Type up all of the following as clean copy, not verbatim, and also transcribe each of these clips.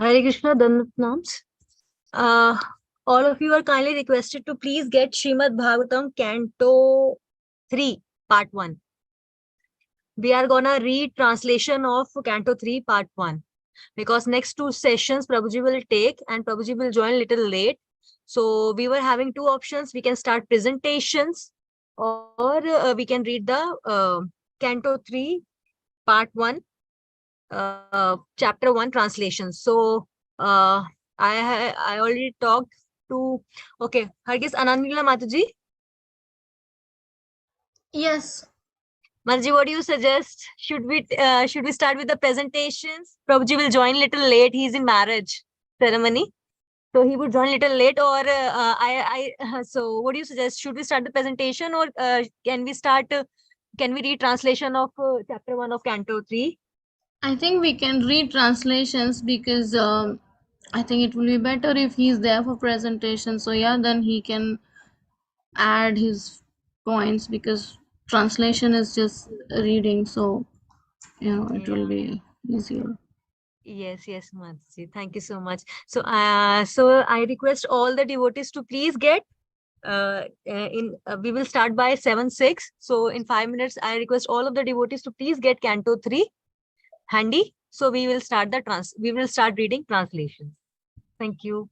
Hare Krishna Dandatnams. Uh, all of you are kindly requested to please get Srimad Bhagavatam Canto 3, Part 1. We are gonna read translation of Canto 3, Part 1. Because next two sessions Prabhuji will take and Prabhuji will join little late. So we were having two options. We can start presentations or we can read the Canto 3, Part 1, Chapter 1 translation. So I already talked to, okay, Hargis Anandila Mataji. Yes. Mataji, what do you suggest? Should we start with the presentations? Prabhuji will join little late. He's in marriage ceremony. So he would join little late, or so what do you suggest? Should we start the presentation, or can we start? Can we read translation of chapter 1 of Canto 3? I think we can read translations because I think it will be better if he's there for presentation. So yeah, then he can add his points because translation is just reading. So it will be easier. Yes, Mataji. Thank you so much. So, I request all the devotees to please get we will start by 7:06. So in 5 minutes, I request all of the devotees to please get Canto 3 handy. So we will start reading translations. Thank you.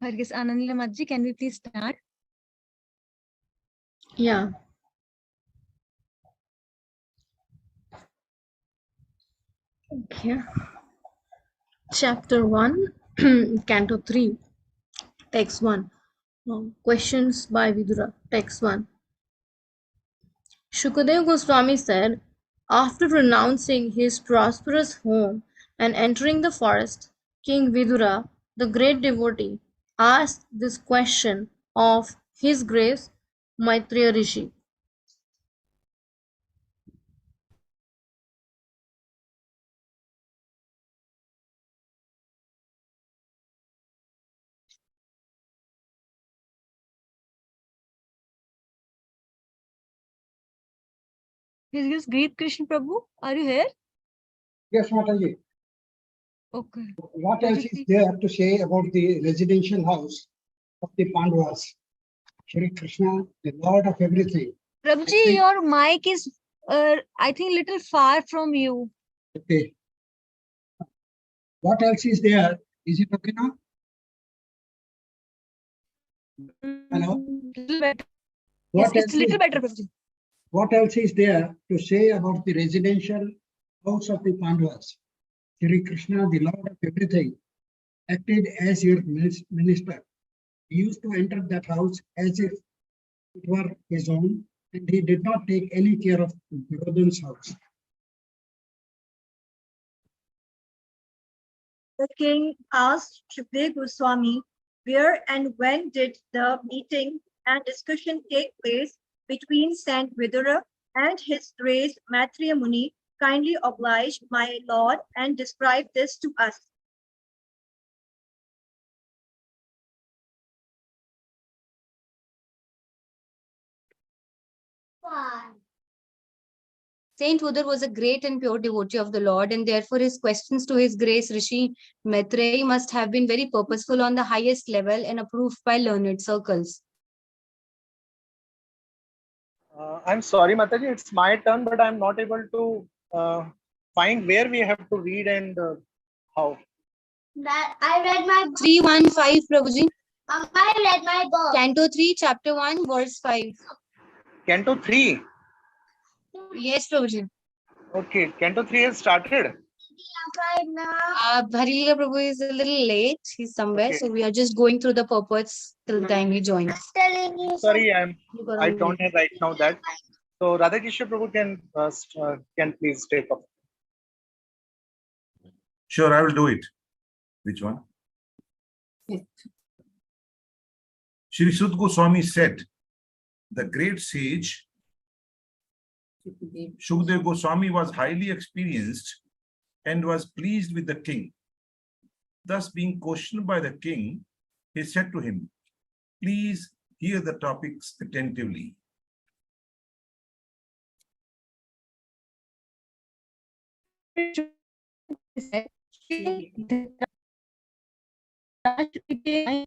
I guess Anandila Madji, can we please start? Yeah. Okay. Chapter 1, Canto 3, Text 1. Questions by Vidura. Text 1. Shukadeva Goswami said, after renouncing his prosperous home and entering the forest, King Vidura, the great devotee, asked this question of His Grace Maitreya Rishi. His Grace Greet Krishna Prabhu, are you here? Yes, Mataji. Okay. What Could else you is please- there to say about the residential house of the Pandavas? Shri Krishna, the Lord of everything. Prabhuji, your mic is, I think, little far from you. Okay. What else is there? Is it okay now? Hello? Little better. What Yes, it's else a little is- better, Prabhuji. What else is there to say about the residential house of the Pandavas? Shri Krishna, the Lord of everything, acted as your minister. He used to enter that house as if it were his own, and he did not take any care of Duryodhana's house. The king asked Shukdev Goswami where and when did the meeting and discussion take place between Saint Vidura and his grace Maitreya Muni. Kindly oblige, my lord, and describe this to us. Saint Vidura was a great and pure devotee of the Lord, and therefore his questions to His Grace Rishi Maitreya must have been very purposeful on the highest level and approved by learned circles. I'm sorry, Mataji, it's my turn, but I'm not able to find where we have to read and how. That I read my 315, Prabhuji. I read my book. Canto 3, Chapter 1, Verse 5. Canto 3. Yes, Prabhuji. Okay, Canto 3 has started. Bharilila Prabhu is a little late. He's somewhere, Okay. so we are just going through the purports till the time he joins. Sorry, I don't have right now that. So Radhakishore Prabhu can please take up. Sure, I will do it. Which one? Shri Sud Goswami said, the great sage Shukdev Goswami was highly experienced and was pleased with the king. Thus, being questioned by the king, he said to him, please hear the topics attentively. Under the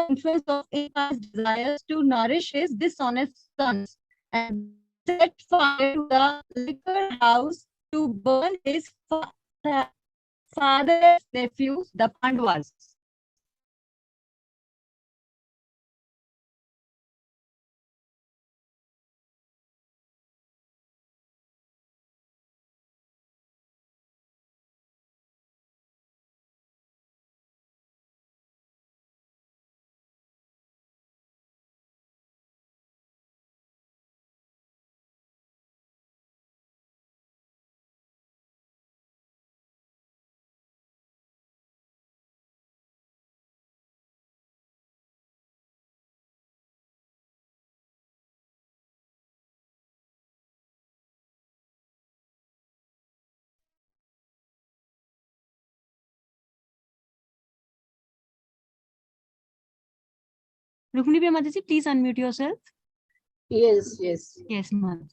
influence of Inka's desires to nourish his dishonest sons and set fire to the liquor house to burn his father's nephews, the Pandavas. Rukmini Mataji, please unmute yourself. Yes, yes. Yes, ma'am.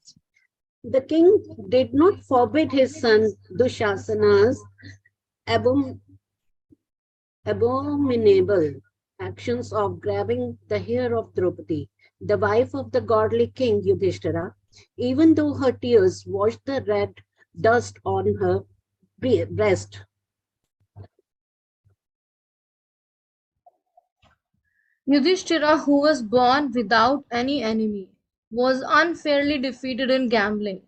The king did not forbid his son Dushasana's abominable actions of grabbing the hair of Draupadi, the wife of the godly king Yudhishthira, even though her tears washed the red dust on her breast. Yudhishthira, who was born without any enemy, was unfairly defeated in gambling.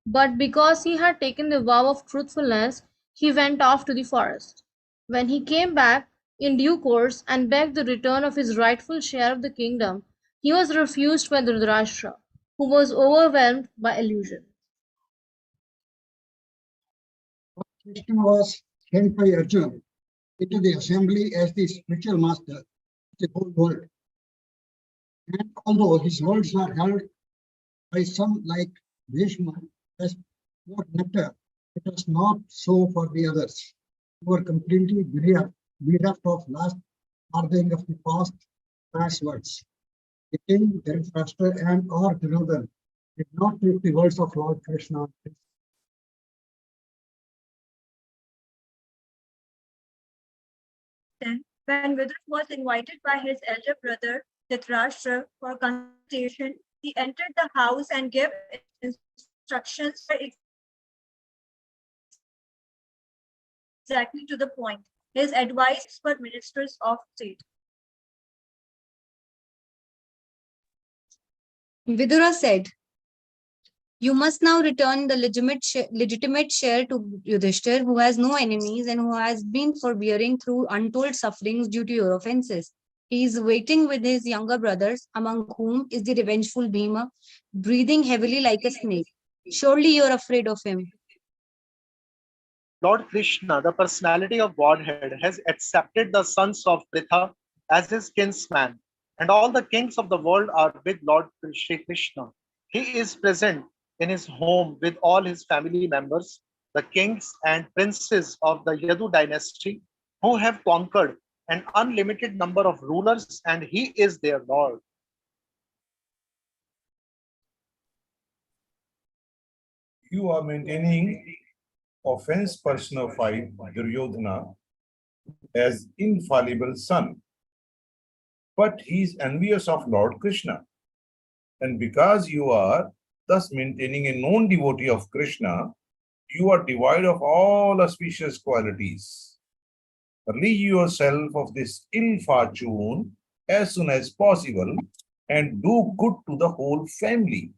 But because he had taken the vow of truthfulness, he went off to the forest. When he came back in due course and begged the return of his rightful share of the kingdom, he was refused by Dhritarashtra, who was overwhelmed by illusion. Krishna was sent by Arjuna into the assembly as the spiritual master of the whole world. And although his words are held by some like Bhishma as pure nectar, it was not so for the others, who were completely bereft of last farthing of the past words. The king, Dhritarashtra, and or Duryodhana did not take the words of Lord Krishna. Then, when Vidura was invited by his elder brother Dhritarashtra for consultation, he entered the house and gave instructions exactly to the point. His advice for ministers of state. Vidura said, "You must now return the legitimate share to Yudhishthir, who has no enemies and who has been forbearing through untold sufferings due to your offenses. He is waiting with his younger brothers, among whom is the revengeful Bhima, breathing heavily like a snake. Surely you are afraid of him." Lord Krishna, the personality of Godhead, has accepted the sons of Pritha as his kinsman, and all the kings of the world are with Lord Shri Krishna. He is present in his home with all his family members, the kings and princes of the Yadu dynasty, who have conquered an unlimited number of rulers, and he is their Lord. You are maintaining offense personified Duryodhana as infallible son. But he is envious of Lord Krishna. And because you are thus maintaining a known devotee of Krishna, you are devoid of all auspicious qualities. Relieve yourself of this ill fortune as soon as possible and do good to the whole family.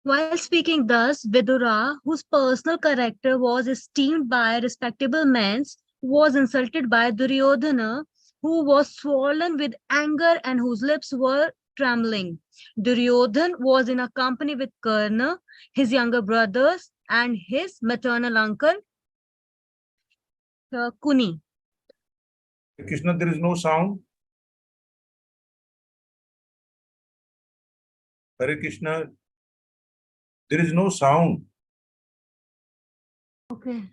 While speaking thus, Vidura, whose personal character was esteemed by respectable men, was insulted by Duryodhana, who was swollen with anger and whose lips were trembling. Duryodhana was in a company with Karna, his younger brothers, and his maternal uncle, Kuni. Krishna, there is no sound. Hare Krishna, there is no sound. Okay.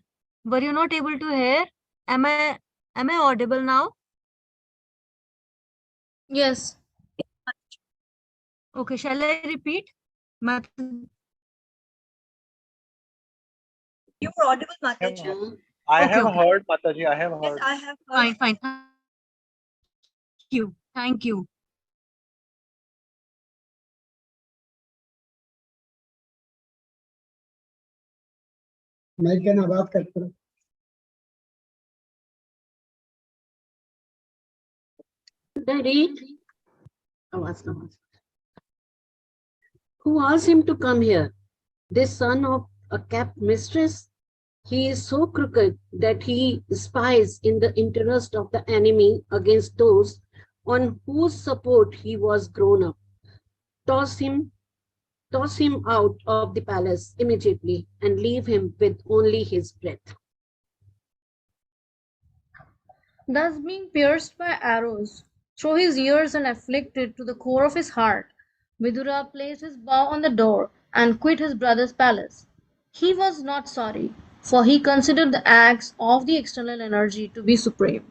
Were you not able to hear? Am I audible now? Yes. Okay, shall I repeat? You were audible, Mataji. I Okay, have okay. heard, Mataji, I have Yes, heard. I have heard. Fine, fine. Thank you. Thank you. मैं क्या ना बात करता हूँ Who asked him to come here? This son of a kept mistress? He is so crooked that he spies in the interest of the enemy against those on whose support he was grown up. Toss him out of the palace immediately and leave him with only his breath. Thus being pierced by arrows through his ears and afflicted to the core of his heart, Vidura placed his bow on the door and quit his brother's palace. He was not sorry, for he considered the acts of the external energy to be supreme.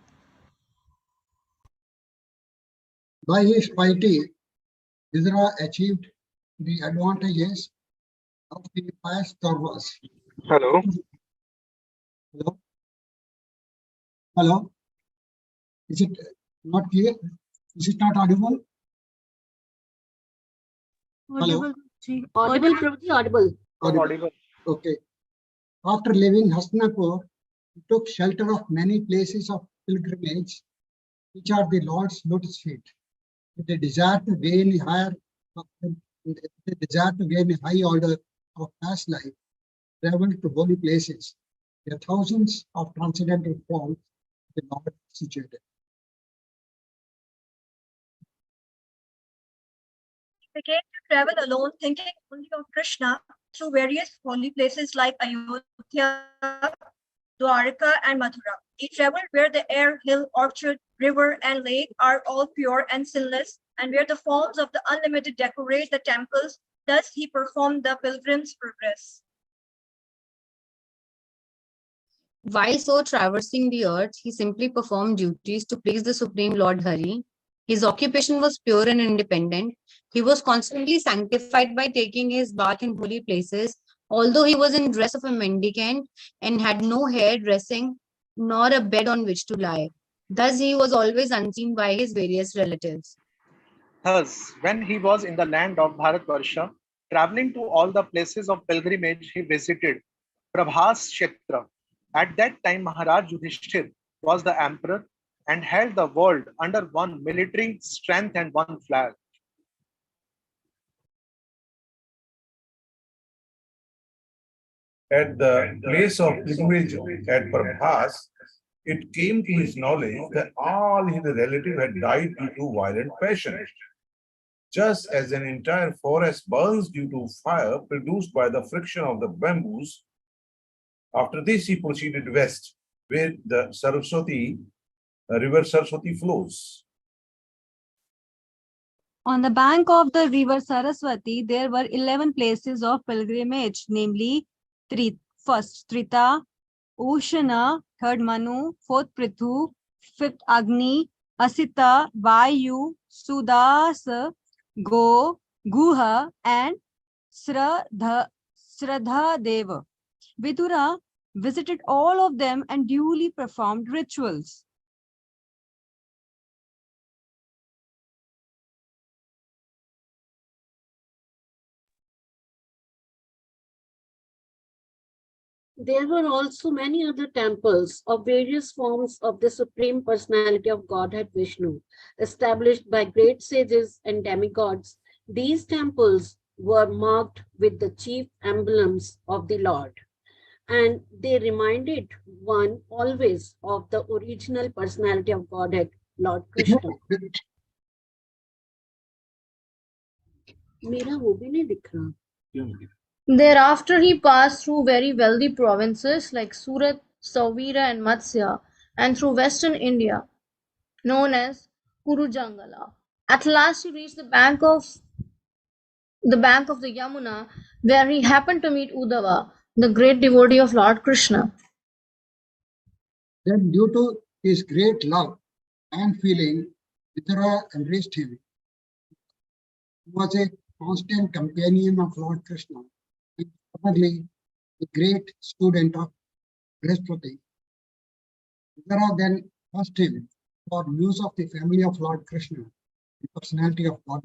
By his piety, Vidura achieved the advantages of the past Kauravas. Hello. Hello? Hello? Is it not clear? Is it not audible? Hello? Audible, Prabhuji, audible. Audible. Okay. After leaving Hastinapur, He took shelter of many places of pilgrimage, which are the Lord's lotus feet. With a desire to gain a high order of past life, traveled to holy places. There are thousands of transcendental forms the Lord situated. He began to travel alone, thinking only of Krishna through various holy places like Ayodhya, Dwarka, and Mathura. He traveled where the air, hill, orchard, river, and lake are all pure and sinless, and where the forms of the unlimited decorate the temples. Thus he performed the pilgrim's progress. While so traversing the earth, he simply performed duties to please the Supreme Lord Hari. His occupation was pure and independent. He was constantly sanctified by taking his bath in holy places, although he was in dress of a mendicant and had no hair dressing nor a bed on which to lie. Thus he was always unseen by his various relatives. Thus, when he was in the land of Bharatvarsha, traveling to all the places of pilgrimage, he visited Prabhas Kshetra. At that time, Maharaj Yudhishthir was the emperor and held the world under one military strength and one flag. At the place of pilgrimage at Prabhas, it came to his knowledge that all his relatives had died due to violent passion. Just as an entire forest burns due to fire produced by the friction of the bamboos, after this he proceeded west, where the river Saraswati flows. On the bank of the river Saraswati, there were 11 places of pilgrimage, namely first Trita, Ushana, third Manu, fourth Prithu, fifth Agni, Asita, Vayu, Sudasa, Go, Guha, and Sradha Deva. Vidura visited all of them and duly performed rituals. There were also many other temples of various forms of the Supreme Personality of Godhead Vishnu, established by great sages and demigods. These temples were marked with the chief emblems of the Lord, and they reminded one always of the original personality of Godhead, Lord Krishna. मेरा वो भी नहीं दिख रहा. Thereafter, he passed through very wealthy provinces like Surat, Sauvira, and Matsya, and through western India, known as Kurujangala. At last, he reached the bank of the Yamuna, where he happened to meet Uddhava, the great devotee of Lord Krishna. Then, due to his great love and feeling, Vidura embraced him. He was a constant companion of Lord Krishna, and probably a great student of Brihaspati. Vidura then asked him for news of the family of Lord Krishna, the personality of God.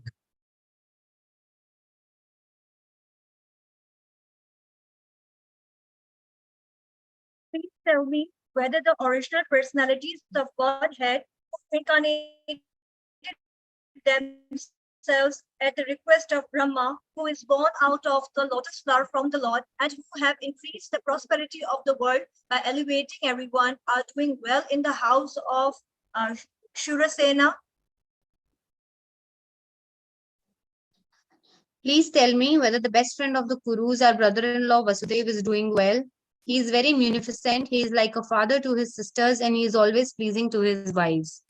Please tell me whether the original personalities of Godhead incarnated themselves at the request of Brahma, who is born out of the lotus flower from the Lord, and who have increased the prosperity of the world by elevating everyone, are doing well in the house of Shurasena. Please tell me whether the best friend of the Kurus, our brother-in-law Vasudev, is doing well. He is very munificent. He is like a father to his sisters, and he is always pleasing to his wives.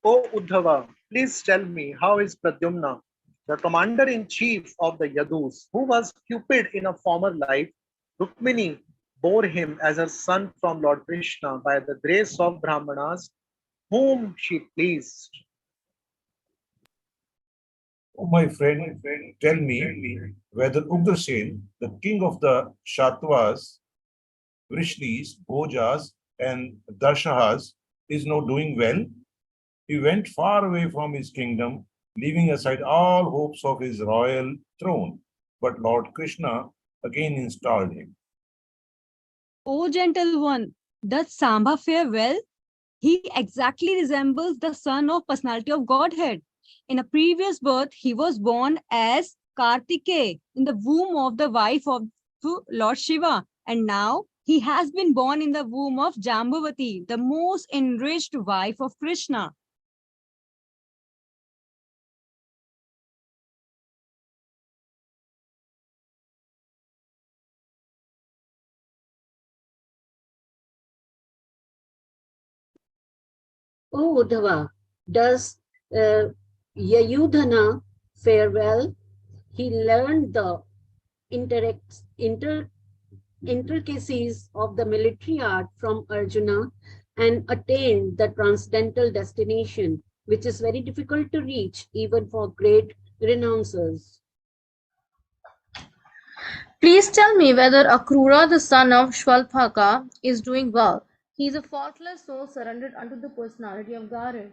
O Uddhava, please tell me how is Pradyumna, the commander-in-chief of the Yadus, who was Cupid in a former life. Rukmini bore him as her son from Lord Krishna by the grace of Brahmanas, whom she pleased. Oh, my friend, tell me whether Ugrasen, the king of the Shatvas, Vrishnis, Bhojas, and Darshahas, is now doing well. He went far away from his kingdom, leaving aside all hopes of his royal throne. But Lord Krishna again installed him. O gentle one, does Samba fare well? He exactly resembles the son of personality of Godhead. In a previous birth, he was born as Kartikeya in the womb of the wife of Lord Shiva. And now he has been born in the womb of Jambavati, the most enriched wife of Krishna. Oh, Uddhava, does Yayudhana fare well? He learned the intricacies of the military art from Arjuna and attained the transcendental destination, which is very difficult to reach even for great renouncers. Please tell me whether Akrura, the son of Shvalbhaka, is doing well. He is a faultless soul surrendered unto the personality of Godhead.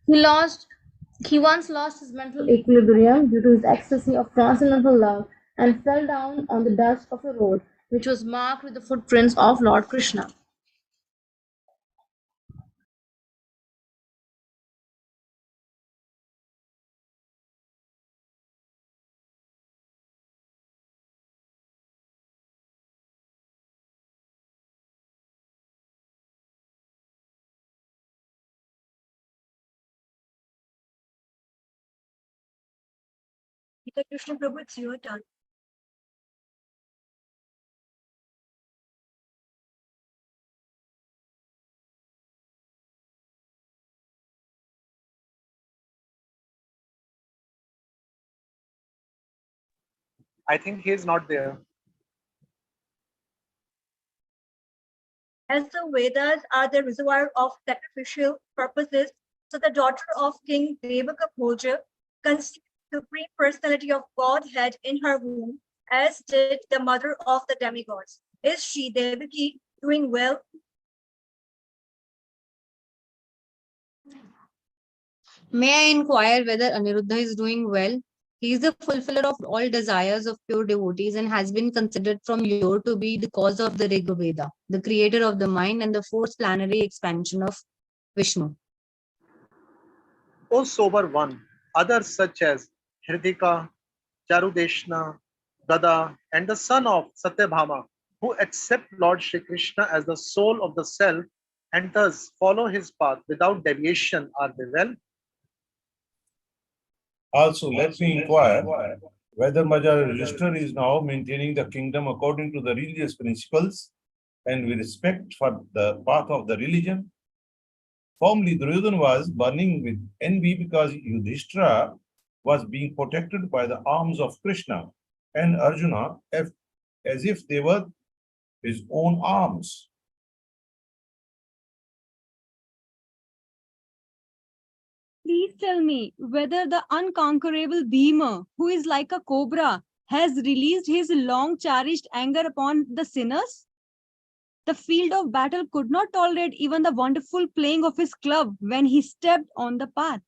He once lost his mental equilibrium due to his ecstasy of transcendental love and fell down on the dust of a road which was marked with the footprints of Lord Krishna. Gita Krishna Prabhu, it's your turn. I think he is not there. As the Vedas are the reservoir of sacrificial purposes, so the daughter of King Devaka Bhoja conceived the Supreme Personality of Godhead in her womb, as did the mother of the demigods. Is she, Devaki, doing well? May I inquire whether Aniruddha is doing well? He is the fulfiller of all desires of pure devotees and has been considered from yore to be the cause of the Rig Veda, the creator of the mind and the fourth planetary expansion of Vishnu. O sober one, others such as Hridika, Charudeshna, Gada, and the son of Satyabhama, who accept Lord Shri Krishna as the soul of the self and thus follow his path without deviation, are they well? Also, let me inquire whether Major Register is now maintaining the kingdom according to the religious principles and with respect for the path of the religion. Formerly, Duryodhana was burning with envy because Yudhishthira was being protected by the arms of Krishna and Arjuna as if they were his own arms. Please tell me whether the unconquerable Bhima, who is like a cobra, has released his long cherished anger upon the sinners? The field of battle could not tolerate even the wonderful playing of his club when he stepped on the path.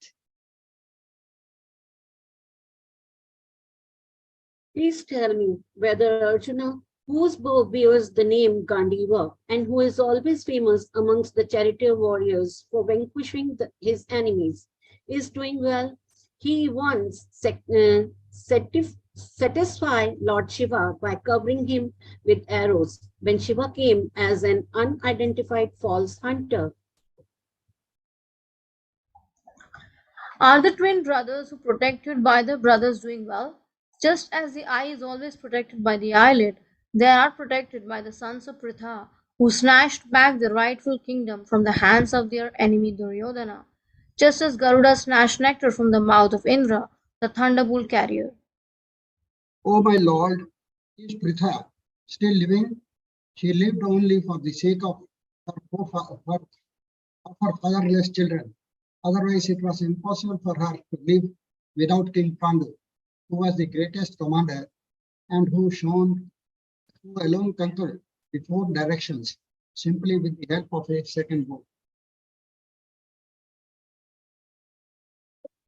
Please tell me whether Arjuna, whose bow bears the name Gandiva and who is always famous amongst the charioteer warriors for vanquishing his enemies, is doing well. He once satisfied Lord Shiva by covering him with arrows when Shiva came as an unidentified false hunter. Are the twin brothers who protected by the brothers doing well? Just as the eye is always protected by the eyelid, they are protected by the sons of Pritha, who snatched back the rightful kingdom from the hands of their enemy Duryodhana, just as Garuda snatched nectar from the mouth of Indra, the thunderbolt carrier. O my lord, is Pritha still living? She lived only for the sake of her fatherless children. Otherwise, it was impossible for her to live without King Pandu, who was the greatest commander and who alone conquered the four directions simply with the help of a second bow.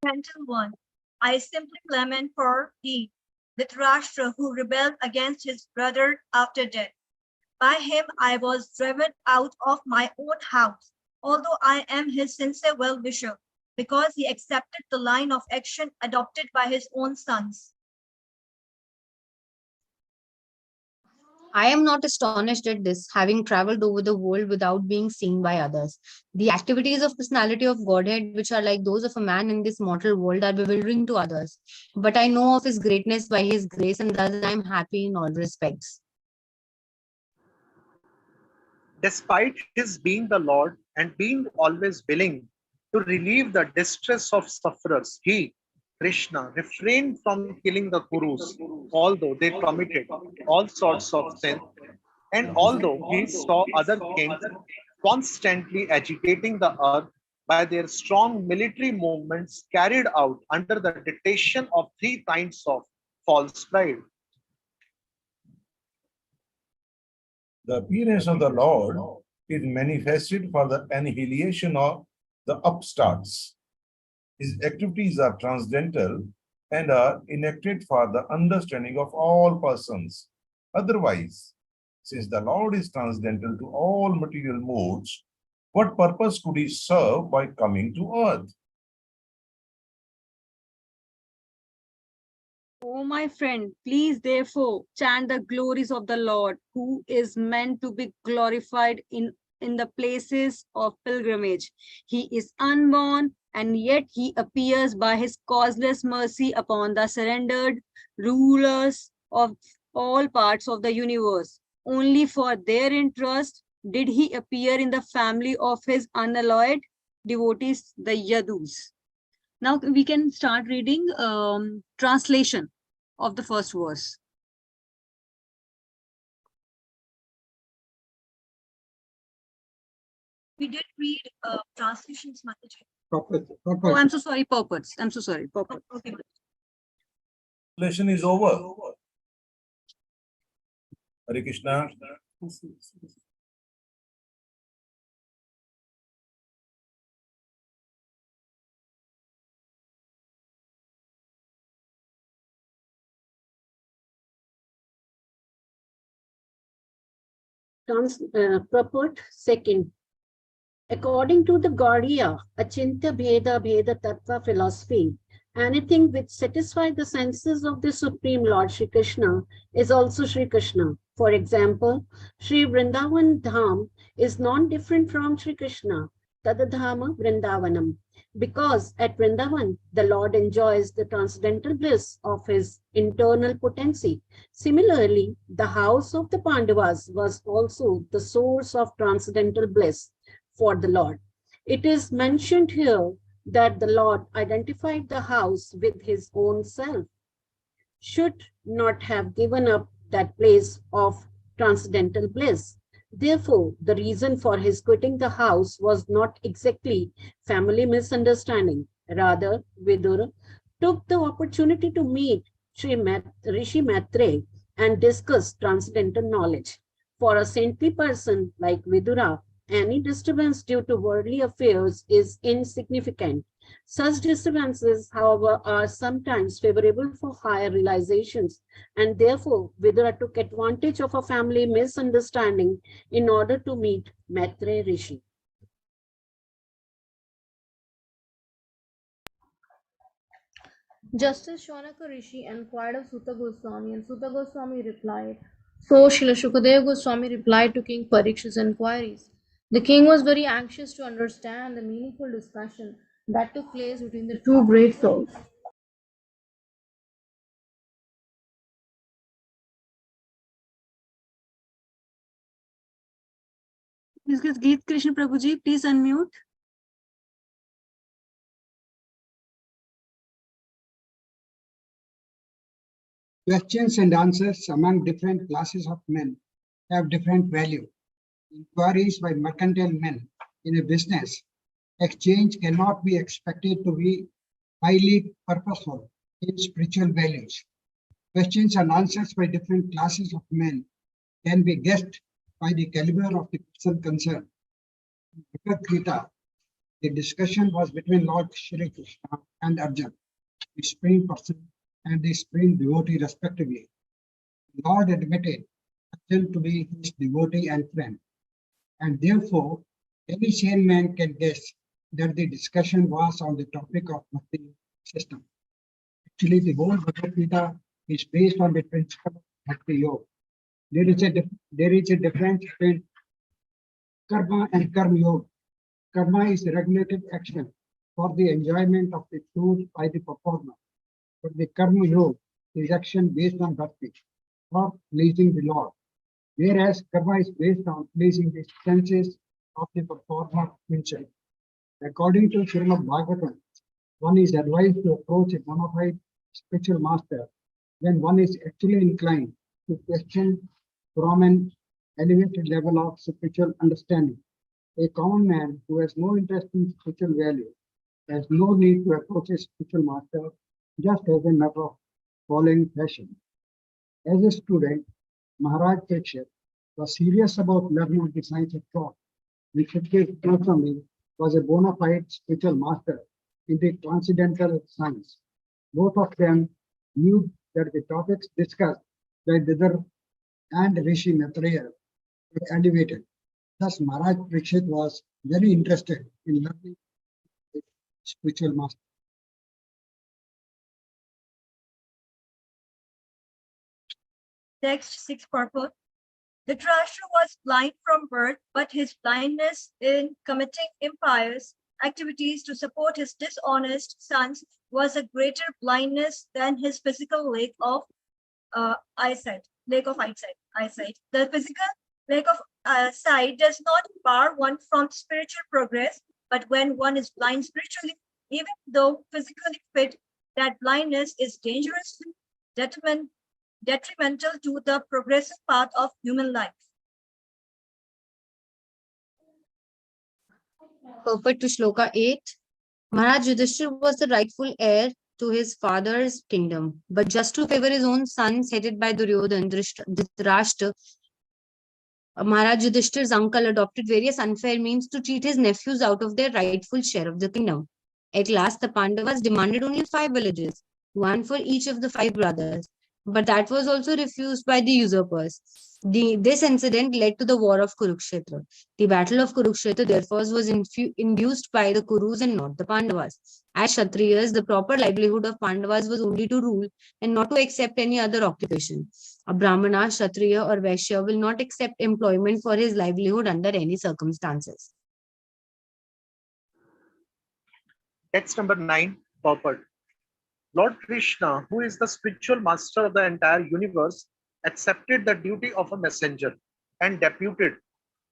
Gentle one, I simply lament for thee, Dhritarashtra, who rebelled against his brother after death. By him I was driven out of my own house, although I am his sincere well-wisher, because he accepted the line of action adopted by his own sons. I am not astonished at this, having traveled over the world without being seen by others. The activities of personality of Godhead, which are like those of a man in this mortal world, are bewildering to others. But I know of his greatness by his grace, and thus I am happy in all respects. Despite his being the Lord and being always willing to relieve the distress of sufferers, he, Krishna, refrained from killing the Kurus, although they committed all sorts of sins, and although he saw other kings constantly agitating the earth by their strong military movements carried out under the dictation of three kinds of false pride. The appearance of the Lord is manifested for the annihilation of the upstarts. His activities are transcendental and are enacted for the understanding of all persons. Otherwise, since the Lord is transcendental to all material modes, what purpose could he serve by coming to earth? O my friend, please therefore chant the glories of the Lord, who is meant to be glorified in the places of pilgrimage. He is unborn, and yet he appears by his causeless mercy upon the surrendered rulers of all parts of the universe. Only for their interest did he appear in the family of his unalloyed devotees, the Yadus. Now we can start reading translation of the first verse. We did read translations, Mataji. Oh, I'm so sorry, purports. I'm so sorry, purport. Okay. Translation is over. Hare Krishna. Purport second. According to the Gaudiya Achintya Bheda Bheda Tattva philosophy, anything which satisfies the senses of the Supreme Lord Shri Krishna is also Shri Krishna. For example, Shri Vrindavan Dham is non-different from Shri Krishna, Tadadhama Vrindavanam, because at Vrindavan, the Lord enjoys the transcendental bliss of his internal potency. Similarly, the house of the Pandavas was also the source of transcendental bliss for the Lord. It is mentioned here that the Lord identified the house with his own self, should not have given up that place of transcendental bliss. Therefore, the reason for his quitting the house was not exactly family misunderstanding. Rather, Vidura took the opportunity to meet Rishi Maitre and discuss transcendental knowledge. For a saintly person like Vidura, any disturbance due to worldly affairs is insignificant. Such disturbances, however, are sometimes favorable for higher realizations, and therefore Vidura took advantage of a family misunderstanding in order to meet Maitre Rishi. Justice Shonaka Rishi inquired of Sutta Goswami, and Sutta Goswami replied. So Srila Shukadeva Goswami replied to King Parikshit's inquiries. The king was very anxious to understand the meaningful discussion that took place between the two great souls. Geet Krishna Prabhuji, please unmute. Questions and answers among different classes of men have different value. Inquiries by mercantile men in a business exchange cannot be expected to be highly purposeful in spiritual values. Questions and answers by different classes of men can be guessed by the caliber of the person concerned. In Bhagavad Gita, the discussion was between Lord Shri Krishna and Arjuna, the supreme person and the supreme devotee respectively. The Lord admitted still to be his devotee and friend. And therefore, any sane man can guess that the discussion was on the topic of Bhakti system. Actually, the whole Bhagavad Gita is based on the principle of Bhakti Yoga. There is a difference between karma and karma yoga. Karma is regulated action for the enjoyment of the truth by the performer. But the karma yoga is action based on bhakti or pleasing the Lord. Whereas karma is based on pleasing the senses of the performer himself. According to Srimad Bhagavatam, one is advised to approach a bona fide spiritual master when one is actually inclined to question from an elevated level of spiritual understanding. A common man who has no interest in spiritual value has no need to approach a spiritual master just as a matter of following fashion. As a student, Maharaj Parikshit was serious about learning the science of thought. Rishikesh Goswami was a bona fide spiritual master in the transcendental science. Both of them knew that the topics discussed by Vidar and Rishi Maitreya were elevated. Thus, Maharaj Parikshit was very interested in learning the spiritual master. Text 6 purport. Dhritarashtra was blind from birth, but his blindness in committing impious activities to support his dishonest sons was a greater blindness than his physical lack of eyesight. The physical lack of sight does not bar one from spiritual progress, but when one is blind spiritually, even though physically fit, that blindness is dangerously detrimental to the progressive path of human life. Purport to Shloka 8. Maharaj Yudhishthira was the rightful heir to his father's kingdom, but just to favor his own sons headed by Duryodhan, Dhritarashtra, Maharaj Yudhishthira's uncle adopted various unfair means to cheat his nephews out of their rightful share of the kingdom. At last, the Pandavas demanded only 5 villages, one for each of the 5 brothers, but that was also refused by the usurpers. This incident led to the war of Kurukshetra. The battle of Kurukshetra, therefore, was induced by the Kurus and not the Pandavas. As Kshatriyas, the proper livelihood of Pandavas was only to rule and not to accept any other occupation. A Brahmana, Kshatriya, or Vaishya will not accept employment for his livelihood under any circumstances. Text number 9, purport. Lord Krishna, who is the spiritual master of the entire universe, accepted the duty of a messenger and deputed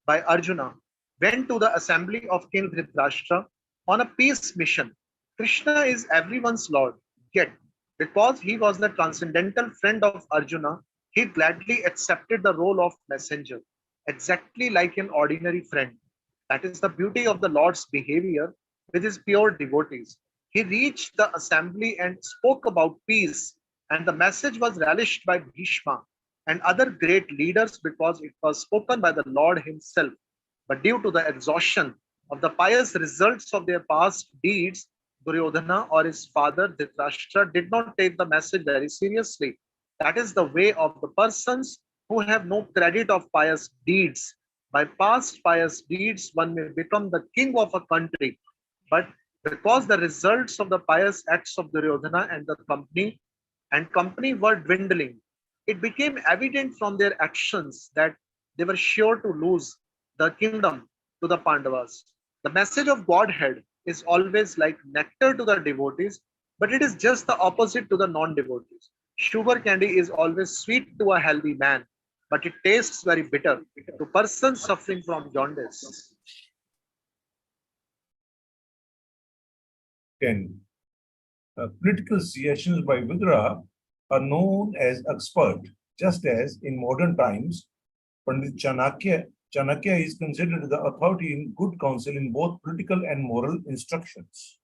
by Arjuna, went to the assembly of King Dhritarashtra on a peace mission. Krishna is everyone's Lord, yet because he was the transcendental friend of Arjuna, he gladly accepted the role of messenger, exactly like an ordinary friend. That is the beauty of the Lord's behavior with his pure devotees. He reached the assembly and spoke about peace, and the message was relished by Bhishma and other great leaders because it was spoken by the Lord himself. But due to the exhaustion of the pious results of their past deeds, Duryodhana or his father Dhritarashtra did not take the message very seriously. That is the way of the persons who have no credit of pious deeds. By past pious deeds, one may become the king of a country, but because the results of the pious acts of Duryodhana and the company were dwindling, it became evident from their actions that they were sure to lose the kingdom to the Pandavas. The message of Godhead is always like nectar to the devotees, but it is just the opposite to the non-devotees. Sugar candy is always sweet to a healthy man, but it tastes very bitter to persons suffering from jaundice. 10. Political suggestions by Vidura are known as expert, just as in modern times, Pandit Chanakya is considered the authority in good counsel in both political and moral instructions.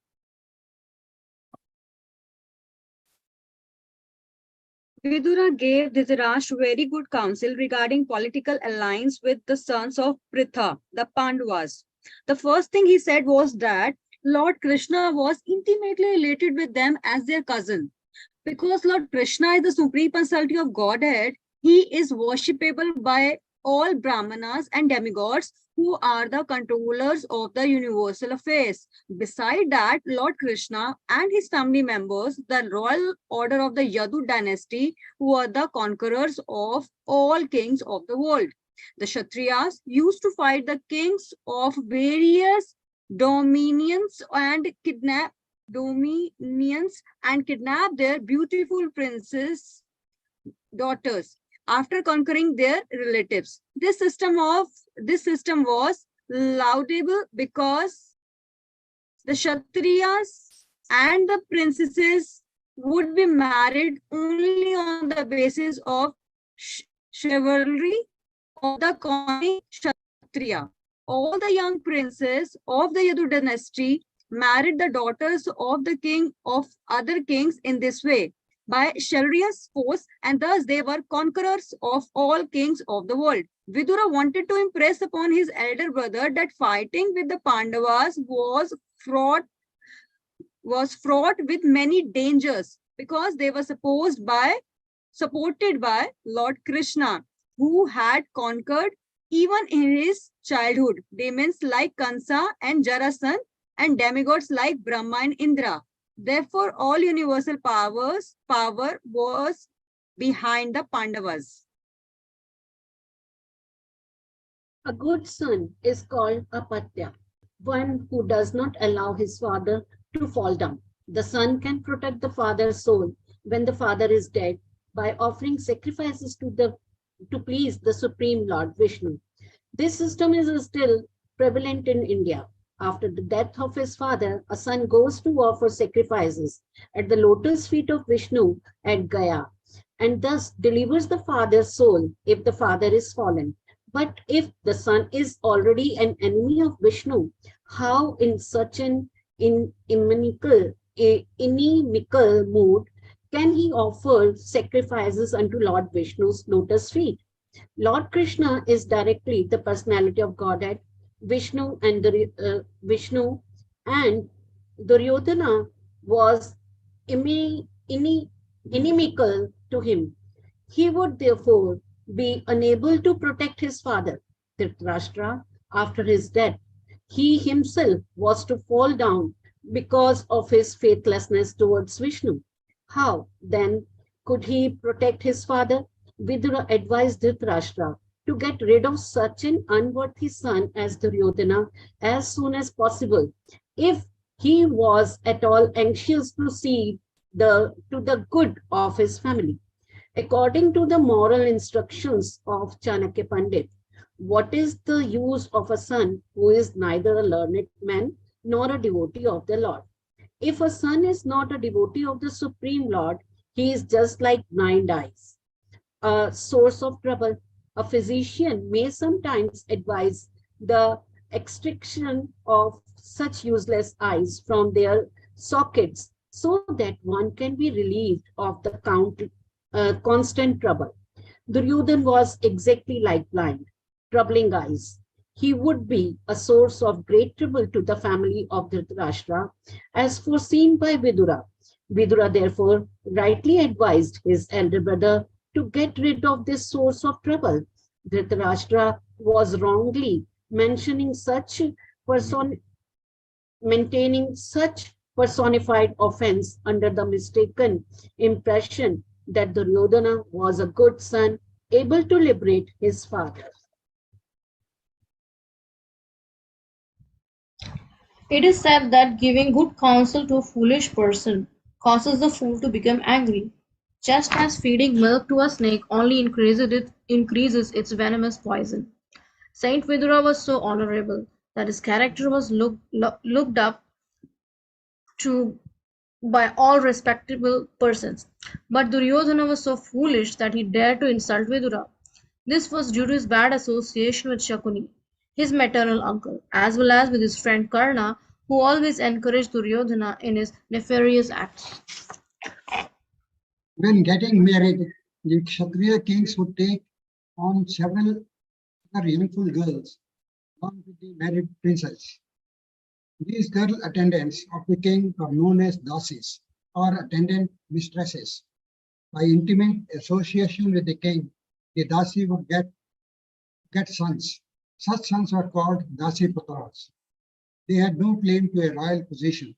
Vidura gave Dhritarashtra very good counsel regarding political alliance with the sons of Pritha, the Pandavas. The first thing he said was that Lord Krishna was intimately related with them as their cousin. Because Lord Krishna is the supreme personality of Godhead, He is worshipable by all Brahmanas and demigods who are the controllers of the universal affairs. Beside that, Lord Krishna and his family members, the royal order of the Yadu dynasty, who are the conquerors of all kings of the world. The Kshatriyas used to fight the kings of various dominions and kidnap their beautiful princess daughters after conquering their relatives. This system was laudable because the Kshatriyas and the princesses would be married only on the basis of chivalry of the conquering Kshatriya. All the young princes of the Yadu dynasty married the daughters of the king of other kings in this way by chivalrous force, and thus they were conquerors of all kings of the world. Vidura wanted to impress upon his elder brother that fighting with the Pandavas was fraught with many dangers because they were supported by Lord Krishna, who had conquered even in his childhood demons like Kansa and Jarasan and demigods like Brahma and Indra. Therefore, all universal power was behind the Pandavas. A good son is called apatya, one who does not allow his father to fall down. The son can protect the father's soul when the father is dead by offering sacrifices to please the Supreme Lord Vishnu. This system is still prevalent in India. After the death of his father, a son goes to offer sacrifices at the lotus feet of Vishnu at Gaya, and thus delivers the father's soul if the father is fallen. But if the son is already an enemy of Vishnu, how in such an inimical mood can he offer sacrifices unto Lord Vishnu's lotus feet? Lord Krishna is directly the personality of Godhead. Vishnu and Duryodhana was inimical to him. He would therefore be unable to protect his father, Dhritarashtra, after his death. He himself was to fall down because of his faithlessness towards Vishnu. How then could he protect his father? Vidura advised Dhritarashtra to get rid of such an unworthy son as Duryodhana as soon as possible, if he was at all anxious to see to the good of his family. According to the moral instructions of Chanakya Pandit, what is the use of a son who is neither a learned man nor a devotee of the Lord? If a son is not a devotee of the Supreme Lord, he is just like blind eyes, a source of trouble. A physician may sometimes advise the extraction of such useless eyes from their sockets so that one can be relieved of the constant trouble. Duryodhan was exactly like blind, troubling eyes. He would be a source of great trouble to the family of Dhritarashtra, as foreseen by Vidura. Vidura therefore rightly advised his elder brother to get rid of this source of trouble. Dhritarashtra was wrongly maintaining such personified offense under the mistaken impression that Duryodhana was a good son, able to liberate his father. It is said that giving good counsel to a foolish person causes the fool to become angry, just as feeding milk to a snake only increases its venomous poison. Saint Vidura was so honorable that his character was looked up to by all respectable persons. But Duryodhana was so foolish that he dared to insult Vidura. This was due to his bad association with Shakuni, his maternal uncle, as well as with his friend Karna, who always encouraged Duryodhana in his nefarious acts. When getting married, the Kshatriya kings would take on several other youngful girls along with the married princess. These girl attendants of the king are known as dasis or attendant mistresses. By intimate association with the king, the Dasi would get sons. Such sons were called Dasi Putras. They had no claim to a royal position.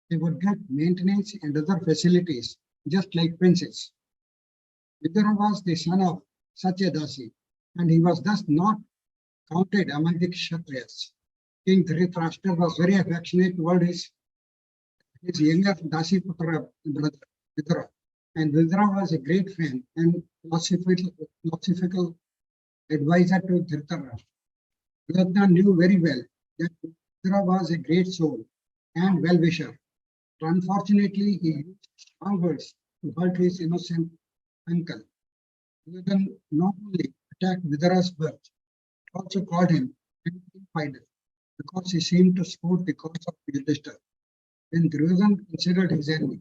They would get maintenance and other facilities, just like princes. Vidura was the son of such a Dasi, and he was thus not counted among the Kshatriyas. King Dhritarashtra was very affectionate toward his younger Dasi Putra brother, Vidura. And Vidura was a great friend and philosophical advisor to Dhritarashtra. Duryodhana knew very well that Vidura was a great soul and well-wisher. But unfortunately, he used strong words to hurt his innocent uncle. Duryodhana not only attacked Vidura's birth, but also called him an infighter because he seemed to support the cause of Yudhishthira. When Duryodhana considered his enemy,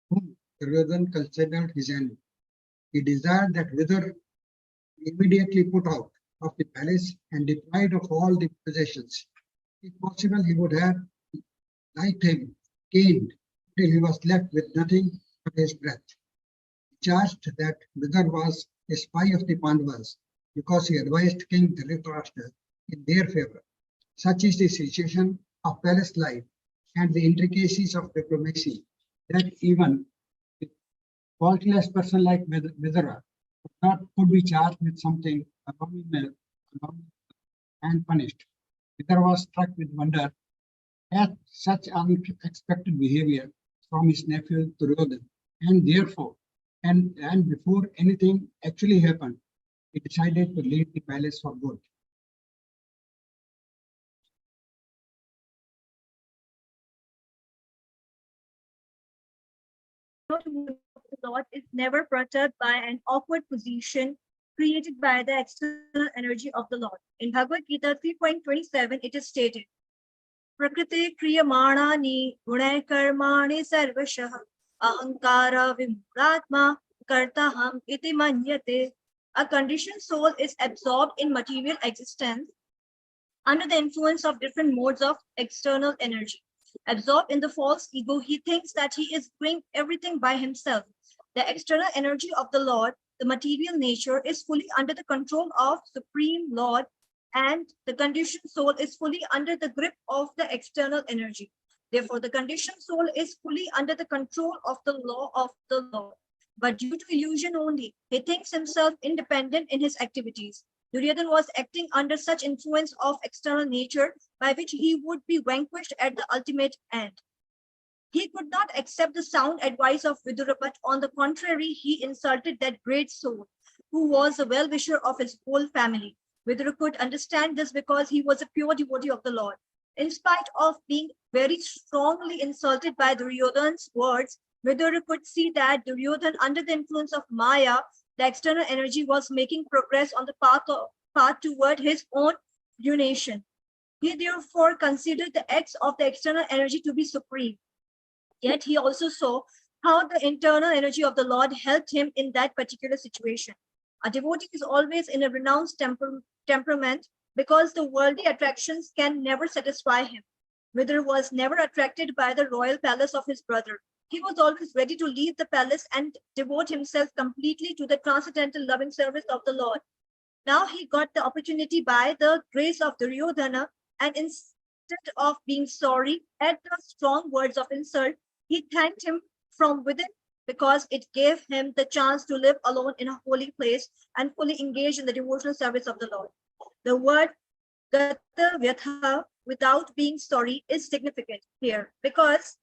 whom Duryodhana considered his enemy, he desired that Vidura be immediately put out of the palace and deprived of all the possessions. If possible, he would have liked him, caned, till he was left with nothing but his breath. He charged that Vidura was a spy of the Pandavas because he advised King Dhritarashtra in their favor. Such is the situation of palace life and the intricacies of diplomacy that even a faultless person like Vidura could be charged with something abominable and punished. Vidura was struck with wonder at such unexpected behavior from his nephew Duryodhana, and therefore, and before anything actually happened, he decided to leave the palace for good. The Lord is never perturbed by an awkward position created by the external energy of the Lord. In Bhagavad Gita 3.27, it is stated, Prakriti kriyamanani gunai karmani sarvashah ahankara vimuratma kartaham iti manyate. A conditioned soul is absorbed in material existence under the influence of different modes of external energy. Absorbed in the false ego, he thinks that he is doing everything by himself. The external energy of the Lord, the material nature, is fully under the control of Supreme Lord, and the conditioned soul is fully under the grip of the external energy. Therefore, the conditioned soul is fully under the control of the law of the Lord. But due to illusion only, he thinks himself independent in his activities. Duryodhana was acting under such influence of external nature by which he would be vanquished at the ultimate end. He could not accept the sound advice of Vidura, but on the contrary, he insulted that great soul who was a well-wisher of his whole family. Vidura could understand this because he was a pure devotee of the Lord. In spite of being very strongly insulted by Duryodhana's words, Vidura could see that Duryodhana, under the influence of Maya, the external energy, was making progress on the path toward his own ruination. He therefore considered the acts of the external energy to be supreme. Yet he also saw how the internal energy of the Lord helped him in that particular situation. A devotee is always in a renounced temperament because the worldly attractions can never satisfy him. Vidura was never attracted by the royal palace of his brother. He was always ready to leave the palace and devote himself completely to the transcendental loving service of the Lord. Now he got the opportunity by the grace of Duryodhana, and instead of being sorry at the strong words of insult, he thanked him from within because it gave him the chance to live alone in a holy place and fully engage in the devotional service of the Lord. The word Gata Vyatha, without being sorry, is significant here because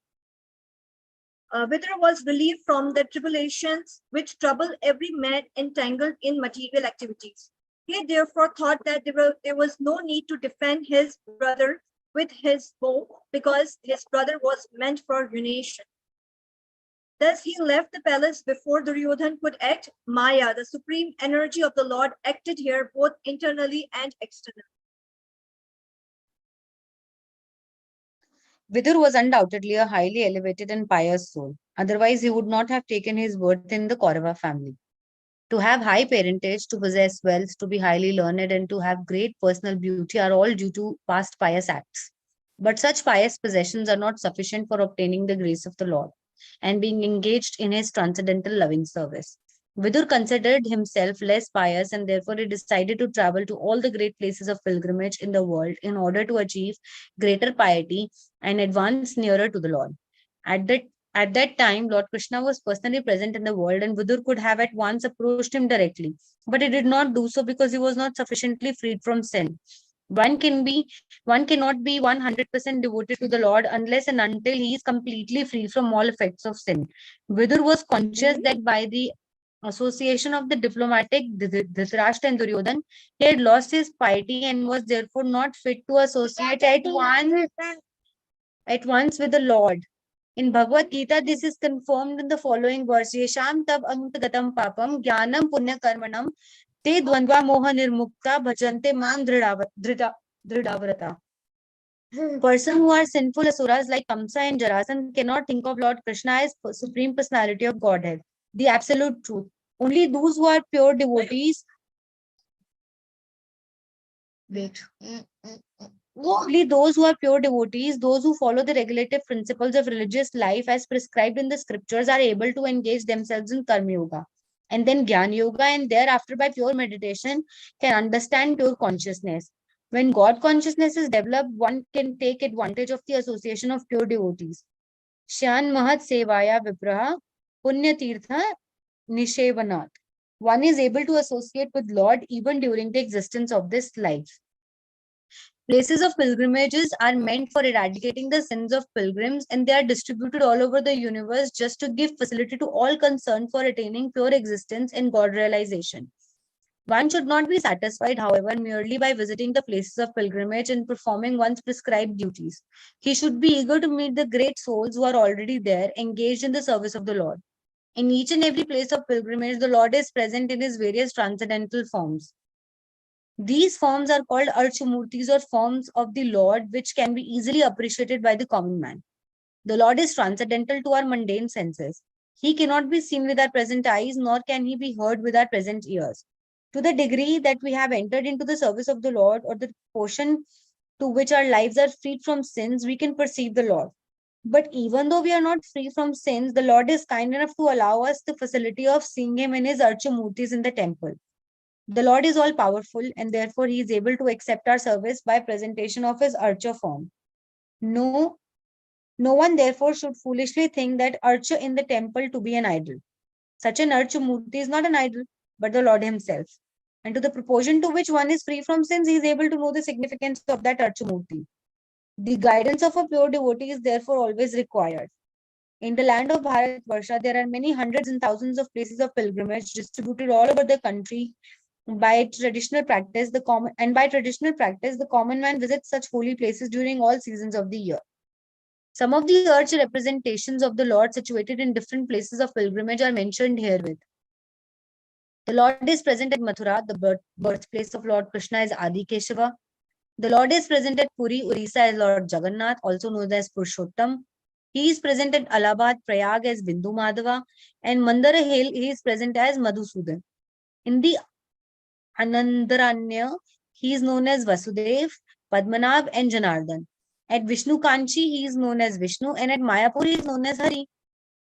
Vidura was relieved from the tribulations which trouble every man entangled in material activities. He therefore thought that there was no need to defend his brother with his bow because his brother was meant for ruination. Thus he left the palace before Duryodhana could act. Maya, the supreme energy of the Lord, acted here both internally and externally. Vidur was undoubtedly a highly elevated and pious soul. Otherwise, he would not have taken his birth in the Kaurava family. To have high parentage, to possess wealth, to be highly learned, and to have great personal beauty are all due to past pious acts. But such pious possessions are not sufficient for obtaining the grace of the Lord and being engaged in his transcendental loving service. Vidur considered himself less pious and therefore he decided to travel to all the great places of pilgrimage in the world in order to achieve greater piety and advance nearer to the Lord. At that, at that time, Lord Krishna was personally present in the world and Vidur could have at once approached him directly. But he did not do so because he was not sufficiently freed from sin. One cannot be 100% devoted to the Lord unless and until he is completely free from all effects of sin. Vidur was conscious that by the association of the diplomatic Dhritarashtra and Duryodhan, he had lost his piety and was therefore not fit to associate at once with the Lord. In Bhagavad Gita, this is confirmed in the following verse: Yesham tab antagatam papam jnanam punya karmanam te dvandva moha nirmukta bhajante mam dridhavrata. Person who are sinful asuras like Kamsa and Jarasan cannot think of Lord Krishna as supreme personality of Godhead, the absolute truth. Only those who are pure devotees. Wait. Only those who are pure devotees, those who follow the regulative principles of religious life as prescribed in the scriptures, are able to engage themselves in Karma Yoga and then Jnana Yoga, and thereafter by pure meditation can understand pure consciousness. When God consciousness is developed, one can take advantage of the association of pure devotees. Shan Mahat Sevaya Vipraha Punya Tirtha Nishevanat. One is able to associate with Lord even during the existence of this life. Places of pilgrimages are meant for eradicating the sins of pilgrims, and they are distributed all over the universe just to give facility to all concerned for attaining pure existence and God realization. One should not be satisfied, however, merely by visiting the places of pilgrimage and performing one's prescribed duties. He should be eager to meet the great souls who are already there, engaged in the service of the Lord. In each and every place of pilgrimage, the Lord is present in his various transcendental forms. These forms are called Archamurtis or forms of the Lord, which can be easily appreciated by the common man. The Lord is transcendental to our mundane senses. He cannot be seen with our present eyes, nor can he be heard with our present ears. To the degree that we have entered into the service of the Lord, or the portion to which our lives are freed from sins, we can perceive the Lord. But even though we are not free from sins, the Lord is kind enough to allow us the facility of seeing him in his Archamurtis in the temple. The Lord is all powerful, and therefore he is able to accept our service by presentation of his Archa form. No one therefore should foolishly think that Archa in the temple to be an idol. Such an Archa Murti is not an idol, but the Lord himself. And to the proportion to which one is free from sins, he is able to know the significance of that Archa Murti. The guidance of a pure devotee is therefore always required. In the land of Bharatvarsha, there are many hundreds and thousands of places of pilgrimage distributed all over the country. By traditional practice, the common man visits such holy places during all seasons of the year. Some of the arch representations of the Lord situated in different places of pilgrimage are mentioned herewith. The Lord is present at Mathura. The birthplace of Lord Krishna is Adi Keshava. The Lord is present at Puri, Orissa as Lord Jagannath, also known as Purushottam. He is present at Allahabad, Prayag as Bindu Madhava, and Mandara Hill, he is present as Madhusudan. In the Anandaranya, he is known as Vasudev, Padmanabh, and Janardhan. At Vishnu Kanchi, he is known as Vishnu, and at Mayapur, he is known as Hari.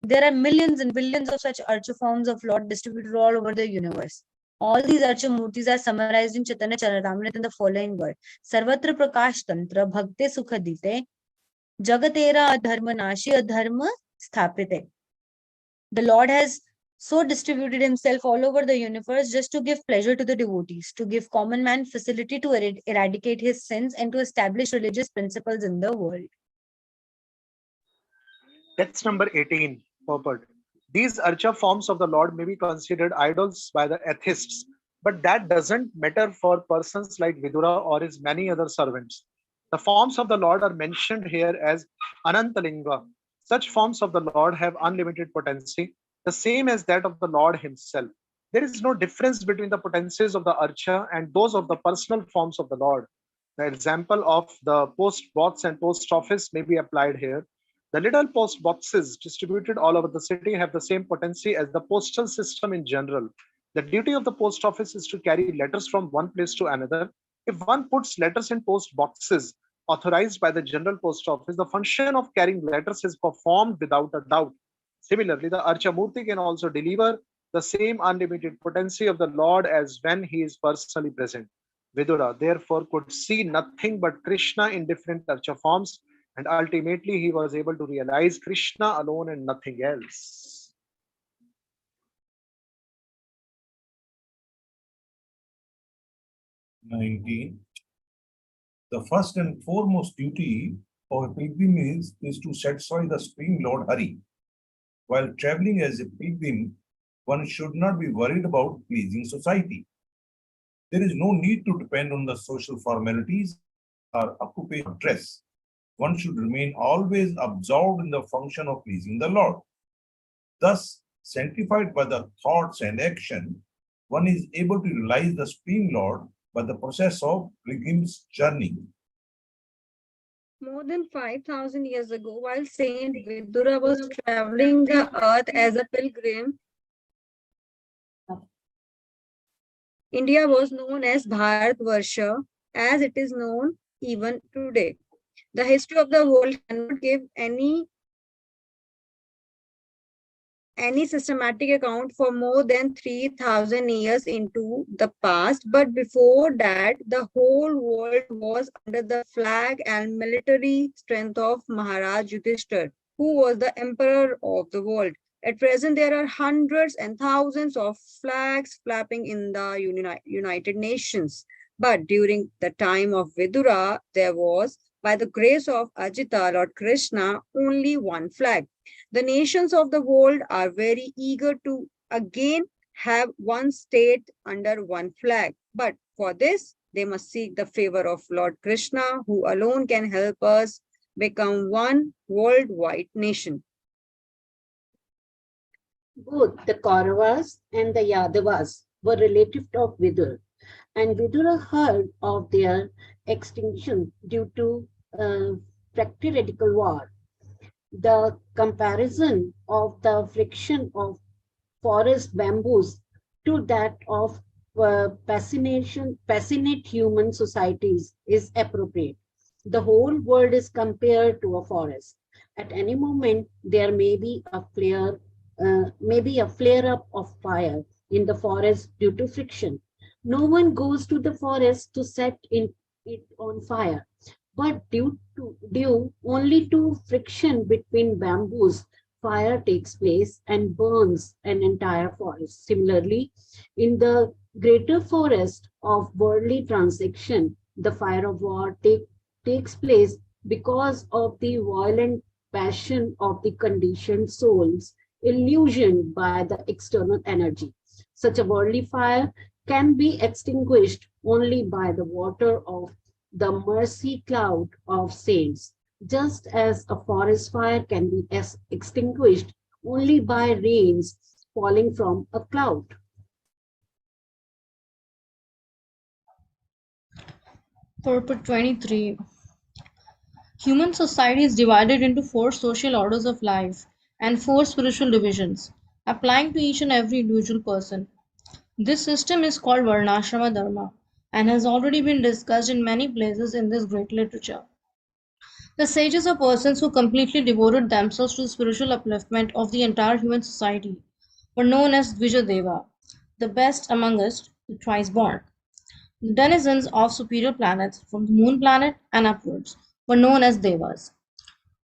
There are millions and billions of such Archa forms of Lord distributed all over the universe. All these Archa Murtis are summarized in Chaitanya Charitamrita in the following word: Sarvatra Prakash Tantra Bhakte Sukhadite Jagatera Adharma Nashi Adharma Sthapite. The Lord has so distributed himself all over the universe just to give pleasure to the devotees, to give common man facility to eradicate his sins and to establish religious principles in the world. Text number 18, purport. These archa forms of the Lord may be considered idols by the atheists, but that doesn't matter for persons like Vidura or his many other servants. The forms of the Lord are mentioned here as Anantalinga. Such forms of the Lord have unlimited potency, the same as that of the Lord himself. There is no difference between the potencies of the archa and those of the personal forms of the Lord. The example of the post box and post office may be applied here. The little post boxes distributed all over the city have the same potency as the postal system in general. The duty of the post office is to carry letters from one place to another. If one puts letters in post boxes authorized by the general post office, the function of carrying letters is performed without a doubt. Similarly, the Archamurti can also deliver the same unlimited potency of the Lord as when he is personally present. Vidura therefore could see nothing but Krishna in different archa forms, and ultimately he was able to realize Krishna alone and nothing else. "19. The first and foremost duty of a pilgrim is to satisfy the Supreme Lord Hari. While traveling as a pilgrim, one should not be worried about pleasing society. There is no need to depend on the social formalities or occupational dress. One should remain always absorbed in the function of pleasing the Lord. Thus, sanctified by the thoughts and action, one is able to realize the Supreme Lord by the process of pilgrim's journey. More than 5,000 years ago, while Saint Vidura was traveling the earth as a pilgrim, India was known as Bharatvarsha, as it is known even today. The history of the world cannot give any systematic account for more than 3,000 years into the past, but before that, the whole world was under the flag and military strength of Maharaj Yudhishthir, who was the emperor of the world. At present, there are hundreds and thousands of flags flapping in the United Nations. But during the time of Vidura, there was, by the grace of Ajita, Lord Krishna, only one flag. The nations of the world are very eager to again have one state under one flag. But for this, they must seek the favor of Lord Krishna, who alone can help us become one worldwide nation. Both the Kauravas and the Yadavas were relatives of Vidur, and Vidura heard of their extinction due to fratricide war. The comparison of the friction of forest bamboos to that of passionate human societies is appropriate. The whole world is compared to a forest. At any moment, there may be a flare up of fire in the forest due to friction. No one goes to the forest to set it on fire, but due only to friction between bamboos, fire takes place and burns an entire forest. Similarly, in the greater forest of worldly transaction, the fire of war takes place because of the violent passion of the conditioned souls, illusioned by the external energy. Such a worldly fire can be extinguished only by the water of the mercy cloud of saints, just as a forest fire can be extinguished only by rains falling from a cloud. Purport 23. Human society is divided into 4 social orders of life and 4 spiritual divisions, applying to each and every individual person. This system is called Varnashrama Dharma and has already been discussed in many places in this great literature. The sages are persons who completely devoted themselves to the spiritual upliftment of the entire human society, were known as Dvijadeva, the best among us, the thrice born. The denizens of superior planets, from the moon planet and upwards, were known as Devas.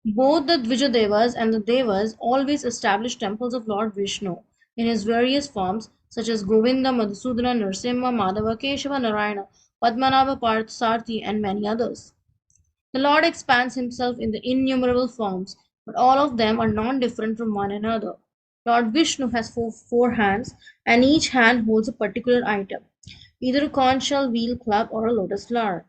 Both the Dvijadevas and the Devas always established temples of Lord Vishnu in his various forms, such as Govinda, Madhusudana, Narasimha, Madhava, Keshava, Narayana, Padmanabha, Parthasarthi, and many others. The Lord expands himself in the innumerable forms, but all of them are non-different from one another. Lord Vishnu has four hands, and each hand holds a particular item, either a conch shell, wheel, club, or a lotus flower.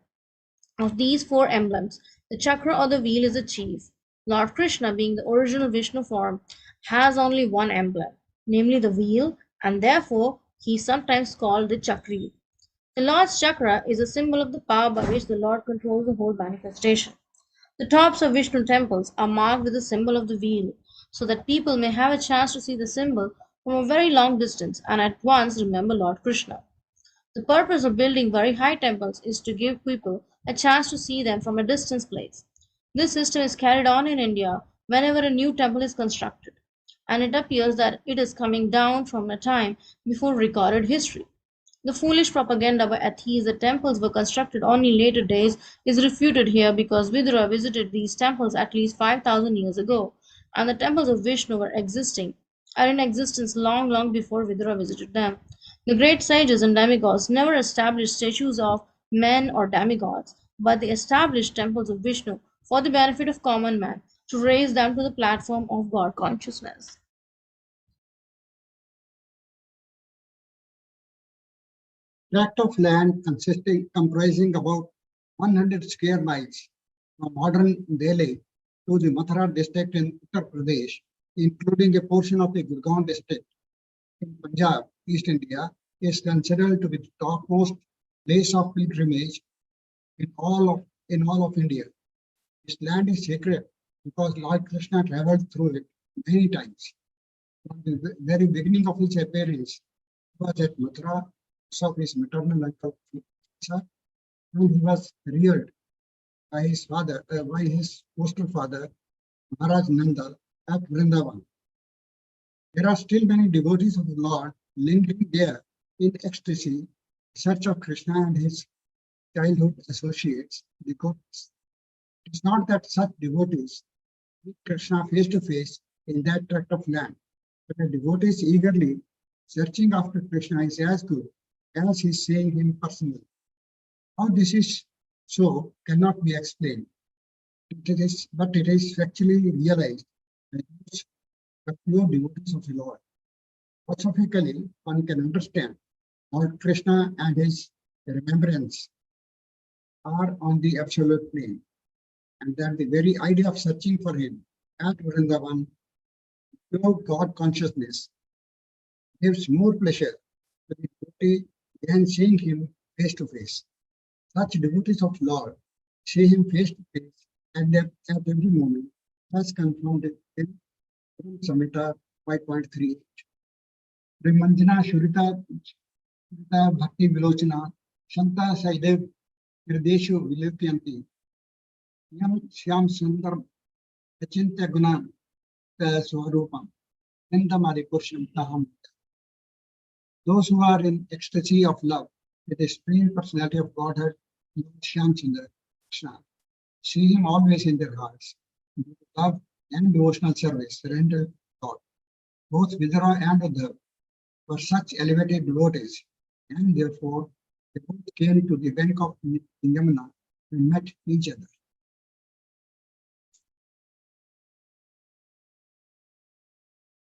Of these 4 emblems, the chakra or the wheel is the chief. Lord Krishna, being the original Vishnu form, has only one emblem, namely the wheel, and therefore he is sometimes called the Chakri. The Lord's chakra is a symbol of the power by which the Lord controls the whole manifestation. The tops of Vishnu temples are marked with the symbol of the wheel, so that people may have a chance to see the symbol from a very long distance and at once remember Lord Krishna. The purpose of building very high temples is to give people a chance to see them from a distant place. This system is carried on in India whenever a new temple is constructed. and it appears that it is coming down from a time before recorded history. The foolish propaganda by atheists that temples were constructed only in later days is refuted here because Vidura visited these temples at least 5,000 years ago, and the temples of Vishnu are in existence long before Vidura visited them. The great sages and demigods never established statues of men or demigods, but they established temples of Vishnu for the benefit of common man, to raise them to the platform of God consciousness. Tract of land comprising about 100 square miles from modern Delhi to the Mathura district in Uttar Pradesh, including a portion of the Gurgaon district in Punjab, East India, is considered to be the topmost place of pilgrimage in all of India. This land is sacred because Lord Krishna traveled through it many times. From the very beginning of his appearance, he was at Mathura of his maternal uncle, and he was reared by his father, by his foster father, Maharaj Nanda at Vrindavan. There are still many devotees of the Lord lingering there in ecstasy, in search of Krishna and his childhood associates, the gopis. It is not that such devotees meet Krishna face to face in that tract of land, but the devotees eagerly searching after Krishna is as good as he's seeing him personally. How this is so cannot be explained. But it is factually realized by those pure devotees of the Lord. Philosophically, one can understand how Krishna and his remembrance are on the absolute plane, and that the very idea of searching for him at Vrindavan, pure God consciousness, gives more pleasure to the devotee than seeing him face to face. Such devotees of Lord see him face to face and at every moment, as confirmed in Samhita 5.3. Brimanjana Shurita Bhakti Vilochana Shanta Saidev Hirdeshu Vilupyanti Yam Shyam Sundar Achintya Gunan Swarupam Nindamari Purusham Taham. Those who are in ecstasy of love with the supreme personality of Godhead, Shyam Sundar Krishna, see him always in their hearts. Love and devotional service rendered to God. Both Vidura and Uddhav were such elevated devotees, and therefore they both came to the bank of Yamuna and met each other.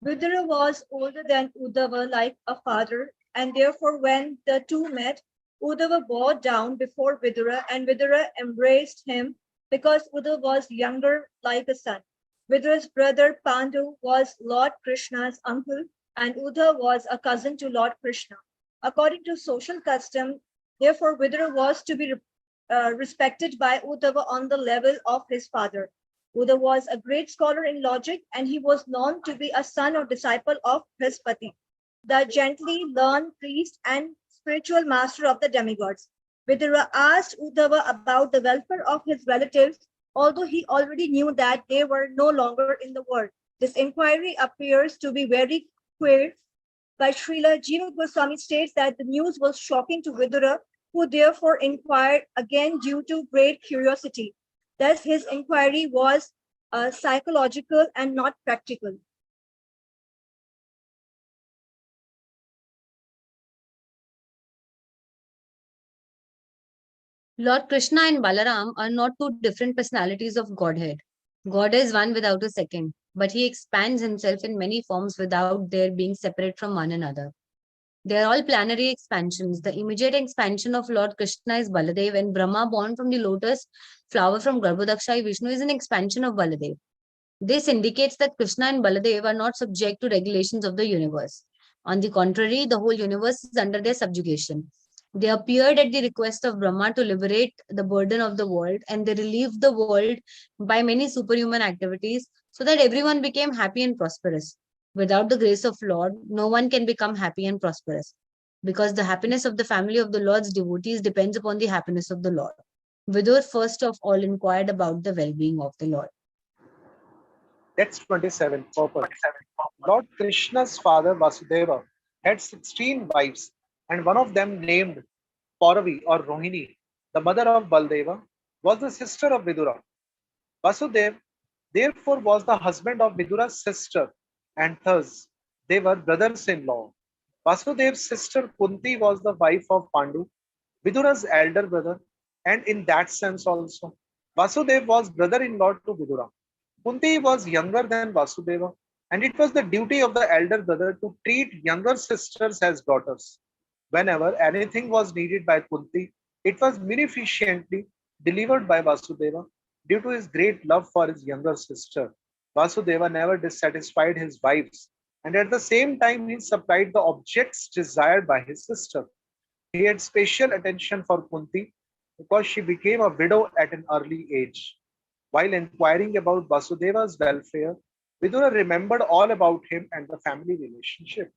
Vidura was older than Uddhava like a father, and therefore when the two met, Uddhava bowed down before Vidura, and Vidura embraced him because Uddhava was younger like a son. Vidura's brother Pandu was Lord Krishna's uncle, and Uddhava was a cousin to Lord Krishna. According to social custom, therefore Vidura was to be respected by Uddhava on the level of his father. Uddhava was a great scholar in logic, and he was known to be a son or disciple of Brihaspati, the gently learned priest and spiritual master of the demigods. Vidura asked Uddhava about the welfare of his relatives, although he already knew that they were no longer in the world. This inquiry appears to be very queer, but Srila Jiva Goswami states that the news was shocking to Vidura, who therefore inquired again due to great curiosity. Thus, his inquiry was psychological and not practical. Lord Krishna and Balaram are not two different personalities of Godhead. God is one without a second, but he expands himself in many forms without their being separate from one another. They are all planary expansions. The immediate expansion of Lord Krishna is Baladev, and Brahma, born from the lotus flower from Garbhodakshai Vishnu, is an expansion of Baladev. This indicates that Krishna and Baladev are not subject to regulations of the universe. On the contrary, the whole universe is under their subjugation. They appeared at the request of Brahma to liberate the burden of the world, and they relieved the world by many superhuman activities so that everyone became happy and prosperous. Without the grace of Lord, no one can become happy and prosperous, because the happiness of the family of the Lord's devotees depends upon the happiness of the Lord. Vidur first of all inquired about the well-being of the Lord. Text 27, purpose. Lord Krishna's father Vasudeva had 16 wives, and one of them named Pauravi or Rohini, the mother of Baldeva, was the sister of Vidura. Vasudev therefore was the husband of Vidura's sister, and thus they were brothers-in-law. Vasudev's sister Kunti was the wife of Pandu, Vidura's elder brother, and in that sense also, Vasudev was brother-in-law to Vidura. Kunti was younger than Vasudeva, and it was the duty of the elder brother to treat younger sisters as daughters. Whenever anything was needed by Kunti, it was munificently delivered by Vasudeva due to his great love for his younger sister. Vasudeva never dissatisfied his wives, and at the same time, he supplied the objects desired by his sister. He had special attention for Kunti because she became a widow at an early age. While inquiring about Vasudeva's welfare, Vidura remembered all about him and the family relationship.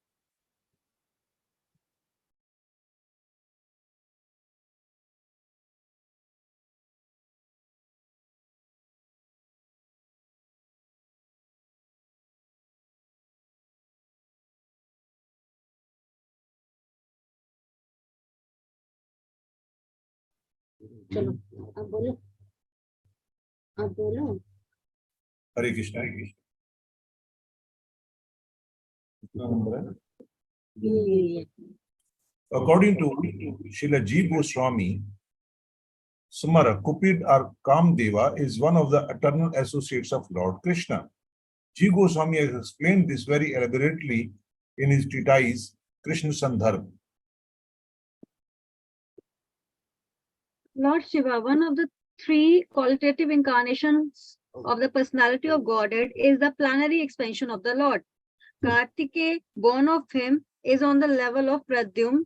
चलो अब बोलो, अब बोलो। Hare Krishna. कितना number है? ये According to Srila G. Goswami, Sumara, Cupid or Kamdeva is one of the eternal associates of Lord Krishna. G. Goswami has explained this very elaborately in his treatise Krishna Sandarbha. Lord Shiva, one of the three qualitative incarnations of the personality of Godhead, is the plenary expansion of the Lord. Kartikeya, born of him, is on the level of Pradyumna,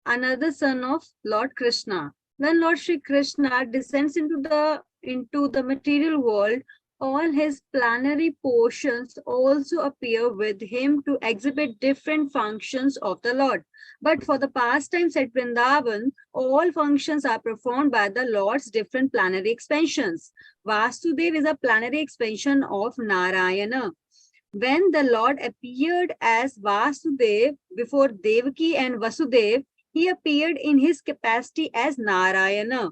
another son of Lord Krishna. When Lord Shri Krishna descends into the material world, all his plenary portions also appear with him to exhibit different functions of the Lord. But for the pastimes at Vrindavan, all functions are performed by the Lord's different plenary expansions. Vasudeva is a plenary expansion of Narayana. When the Lord appeared as Vasudeva before Devaki and Vasudeva, he appeared in his capacity as Narayana.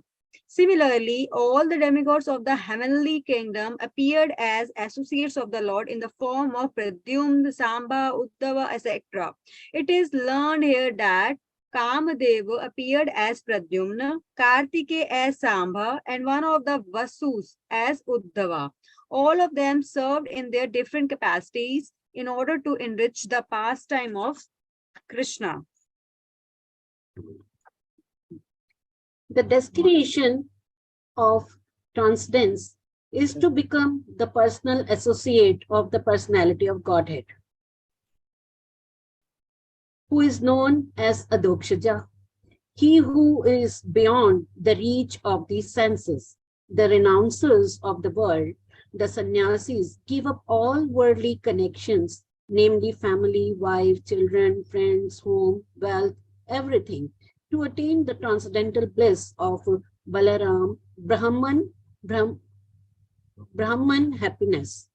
Similarly, all the demigods of the heavenly kingdom appeared as associates of the Lord in the form of Pradyumna, Samba, Uddhava, etc. It is learned here that Kamadeva appeared as Pradyumna, Kartikeya as Samba, and one of the Vasus as Uddhava. All of them served in their different capacities in order to enrich the pastime of Krishna. The destination of transcendence is to become the personal associate of the personality of Godhead, who is known as Adokshaja, he who is beyond the reach of these senses. The renouncers of the world, the sannyasis, give up all worldly connections, namely family, wife, children, friends, home, wealth, everything, to attain the transcendental bliss of Balaram, Brahman happiness.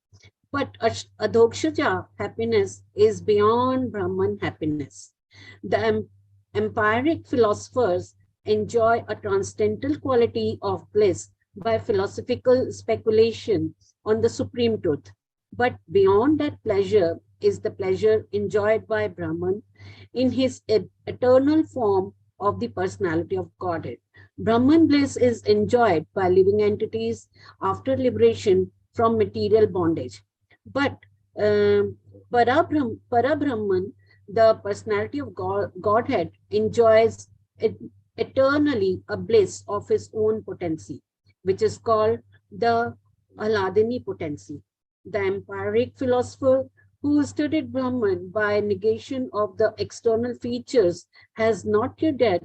But Adhokshaja happiness is beyond Brahman happiness. The empiric philosophers enjoy a transcendental quality of bliss by philosophical speculation on the supreme truth. But beyond that pleasure is the pleasure enjoyed by Brahman in his eternal form of the personality of Godhead. Brahman bliss is enjoyed by living entities after liberation from material bondage. But Parabrahman, the personality of Godhead, enjoys eternally a bliss of his own potency, which is called the Ahladini potency. The empiric philosopher who studied Brahman by negation of the external features has not yet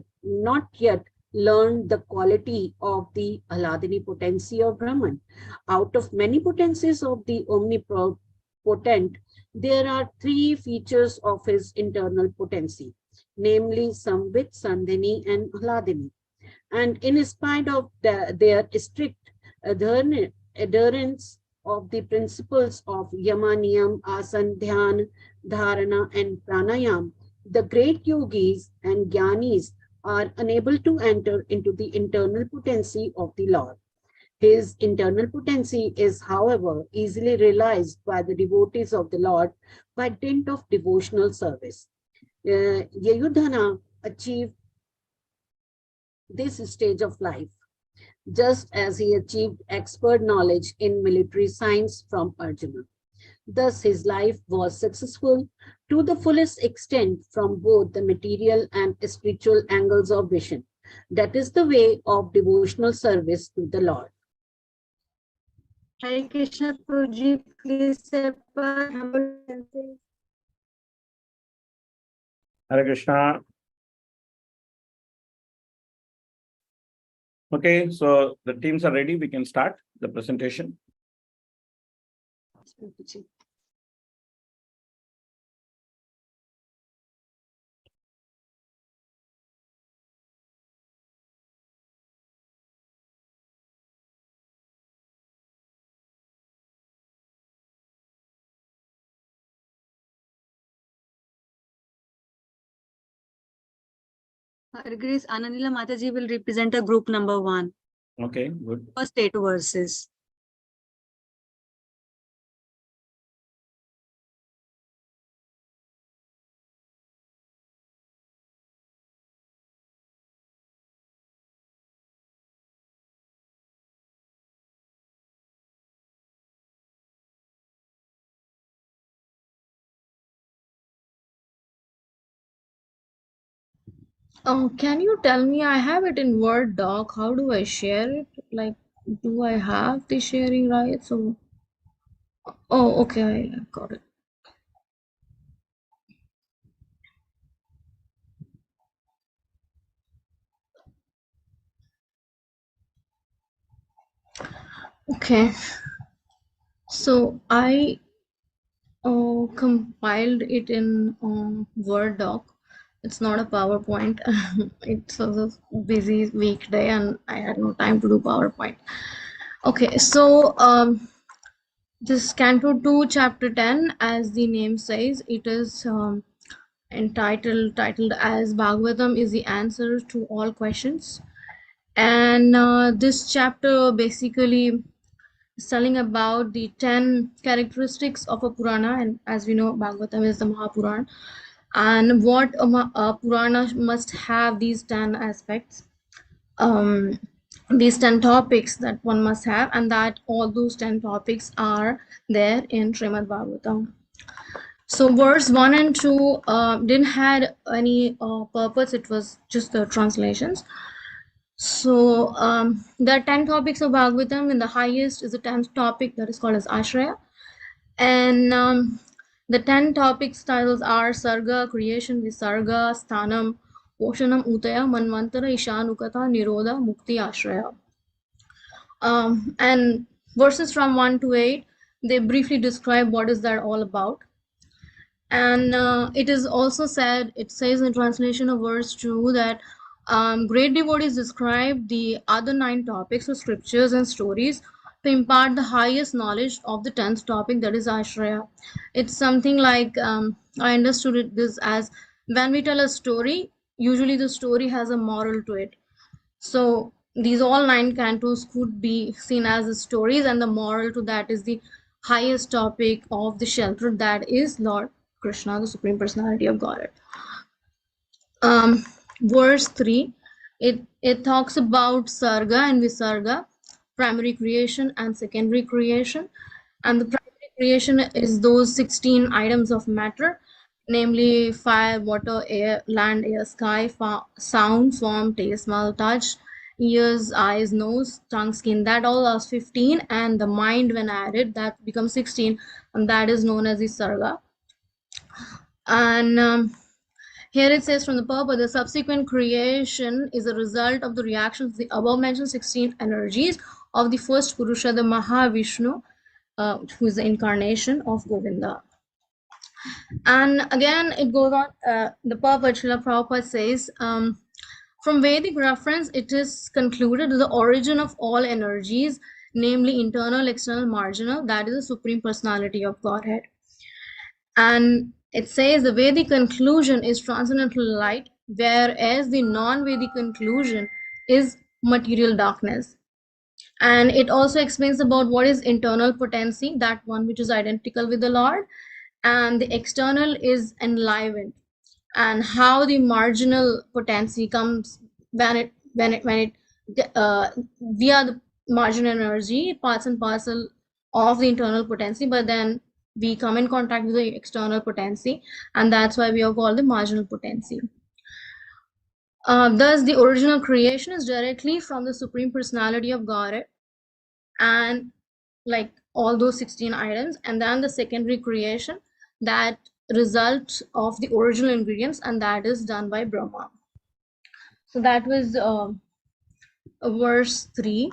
learned the quality of the Ahladini potency of Brahman. Out of many potencies of the omnipotent, there are three features of his internal potency, namely Samvit, Sandhini, and Ahladini. And in spite of their strict adherence of the principles of Yama, Niyam, Asan, Dhyan, dharana, and pranayam, the great yogis and jnanis are unable to enter into the internal potency of the Lord. His internal potency is, however, easily realized by the devotees of the Lord by dint of devotional service. Yayudhana achieved this stage of life, just as he achieved expert knowledge in military science from Arjuna. Thus, his life was successful to the fullest extent from both the material and spiritual angles of vision. That is the way of devotional service to the Lord. Hare Krishna, Prabhuji, please accept our humble obeisances. Hare Krishna. Okay, so the teams are ready. We can start the presentation. Her Grace Anandila Mataji will represent a group number 1. Okay, good. First 8 verses. Oh, can you tell me? I have it in Word doc. How do I share it? Like, do I have the sharing rights? So, oh, okay, I got it. Okay, so I compiled it in Word doc. It's not a PowerPoint. It's a busy weekday and I had no time to do PowerPoint. Okay, so this Canto 2, Chapter 10, as the name says, it is titled as Bhagavatam is the answer to all questions. And this chapter basically is telling about the 10 characteristics of a Purana. And as we know, Bhagavatam is the Mahapurana. And what a Purana must have these 10 aspects. These 10 topics that one must have, and that all those 10 topics are there in Srimad Bhagavatam. So verse 1 and 2 didn't had any purpose, it was just the translations. So there are 10 topics of Bhagavatam, and the highest is the 10th topic that is called as Ashraya. And the 10 topics titles are Sarga, Creation, Visarga, Sthanam, Poshanam, Utaya, Manvantara, Ishanukata, Nirodha, Mukti, Ashraya. And verses from 1 to 8, they briefly describe what is that all about. And it is also said, it says in translation of verse 2 that great devotees describe the other 9 topics of scriptures and stories to impart the highest knowledge of the 10th topic, that is Ashraya. It's something like, I understood it this as, when we tell a story, usually the story has a moral to it. So these all 9 cantos could be seen as the stories, and the moral to that is the highest topic of the shelter, that is Lord Krishna, the Supreme Personality of Godhead. Verse 3, it talks about Sarga and Visarga, primary creation and secondary creation. And the primary creation is those 16 items of matter, namely fire, water, air, land, air, sky, sound, form, taste, smell, touch, ears, eyes, nose, tongue, skin. That all are 15, and the mind, when added, that becomes 16, and that is known as the Sarga. And here it says, from the purport, the subsequent creation is a result of the reactions of the above mentioned 16 energies of the first Purusha, the Mahavishnu, who is the incarnation of Govinda. And again, it goes on, the purport, Srila Prabhupada says, from Vedic reference, it is concluded that the origin of all energies, namely internal, external, marginal, that is the Supreme Personality of Godhead. And It says the Vedic conclusion is transcendental light, whereas the non-Vedic conclusion is material darkness. And it also explains about what is internal potency, that one which is identical with the Lord, and the external is enlivened, and how the marginal potency comes when it via the marginal energy, parts and parcel of the internal potency, but then we come in contact with the external potency, and that's why we are called the marginal potency. Thus, the original creation is directly from the Supreme Personality of Godhead, and like all those 16 items, and then the secondary creation, that result of the original ingredients, and that is done by Brahma. So that was verse 3,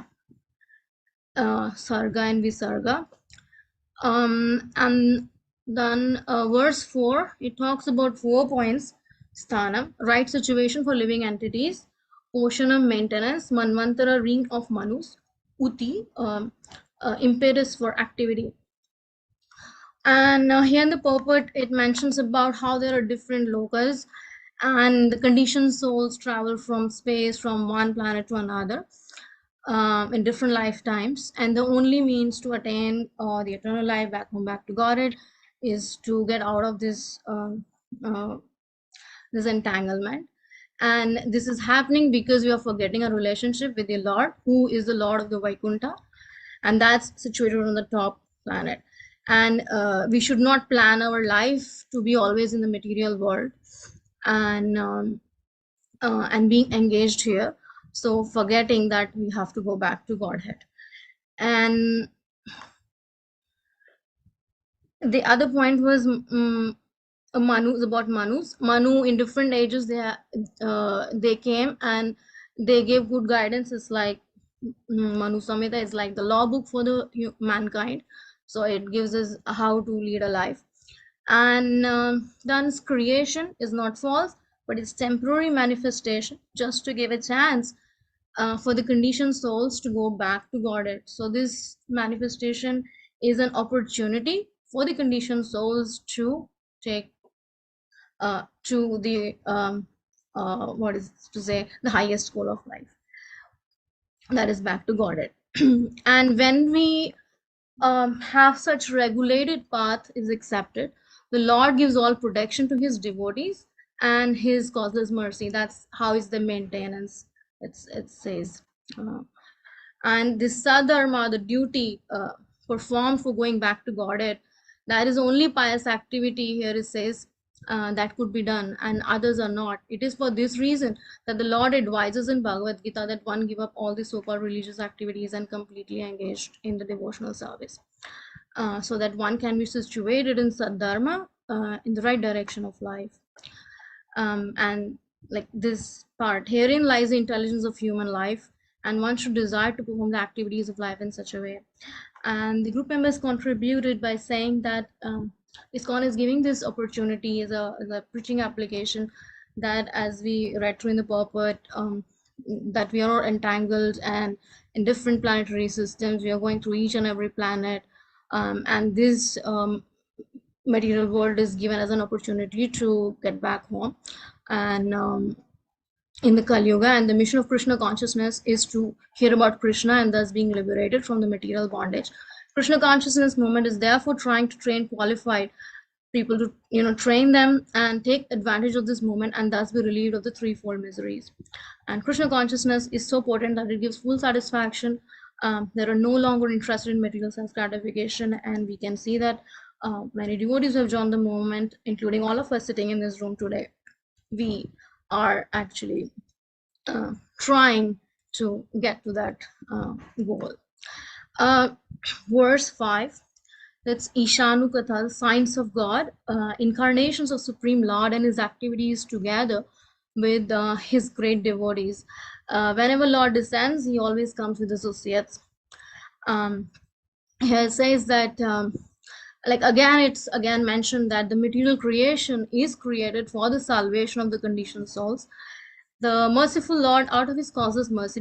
Sarga and Visarga. And then verse 4, it talks about 4 points: Sthanam, right situation for living entities; Poshanam, maintenance; Manvantara, ring of Manus; Uti, impetus for activity. And here in the purport, it mentions about how there are different lokas, and the conditioned souls travel from space, from one planet to another, in different lifetimes, and the only means to attain the eternal life back home, back to Godhead, is to get out of this this entanglement. And this is happening because we are forgetting a relationship with the Lord, who is the Lord of the Vaikuntha, and that's situated on the top planet. And we should not plan our life to be always in the material world and being engaged here, so forgetting that we have to go back to Godhead. And the other point was Manus, about Manus. Manu in different ages, they came and they gave good guidance. It's like Manu Samhita is like the law book for the mankind, so it gives us how to lead a life. And thus creation is not false, but it's temporary manifestation, just to give a chance for the conditioned souls to go back to Godhead. So this manifestation is an opportunity for the conditioned souls to take to the what is to say, the highest goal of life, that is back to Godhead. And when we have such regulated path is accepted, the Lord gives all protection to his devotees and his causeless mercy. That's how is the maintenance, it says. And this sadharma, the duty performed for going back to Godhead, that is only pious activity here, it says, that could be done, and others are not. It is for this reason that the Lord advises in Bhagavad Gita that one give up all the so-called religious activities and completely engaged in the devotional service, so that one can be situated in Sadharma, in the right direction of life. And like this part, herein lies the intelligence of human life, and one should desire to perform the activities of life in such a way. And the group members contributed by saying that ISKCON is giving this opportunity as a preaching application, that as we read through in the purport, that we are entangled and in different planetary systems, we are going through each and every planet, and this material world is given as an opportunity to get back home. And in the Kali Yuga, and the mission of Krishna consciousness is to hear about Krishna and thus being liberated from the material bondage. Krishna consciousness movement is therefore trying to train qualified people to train them and take advantage of this movement and thus be relieved of the threefold miseries. And Krishna consciousness is so potent that it gives full satisfaction. They are no longer interested in material sense gratification, and we can see that many devotees who have joined the movement, including all of us sitting in this room today, we are actually trying to get to that goal. Verse 5, that's Ishanu Katha, signs of God, incarnations of Supreme Lord and his activities together with his great devotees. Whenever Lord descends, he always comes with associates. Here it says that it's again mentioned that the material creation is created for the salvation of the conditioned souls. The merciful Lord, out of his causeless mercy,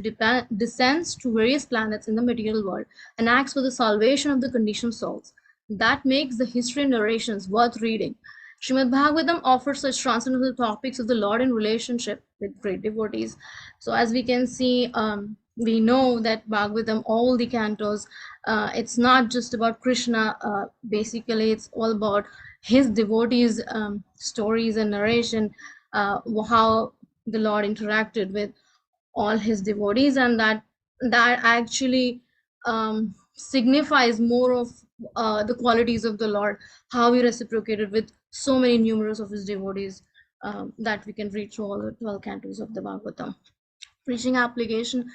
descends to various planets in the material world and acts for the salvation of the conditioned souls. That makes the history and narrations worth reading. Srimad Bhagavatam offers such transcendental topics of the Lord in relationship with great devotees. So as we can see, we know that Bhagavatam, all the cantos, it's not just about Krishna. Basically, it's all about his devotees' stories and narration, how the Lord interacted with all his devotees, and that actually signifies more of the qualities of the Lord, how he reciprocated with so many numerous of his devotees, that we can read through all the 12 cantos of the Bhagavatam. Preaching application,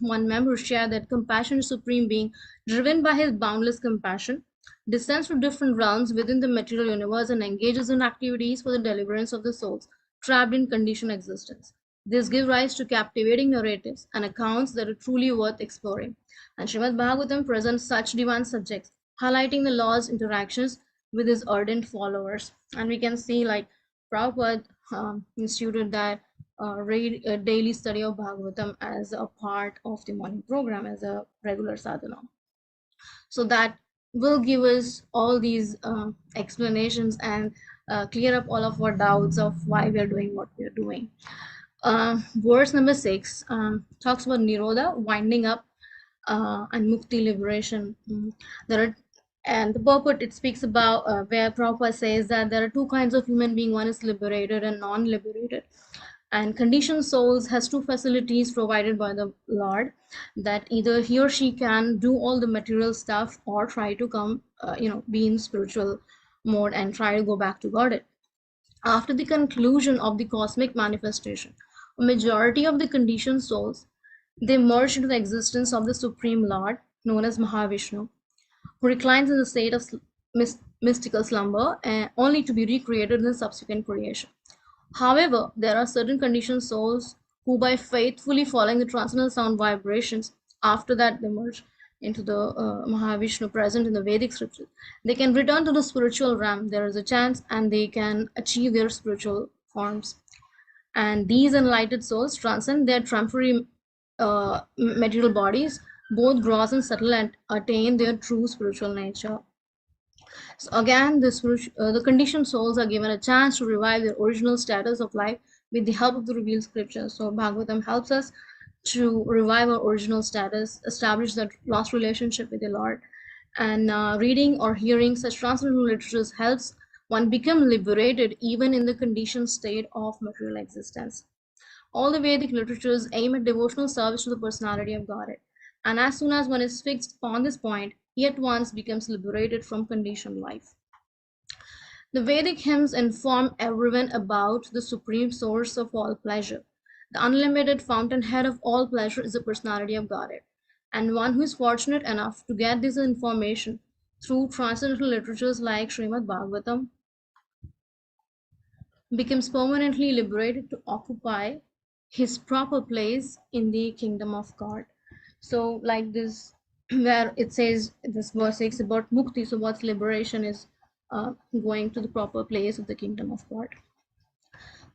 one member shared that compassion is supreme being, driven by his boundless compassion, descends to different realms within the material universe and engages in activities for the deliverance of the souls trapped in conditioned existence. This gives rise to captivating narratives and accounts that are truly worth exploring. And Srimad Bhagavatam presents such divine subjects, highlighting the Lord's interactions with his ardent followers. And we can see, like, Prabhupada instituted that read a daily study of Bhagavatam as a part of the morning program, as a regular sadhana. So that will give us all these explanations and clear up all of our doubts of why we are doing what we are doing. Verse number 6 talks about Nirodha, winding up, and Mukti, liberation. There are, and the purport, it speaks about where Prabhupada says that there are two kinds of human being. One is liberated and non-liberated. And conditioned souls has two facilities provided by the Lord, that either he or she can do all the material stuff or try to come, be in spiritual mode and try to go back to God. After the conclusion of the cosmic manifestation, a majority of the conditioned souls, they merge into the existence of the Supreme Lord, known as Mahavishnu, who reclines in the state of mystical slumber, only to be recreated in the subsequent creation. However, there are certain conditioned souls who, by faithfully following the transcendental sound vibrations, after that they merge into the Mahavishnu present in the Vedic scriptures, they can return to the spiritual realm. There is a chance, and they can achieve their spiritual forms. And these enlightened souls transcend their temporary material bodies, both gross and subtle, and attain their true spiritual nature. So again, the conditioned souls are given a chance to revive their original status of life with the help of the revealed scriptures. So Bhagavatam helps us to revive our original status, establish that lost relationship with the Lord. And reading or hearing such transcendental literatures helps one become liberated even in the conditioned state of material existence. All the Vedic literatures aim at devotional service to the personality of Godhead. And as soon as one is fixed upon this point, he at once becomes liberated from conditioned life. The Vedic hymns inform everyone about the supreme source of all pleasure. The unlimited fountainhead of all pleasure is the personality of Godhead. And one who is fortunate enough to get this information through transcendental literatures like Srimad Bhagavatam becomes permanently liberated to occupy his proper place in the kingdom of God. So like this, where it says, this verse 6 about mukti, so what's liberation is going to the proper place of the kingdom of God.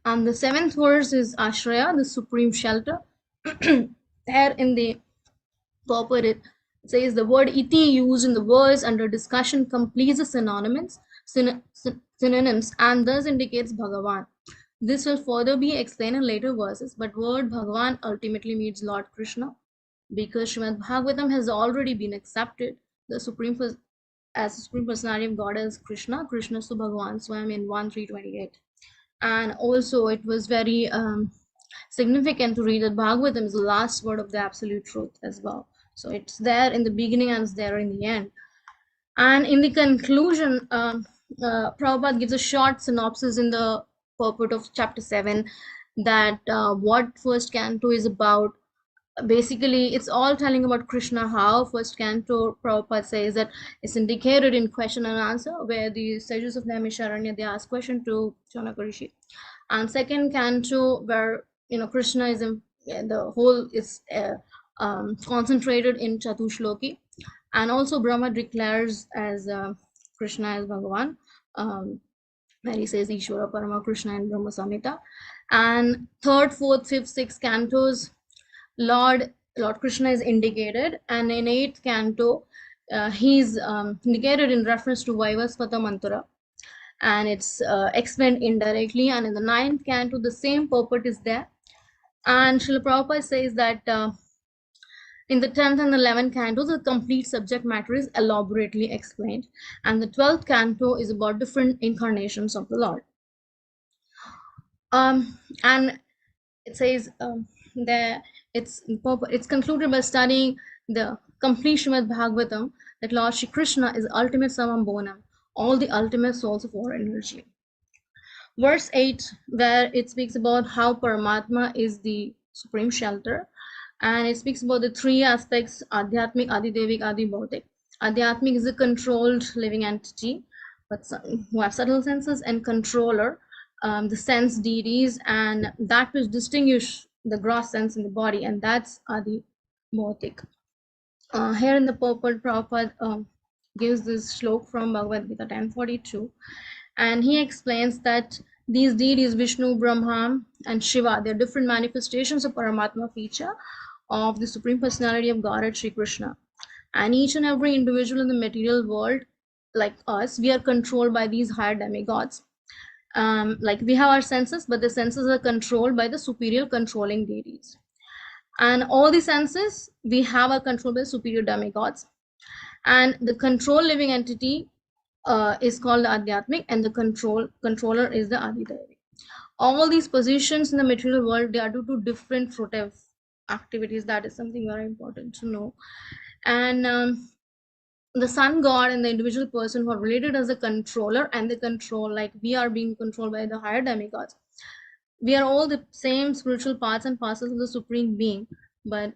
And the 7th verse is Ashraya, the supreme shelter. There in the purport, it says the word iti used in the verse under discussion completes the synonyms and thus indicates Bhagavan. This will further be explained in later verses, but word Bhagavan ultimately means Lord Krishna, because Srimad Bhagavatam has already been accepted the supreme personality of God as Krishna, Krishna Su Bhagavan Swam in 1.3.28. And also it was very significant to read that Bhagavatam is the last word of the absolute truth as well. So it's there in the beginning and it's there in the end. And in the conclusion, Prabhupada gives a short synopsis in the purport of chapter 7 that what first canto is about. Basically, it's all telling about Krishna, how first canto, Prabhupada says that it's indicated in question and answer, where the sages of Naimisharanya, they ask question to Janaka Rishi. And second canto, where Krishna is in the whole is concentrated in Chatushloki, and also Brahma declares as Krishna as Bhagavan, where he says Ishvara Parama Krishna and Brahma Samhita. And third, fourth, fifth, sixth cantos, Lord Krishna is indicated, and in 8th canto, he's indicated in reference to Vaivasvata Mantra. and it's explained indirectly. And in the 9th canto, the same purport is there. And Srila Prabhupada says that in the 10th and 11th cantos, the complete subject matter is elaborately explained. And the 12th canto is about different incarnations of the Lord. And it says that it's concluded by studying the complete Srimad Bhagavatam that Lord Shri Krishna is ultimate samam bonam, all the ultimate source of all energy. Verse 8, where it speaks about how Paramatma is the supreme shelter, and it speaks about the three aspects: Adhyatmic, Adidevik, Adibhautik. Adhyatmic is a controlled living entity, but who have subtle senses, and controller, the sense deities, and that which distinguish the gross sense in the body, and that's Adibhautik. Here in the purport, Prabhupada gives this shlok from Bhagavad Gita 1042, and he explains that these deities, Vishnu, Brahma, and Shiva, they're different manifestations of Paramatma feature of the Supreme Personality of Godhead, Sri Krishna. And each and every individual in the material world, like us, we are controlled by these higher demigods. Like we have our senses, but the senses are controlled by the superior controlling deities. And all the senses we have are controlled by superior demigods. And the control living entity is called the Adhyatmic, and the controller is the Adidevi. All these positions in the material world, they are due to different fruitive activities. That is something very important to know. And the sun god and the individual person who are related as a controller and the control, like we are being controlled by the higher demigods. We are all the same spiritual parts and parcels of the supreme being, but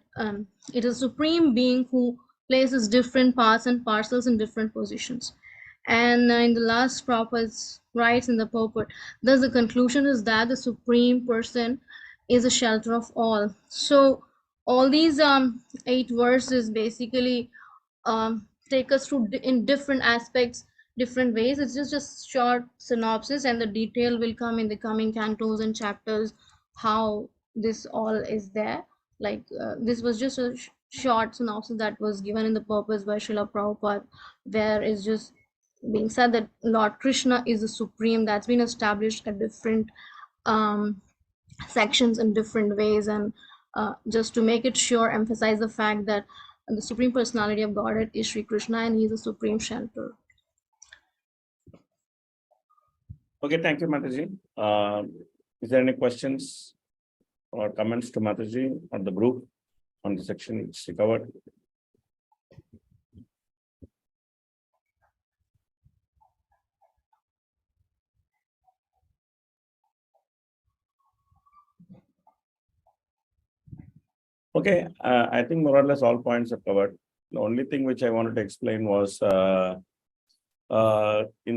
it is supreme being who places different parts and parcels in different positions. And in the last Prabhupada writes in the purport, thus the conclusion is that the supreme person is a shelter of all. So all these 8 verses basically take us through in different aspects, different ways. It's just short synopsis, and the detail will come in the coming cantos and chapters, how this all is there. Like this was just a short synopsis that was given in the purpose by Srila Prabhupada, where it's just being said that Lord Krishna is the supreme. That's been established at different sections in different ways, and just to make it sure, emphasize the fact that the Supreme Personality of Godhead is Sri Krishna, and he is the supreme shelter. Okay, thank you, Mataji. Is there any questions or comments to Mataji or the group on the section which we covered? Okay, I think more or less all points are covered. The only thing which I wanted to explain was in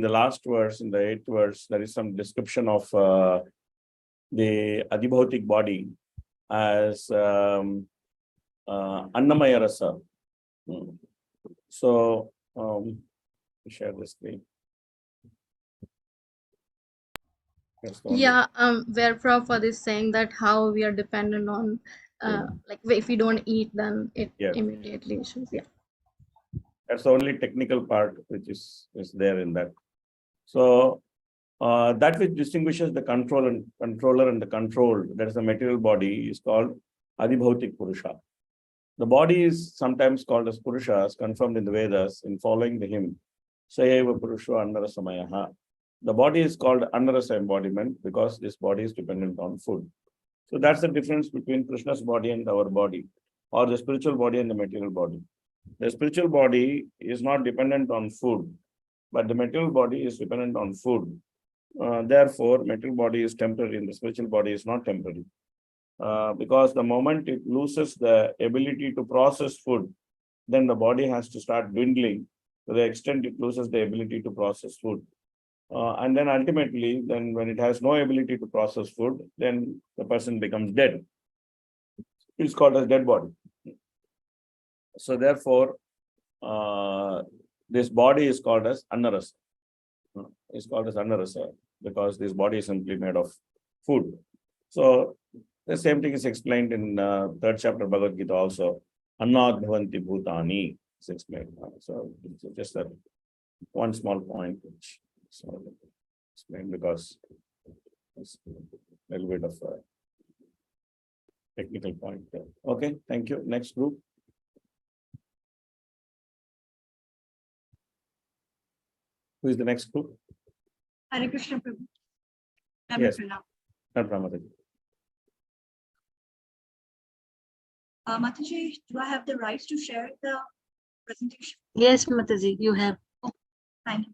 the last verse, in the 8th verse, there is some description of the adibhautic body as Annamaya Rasa. So, share the screen. Yeah, where Prabhupada is saying that how we are dependent on, like if we don't eat, then it immediately issues. Yeah. That's the only technical part which is there in that. So that which distinguishes the controller and the controlled, that is the material body, is called Adibhautik Purusha. The body is sometimes called as Purusha, as confirmed in the Vedas in following the hymn, Sayeva Purusha Annarasamayaha. The body is called Annarasa embodiment because this body is dependent on food. So that's the difference between Krishna's body and our body, or the spiritual body and the material body. The spiritual body is not dependent on food, but the material body is dependent on food. Therefore, material body is temporary and the spiritual body is not temporary. Because the moment it loses the ability to process food, then the body has to start dwindling to the extent it loses the ability to process food. And then ultimately, then when it has no ability to process food, then the person becomes dead. It's called as dead body. So therefore, this body is called as Annarasa. It's called as Annarasa because this body is simply made of food. So the same thing is explained in 3rd chapter of Bhagavad Gita also. Annad bhavanti bhutani is explained. So just that one small point. explain because it's a little bit of a technical point there. Okay, thank you. Next group. Who is the next group? Hare Krishna Prabhu. Yes. Pranam. Pramada. Mataji, do I have the rights to share the presentation? Yes, Mataji, you have. Thank you.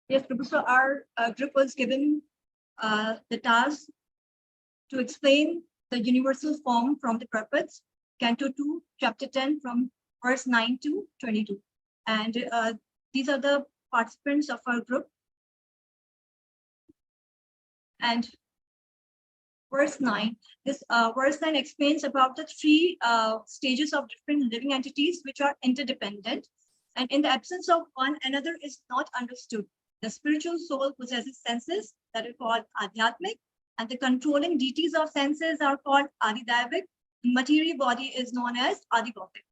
Yes, Prabhu. So our group was given the task to explain the universal form from the prophets, Canto 2, chapter 10, from verse 9 to 22. And these are the participants of our group. And verse 9, this verse 9 explains about the three stages of different living entities which are interdependent. And in the absence of one, another is not understood. The spiritual soul possesses senses that are called adhyatmic, and the controlling deities of senses are called adidaivic. The material body is known as adibhautik.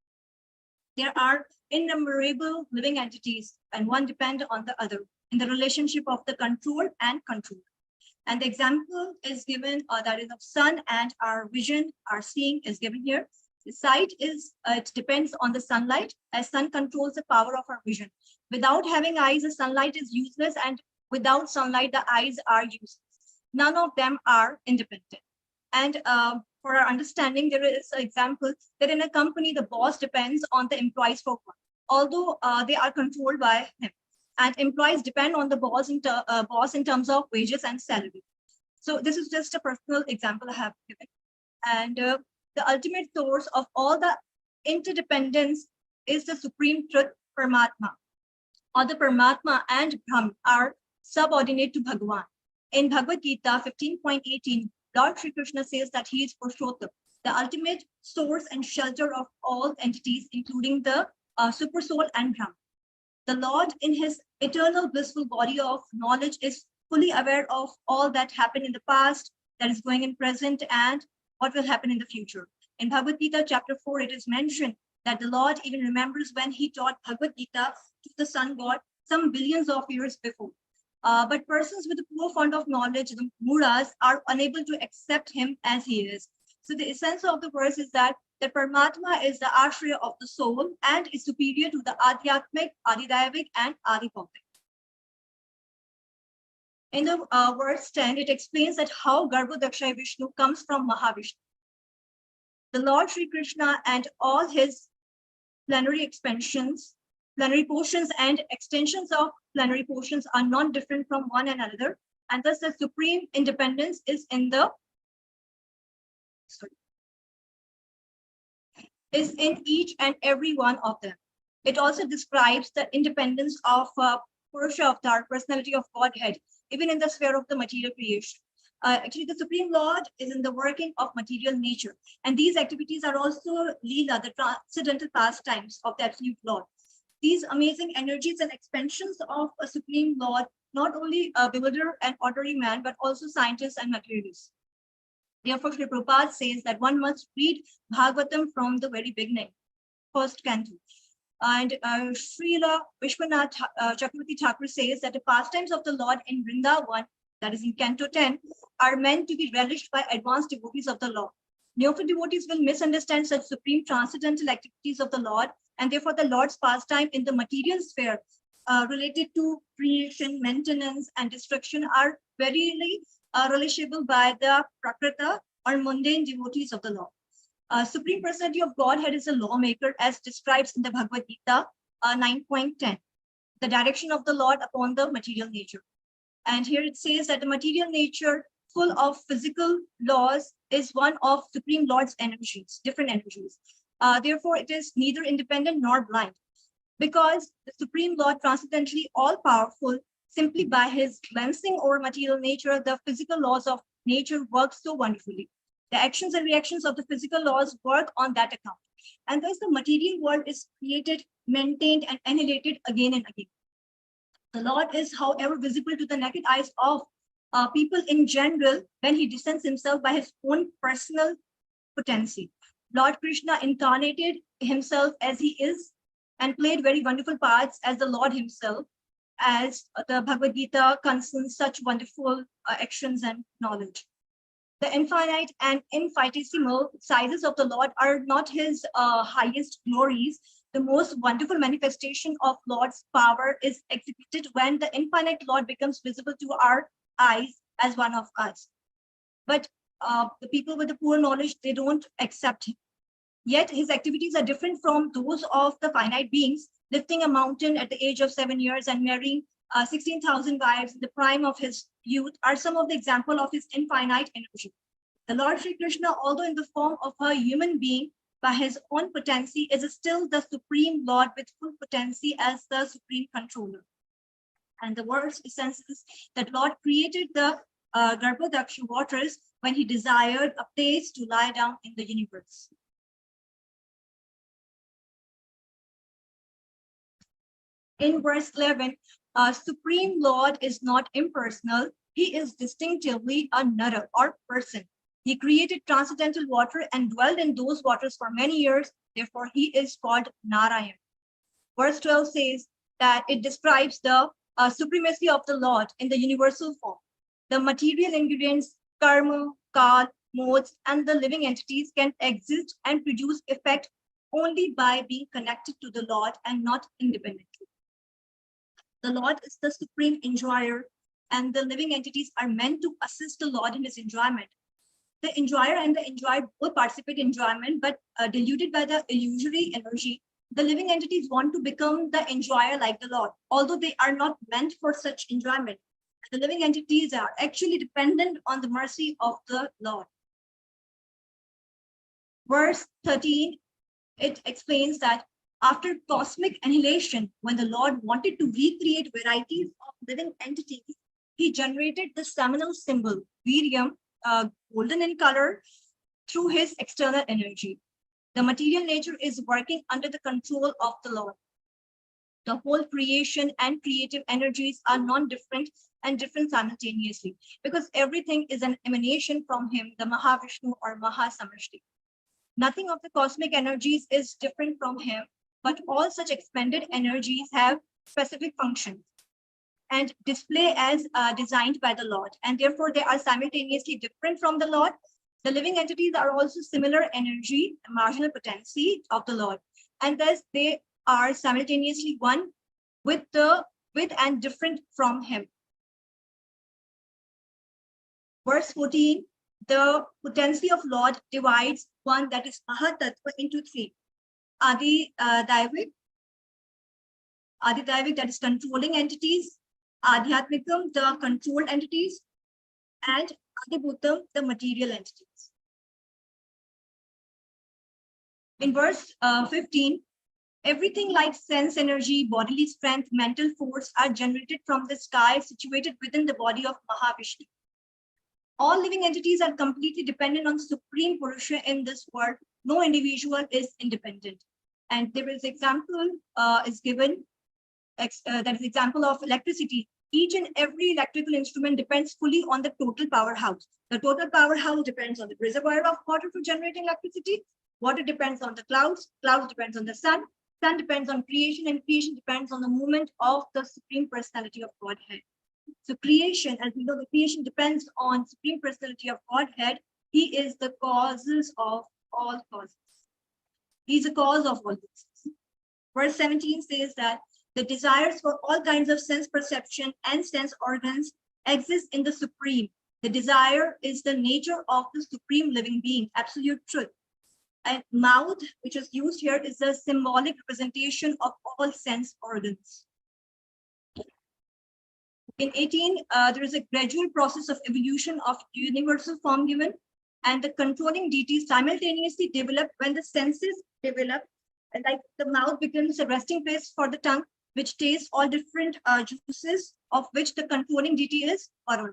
There are innumerable living entities, and one depends on the other in the relationship of the control and control. And the example is given, that is of sun, and our vision, our seeing is given here. The sight is, it depends on the sunlight, as sun controls the power of our vision. Without having eyes, the sunlight is useless, and without sunlight, the eyes are useless. None of them are independent. And for our understanding, there is an example that in a company, the boss depends on the employees for work, although they are controlled by him. And employees depend on the boss in terms of wages and salary. So this is just a personal example I have given. And the ultimate source of all the interdependence is the supreme truth, Paramatma. Or the Paramatma and Brahm are subordinate to Bhagavan. In Bhagavad Gita 15.18, Lord Sri Krishna says that he is Purushottam, the ultimate source and shelter of all entities, including the super soul and Brahm. The Lord, in his eternal blissful body of knowledge, is fully aware of all that happened in the past, that is going in present, and what will happen in the future. In Bhagavad Gita chapter 4, it is mentioned that the Lord even remembers when he taught Bhagavad Gita to the sun god some billions of years before. But persons with a poor fund of knowledge, the Muras, are unable to accept him as he is. So the essence of the verse is that the Paramatma is the ashraya of the soul and is superior to the Adhyatmic, Adidaivic, and Adibhautik. In the verse 10, it explains that how Garbhodakshay Vishnu comes from Mahavishnu. The Lord Sri Krishna and all his plenary expansions, plenary portions and extensions of plenary portions are not different from one another, and thus the supreme independence is in the is in each and every one of them. It also describes the independence of Purusha Avatar, personality of Godhead, even in the sphere of the material creation. Actually, the Supreme Lord is in the working of material nature, and these activities are also Lila, the transcendental pastimes of the Absolute Lord. These amazing energies and expansions of a Supreme Lord not only bewilder an ordinary man, but also scientists and materialists. Therefore, Sri Prabhupada says that one must read Bhagavatam from the very beginning, first canto. And Srila Vishwanath Chakravarti Thakur says that the pastimes of the Lord in Vrindavan, that is in Canto 10, are meant to be relished by advanced devotees of the Lord. Neophyte devotees will misunderstand such supreme transcendental activities of the Lord, and therefore the Lord's pastime in the material sphere related to creation, maintenance, and destruction are very relishable by the Prakrita or mundane devotees of the Lord. Supreme Personality of Godhead is a lawmaker, as described in the Bhagavad Gita 9.10, the direction of the Lord upon the material nature. And here it says that the material nature, full of physical laws, is one of Supreme Lord's energies, different energies. Therefore, it is neither independent nor blind, because the Supreme Lord, transcendentally all-powerful, simply by his glancing over material nature, the physical laws of nature work so wonderfully. The actions and reactions of the physical laws work on that account. And thus the material world is created, maintained, and annihilated again and again. The Lord is, however, visible to the naked eyes of people in general when he descends himself by his own personal potency. Lord Krishna incarnated himself as he is and played very wonderful parts as the Lord himself, as the Bhagavad Gita concerns such wonderful actions and knowledge. The infinite and infinitesimal sizes of the Lord are not his highest glories. The most wonderful manifestation of Lord's power is executed when the infinite Lord becomes visible to our eyes as one of us. But the people with the poor knowledge, they don't accept him. Yet his activities are different from those of the finite beings. Lifting a mountain at the age of 7 years and marrying 16,000 wives in the prime of his youth are some of the example of his infinite energy. The Lord Sri Krishna, although in the form of a human being by his own potency, is still the supreme Lord with full potency as the supreme controller. And the verse senses that Lord created the Garbhodaksha waters when he desired a place to lie down in the universe. In verse 11, Supreme Lord is not impersonal. He is distinctively a nara or person. He created transcendental water and dwelled in those waters for many years. Therefore, he is called Narayan. Verse 12 says that it describes the supremacy of the Lord in the universal form. The material ingredients, karma, kal, modes, and the living entities can exist and produce effect only by being connected to the Lord and not independently. The Lord is the supreme enjoyer, and the living entities are meant to assist the Lord in his enjoyment. The enjoyer and the enjoyed both participate in enjoyment, but deluded by the illusory energy, the living entities want to become the enjoyer like the Lord, although they are not meant for such enjoyment. The living entities are actually dependent on the mercy of the Lord. Verse 13, it explains that after cosmic annihilation, when the Lord wanted to recreate varieties of living entities, he generated the seminal symbol, Viryam, golden in color, through his external energy. The material nature is working under the control of the Lord. The whole creation and creative energies are non-different and different simultaneously, because everything is an emanation from him, the Mahavishnu or Mahasamrishti. Nothing of the cosmic energies is different from him, but all such expended energies have specific functions and display as designed by the Lord, and therefore they are simultaneously different from the Lord. The living entities are also similar energy, marginal potency of the Lord, and thus they are simultaneously one with and different from him. Verse 14, the potency of Lord divides one, that is Mahatattva, into three. Adi Daivik, that is controlling entities, Adhyatmikam, the controlled entities, and Adibhutam, the material entities. In verse 15, everything like sense energy, bodily strength, mental force are generated from the sky situated within the body of Mahavishnu. All living entities are completely dependent on Supreme Purusha in this world. No individual is independent. And there is example is given, that is example of electricity. Each and every electrical instrument depends fully on the total powerhouse. The total powerhouse depends on the reservoir of water for generating electricity. Water depends on the clouds. Clouds depends on the sun. Sun depends on creation, and creation depends on the movement of the Supreme Personality of Godhead. So creation, as we know, the creation depends on Supreme Personality of Godhead. He is the causes of all causes. He is the cause of all things. Verse 17 says that the desires for all kinds of sense perception and sense organs exist in the Supreme. The desire is the nature of the Supreme Living Being, absolute truth. And mouth, which is used here, is a symbolic representation of all sense organs. In 18, there is a gradual process of evolution of universal form given, and the controlling deities simultaneously develop when the senses develop, and like the mouth becomes a resting place for the tongue, which tastes all different juices, of which the controlling deity is Varuna.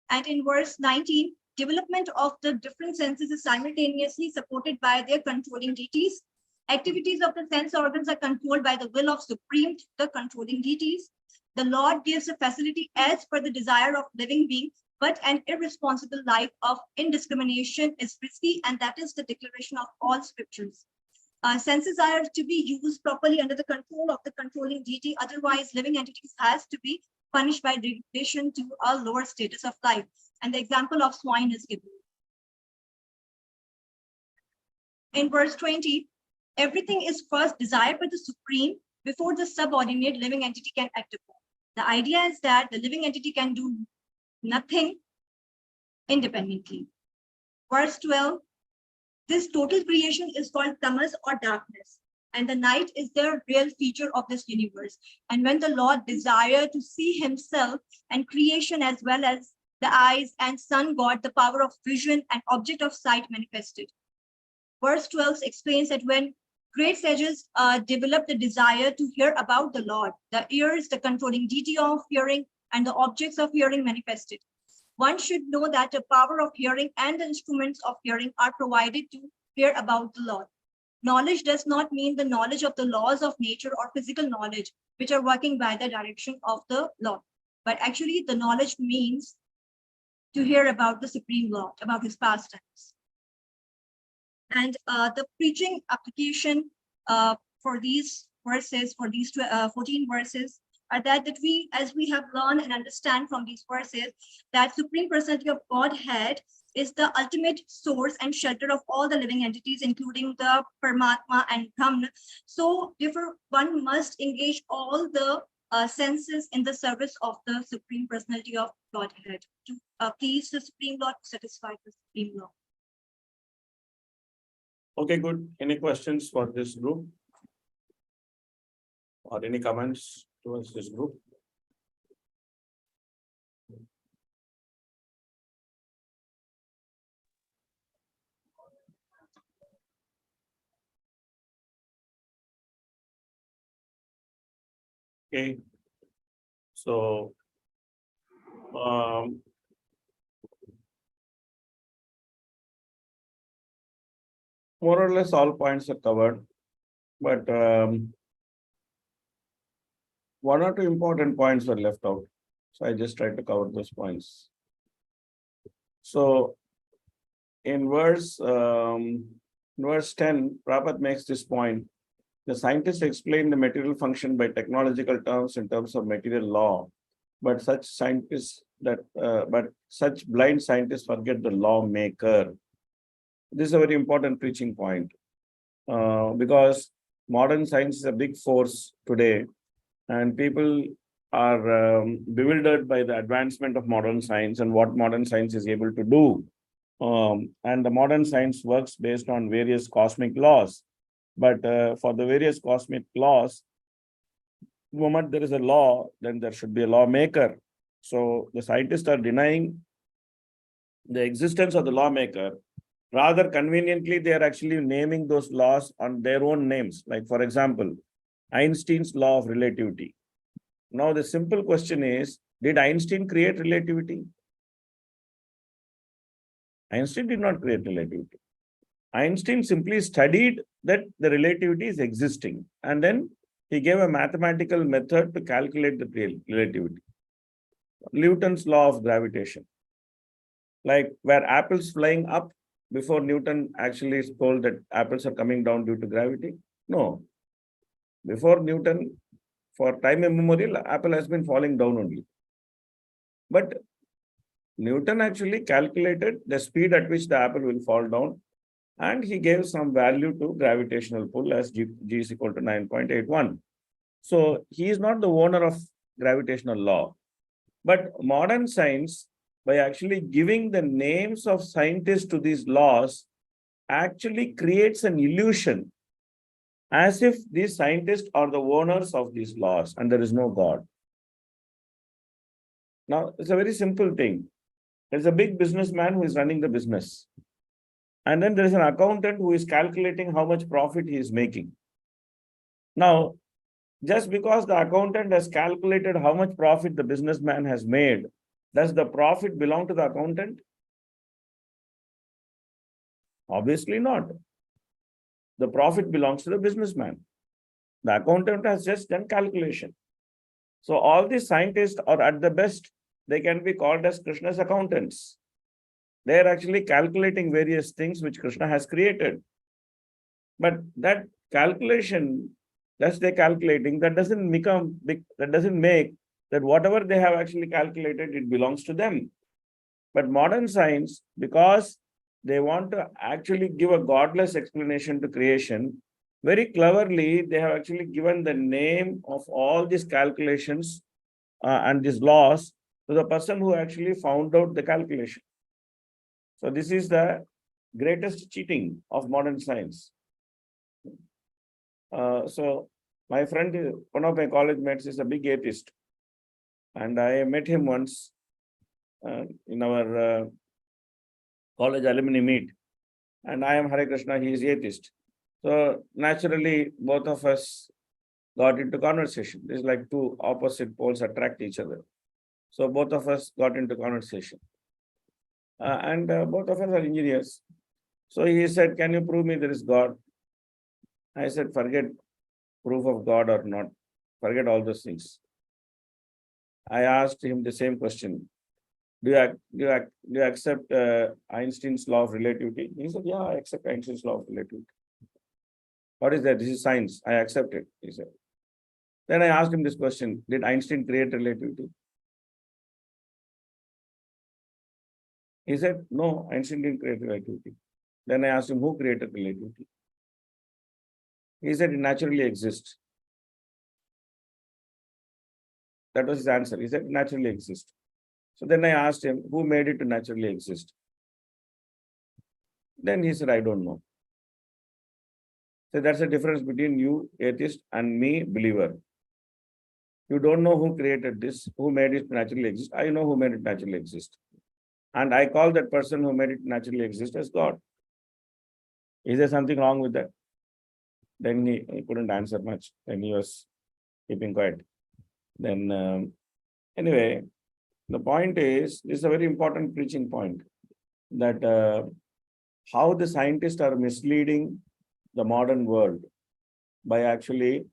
And in verse 19, development of the different senses is simultaneously supported by their controlling deities. Activities of the sense organs are controlled by the will of supreme, the controlling deities. The Lord gives a facility as per the desire of living being, but an irresponsible life of indiscrimination is risky, and that is the declaration of all scriptures. Senses are to be used properly under the control of the controlling deity. Otherwise, living entities has to be punished by degradation to a lower status of life. And the example of swine is given. In verse 20, everything is first desired by the supreme before the subordinate living entity can act upon. The idea is that the living entity can do nothing independently. Verse 12, this total creation is called tamas or darkness, and the night is the real feature of this universe. And when the Lord desired to see himself and creation as well as the eyes and sun god, the power of vision and object of sight manifested. Verse 12 explains that when great sages developed the desire to hear about the Lord, the ears, the controlling deity of hearing, and the objects of hearing manifested. One should know that the power of hearing and the instruments of hearing are provided to hear about the Lord. Knowledge does not mean the knowledge of the laws of nature or physical knowledge, which are working by the direction of the Lord. But actually, the knowledge means to hear about the Supreme Lord, about his pastimes. And the preaching application for these verses, for these 14 verses, are that we, as we have learned and understand from these verses, that Supreme Personality of Godhead is the ultimate source and shelter of all the living entities, including the Paramatma and Brahman. So therefore, one must engage all the senses in the service of the Supreme Personality of Godhead to please the Supreme Lord, satisfy the Supreme Lord. Okay, good. Any questions for this group? Or any comments towards this group? Okay. So, more or less all points are covered, but one or two important points were left out. So I just tried to cover those points. So in verse 10, Prabhupada makes this point. The scientists explain the material function by technological terms in terms of material law, but such blind scientists forget the lawmaker. This is a very important preaching point because modern science is a big force today, and people are bewildered by the advancement of modern science and what modern science is able to do. And the modern science works based on various cosmic laws. But for the various cosmic laws, the moment there is a law, then there should be a lawmaker. So the scientists are denying the existence of the lawmaker. Rather conveniently, they are actually naming those laws on their own names. Like, for example, Einstein's law of relativity. Now, the simple question is, did Einstein create relativity? Einstein did not create relativity. Einstein simply studied that the relativity is existing, and then he gave a mathematical method to calculate the relativity. Newton's law of gravitation. Like, were apples flying up before Newton actually told that apples are coming down due to gravity? No. Before Newton, for time immemorial, apple has been falling down only. But Newton actually calculated the speed at which the apple will fall down, and he gave some value to gravitational pull as G is equal to 9.81. So he is not the owner of gravitational law. But modern science, by actually giving the names of scientists to these laws, actually creates an illusion as if these scientists are the owners of these laws and there is no God. Now, it's a very simple thing. There's a big businessman who is running the business. And then there is an accountant who is calculating how much profit he is making. Now, just because the accountant has calculated how much profit the businessman has made, does the profit belong to the accountant? Obviously not. the profit belongs to the businessman. The accountant has just done calculation. So all these scientists are at the best, they can be called as Krishna's accountants. They are actually calculating various things which Krishna has created. But that calculation, that's they're calculating, that doesn't become big, that doesn't make that whatever they have actually calculated, it belongs to them. But modern science, because they want to actually give a godless explanation to creation, very cleverly, they have actually given the name of all these calculations and these laws to the person who actually found out the calculation. So this is the greatest cheating of modern science. So my friend, one of my college mates, is a big atheist. And I met him once in our college alumni meet. And I am Hare Krishna, he is atheist. So naturally, both of us got into conversation. It's like two opposite poles attract each other. So both of us got into conversation. And both of us are engineers. So he said, can you prove me there is God? I said, forget proof of God or not. Forget all those things. I asked him the same question. Do you accept Einstein's law of relativity? He said, yeah, I accept Einstein's law of relativity. What is that? This is science. I accept it, he said. Then I asked him this question. Did Einstein create relativity? He said, no, Einstein didn't create relativity. Then I asked him, who created relativity? He said, it naturally exists. That was his answer. He said, it naturally exists. So then I asked him, who made it to naturally exist? Then he said, I don't know. So that's the difference between you, atheist, and me, believer. You don't know who created this, who made it naturally exist. I know who made it naturally exist. And I call that person who made it naturally exist as God. Is there something wrong with that? Then he couldn't answer much. Then he was keeping quiet. Then, anyway, the point is, this is a very important preaching point, that how the scientists are misleading the modern world by actually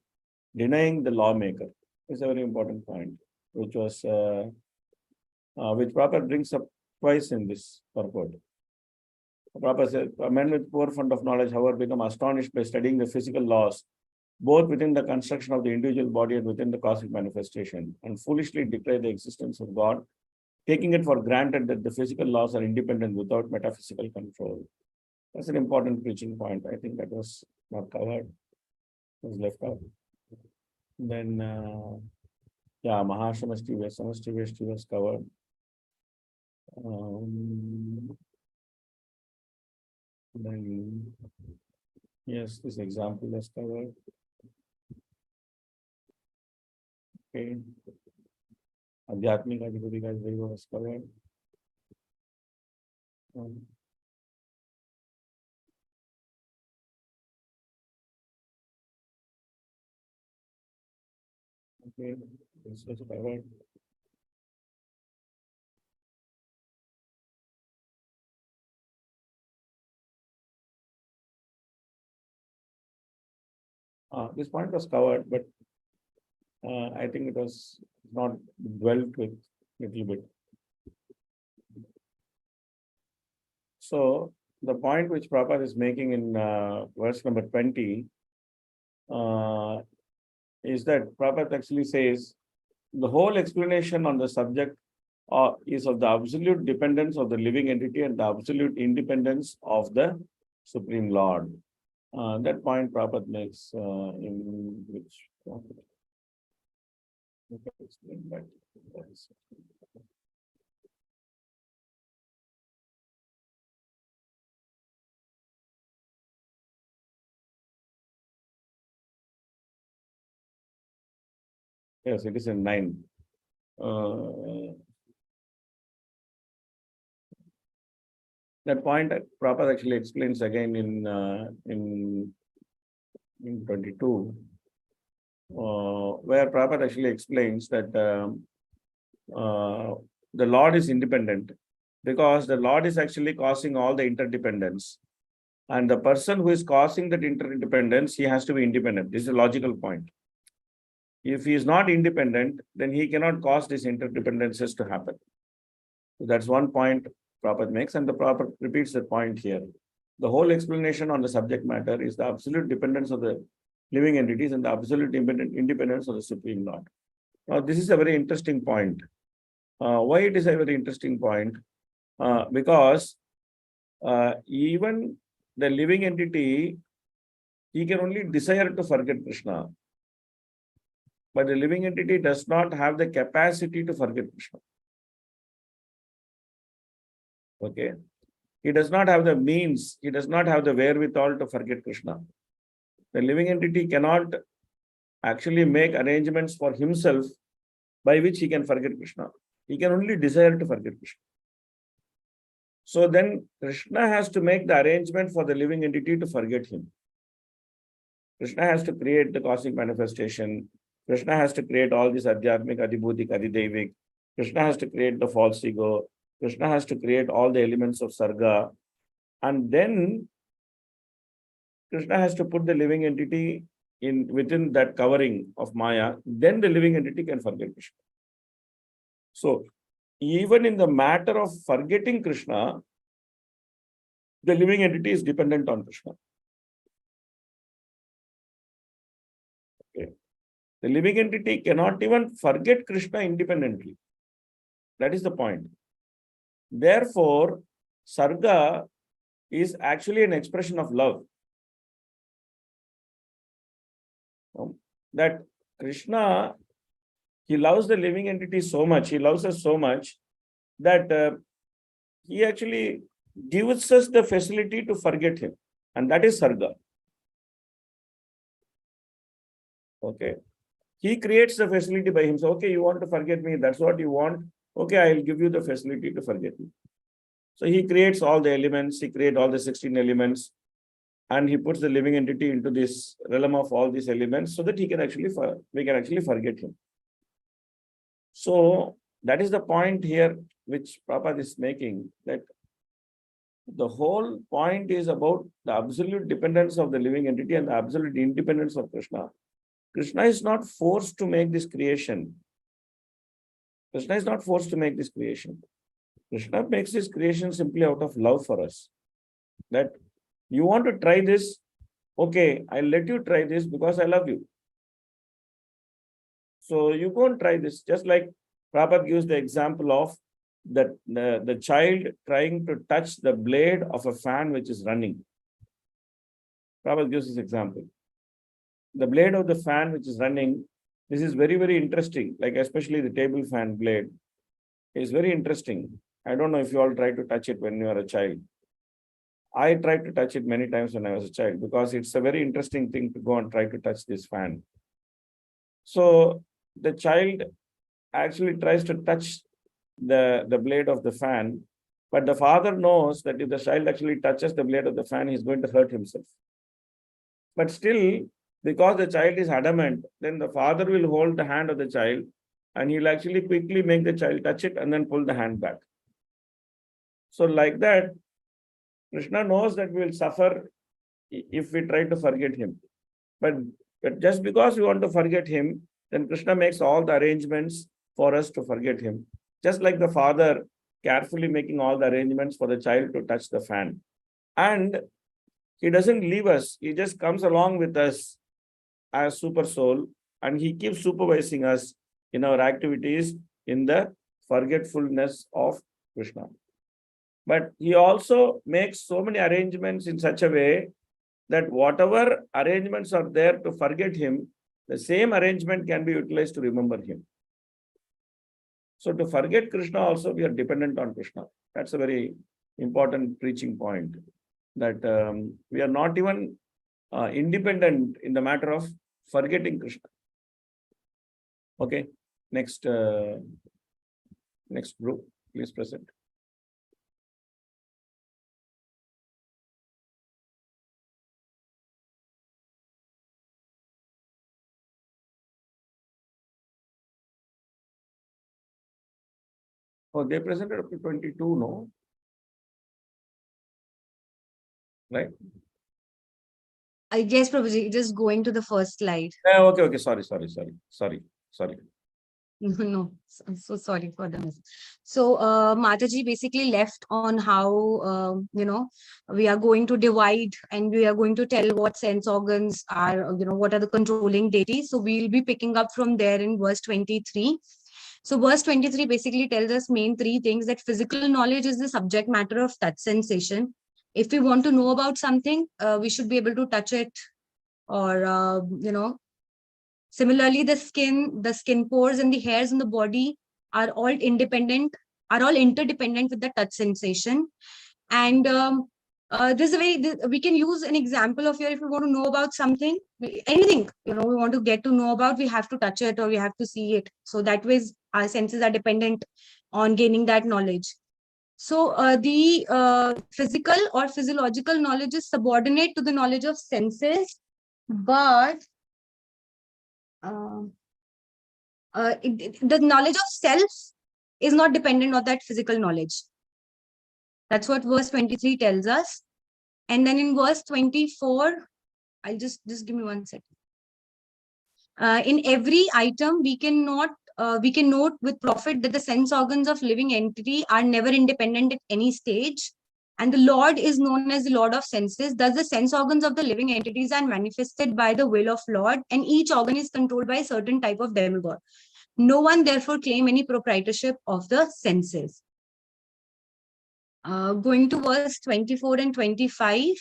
denying the lawmaker. It's a very important point, which was which Prabhupada brings up twice in this purport. Prabhupada said, men with poor fund of knowledge, however, become astonished by studying the physical laws, both within the construction of the individual body and within the cosmic manifestation, and foolishly declare the existence of God, taking it for granted that the physical laws are independent without metaphysical control. That's an important preaching point. I think that was not covered, was left out. Then, yeah, Mahashamasti Samasti Veshti was covered. Then, yes, this example is covered. Okay. Adhyatmik Adhipati Vaibhava was covered. Okay, this was covered. This point was covered, but I think it was not dwelt with little bit. So the point which Prabhupada is making in verse number 20 is that Prabhupada actually says the whole explanation on the subject is of the absolute dependence of the living entity and the absolute independence of the Supreme Lord. That point Prabhupada makes in which explain that. Yes, it is in 9. That point Prabhupada actually explains again in 22, where Prabhupada actually explains that the Lord is independent because the Lord is actually causing all the interdependence. And the person who is causing that interdependence, he has to be independent. This is a logical point. If he is not independent, then he cannot cause these interdependences to happen. So that's one point Prabhupada makes, and the Prabhupada repeats the point here. The whole explanation on the subject matter is the absolute dependence of the living entities and the absolute independence of the Supreme Lord. Now, this is a very interesting point. Why it is a very interesting point? Because even the living entity, he can only desire to forget Krishna. But the living entity does not have the capacity to forget Krishna. Okay. He does not have the means, he does not have the wherewithal to forget Krishna. The living entity cannot actually make arrangements for himself by which he can forget Krishna. He can only desire to forget Krishna. So then Krishna has to make the arrangement for the living entity to forget him. Krishna has to create the cosmic manifestation. Krishna has to create all these adhyatmic, adibhutik, adidevik. Krishna has to create the false ego. Krishna has to create all the elements of sarga. And then Krishna has to put the living entity in within that covering of Maya. Then the living entity can forget Krishna. So even in the matter of forgetting Krishna, the living entity is dependent on Krishna. Okay. The living entity cannot even forget Krishna independently. That is the point. Therefore, sarga is actually an expression of love. That Krishna, he loves the living entity so much, he loves us so much that he actually gives us the facility to forget him. And that is sarga. Okay. He creates the facility by himself. Okay, you want to forget me, that's what you want. Okay, I will give you the facility to forget me. So he creates all the elements, he creates all the 16 elements, and he puts the living entity into this realm of all these elements so that we can actually forget him. So that is the point here which Prabhupada is making, that the whole point is about the absolute dependence of the living entity and the absolute independence of Krishna. Krishna is not forced to make this creation. Krishna is not forced to make this creation. Krishna makes this creation simply out of love for us. That you want to try this, okay, I'll let you try this because I love you. So you go and try this. Just like Prabhupada gives the example of the child trying to touch the blade of a fan which is running. Prabhupada gives this example. The blade of the fan which is running, this is very, very interesting, like especially the table fan blade is very interesting. I don't know if you all try to touch it when you are a child. I tried to touch it many times when I was a child because it's a very interesting thing to go and try to touch this fan. So the child actually tries to touch the blade of the fan, but the father knows that if the child actually touches the blade of the fan, he's going to hurt himself. But still, because the child is adamant, then the father will hold the hand of the child and he'll actually quickly make the child touch it and then pull the hand back. So like that, Krishna knows that we will suffer if we try to forget him. But just because we want to forget him, then Krishna makes all the arrangements for us to forget him. Just like the father carefully making all the arrangements for the child to touch the fan. And he doesn't leave us. He just comes along with us as super soul and he keeps supervising us in our activities in the forgetfulness of Krishna. But he also makes so many arrangements in such a way that whatever arrangements are there to forget him, the same arrangement can be utilized to remember him. So to forget Krishna also, we are dependent on Krishna. That's a very important preaching point, that we are not even independent in the matter of forgetting Krishna. Okay, next group, please present. Oh, they presented up to 22, no? right? Yes, Prabhuji, just going to the first slide. Okay. Sorry. No, so sorry for the miss. So, Mataji basically left on how, we are going to divide and we are going to tell what sense organs are, what are the controlling deities. So, we'll be picking up from there in verse 23. So, verse 23 basically tells us main three things: that physical knowledge is the subject matter of touch sensation. If we want to know about something, we should be able to touch it, or, similarly, the skin pores and the hairs in the body are all interdependent with the touch sensation. And this is we can use an example of here. If we want to know about something, anything, we want to get to know about, we have to touch it or we have to see it. So that way our senses are dependent on gaining that knowledge. So the physical or physiological knowledge is subordinate to the knowledge of senses, but the knowledge of self is not dependent on that physical knowledge. That's what verse 23 tells us. And then in verse 24, I'll just give me 1 second. In every item, we can note with profit that the sense organs of living entity are never independent at any stage. And the Lord is known as the Lord of senses. Thus, the sense organs of the living entities are manifested by the will of Lord, and each organ is controlled by a certain type of demigod. No one therefore claim any proprietorship of the senses. Going to verse 24 and 25,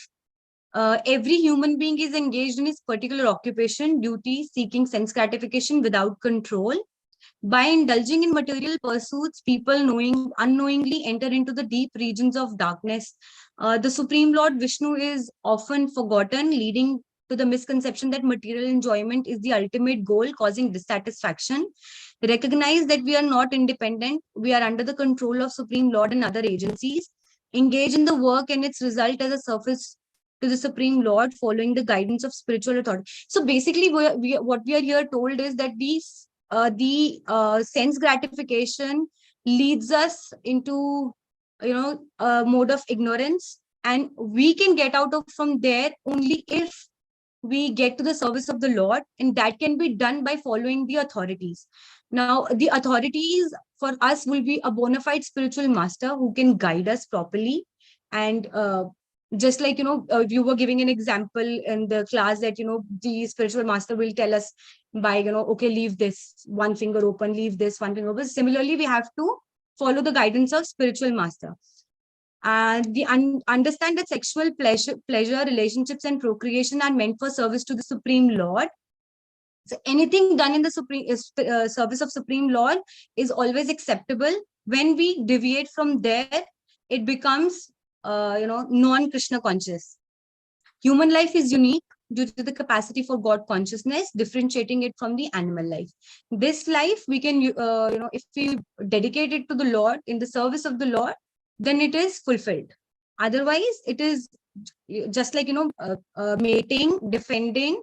every human being is engaged in his particular occupation, duty, seeking sense gratification without control. By indulging in material pursuits, people unknowingly enter into the deep regions of darkness. The Supreme Lord Vishnu is often forgotten, leading to the misconception that material enjoyment is the ultimate goal, causing dissatisfaction. Recognize that we are not independent. We are under the control of Supreme Lord and other agencies. Engage in the work and its result as a service to the Supreme Lord, following the guidance of spiritual authority. So basically, what we are here told is that the sense gratification leads us into a mode of ignorance, and we can get out of from there only if we get to the service of the Lord, and that can be done by following the authorities. Now, the authorities for us will be a bona fide spiritual master who can guide us properly. And just like, you were giving an example in the class that, the spiritual master will tell us by, okay, leave this one finger open, leave this one finger open. Similarly, we have to follow the guidance of spiritual master. Understand that sexual pleasure, relationships, and procreation are meant for service to the Supreme Lord. So anything done in the service of Supreme Lord is always acceptable. When we deviate from there, it becomes non-Krishna conscious. Human life is unique due to the capacity for God consciousness, differentiating it from the animal life. This life, we can, if we dedicate it to the Lord, in the service of the Lord, then it is fulfilled. Otherwise, it is just like, mating, defending,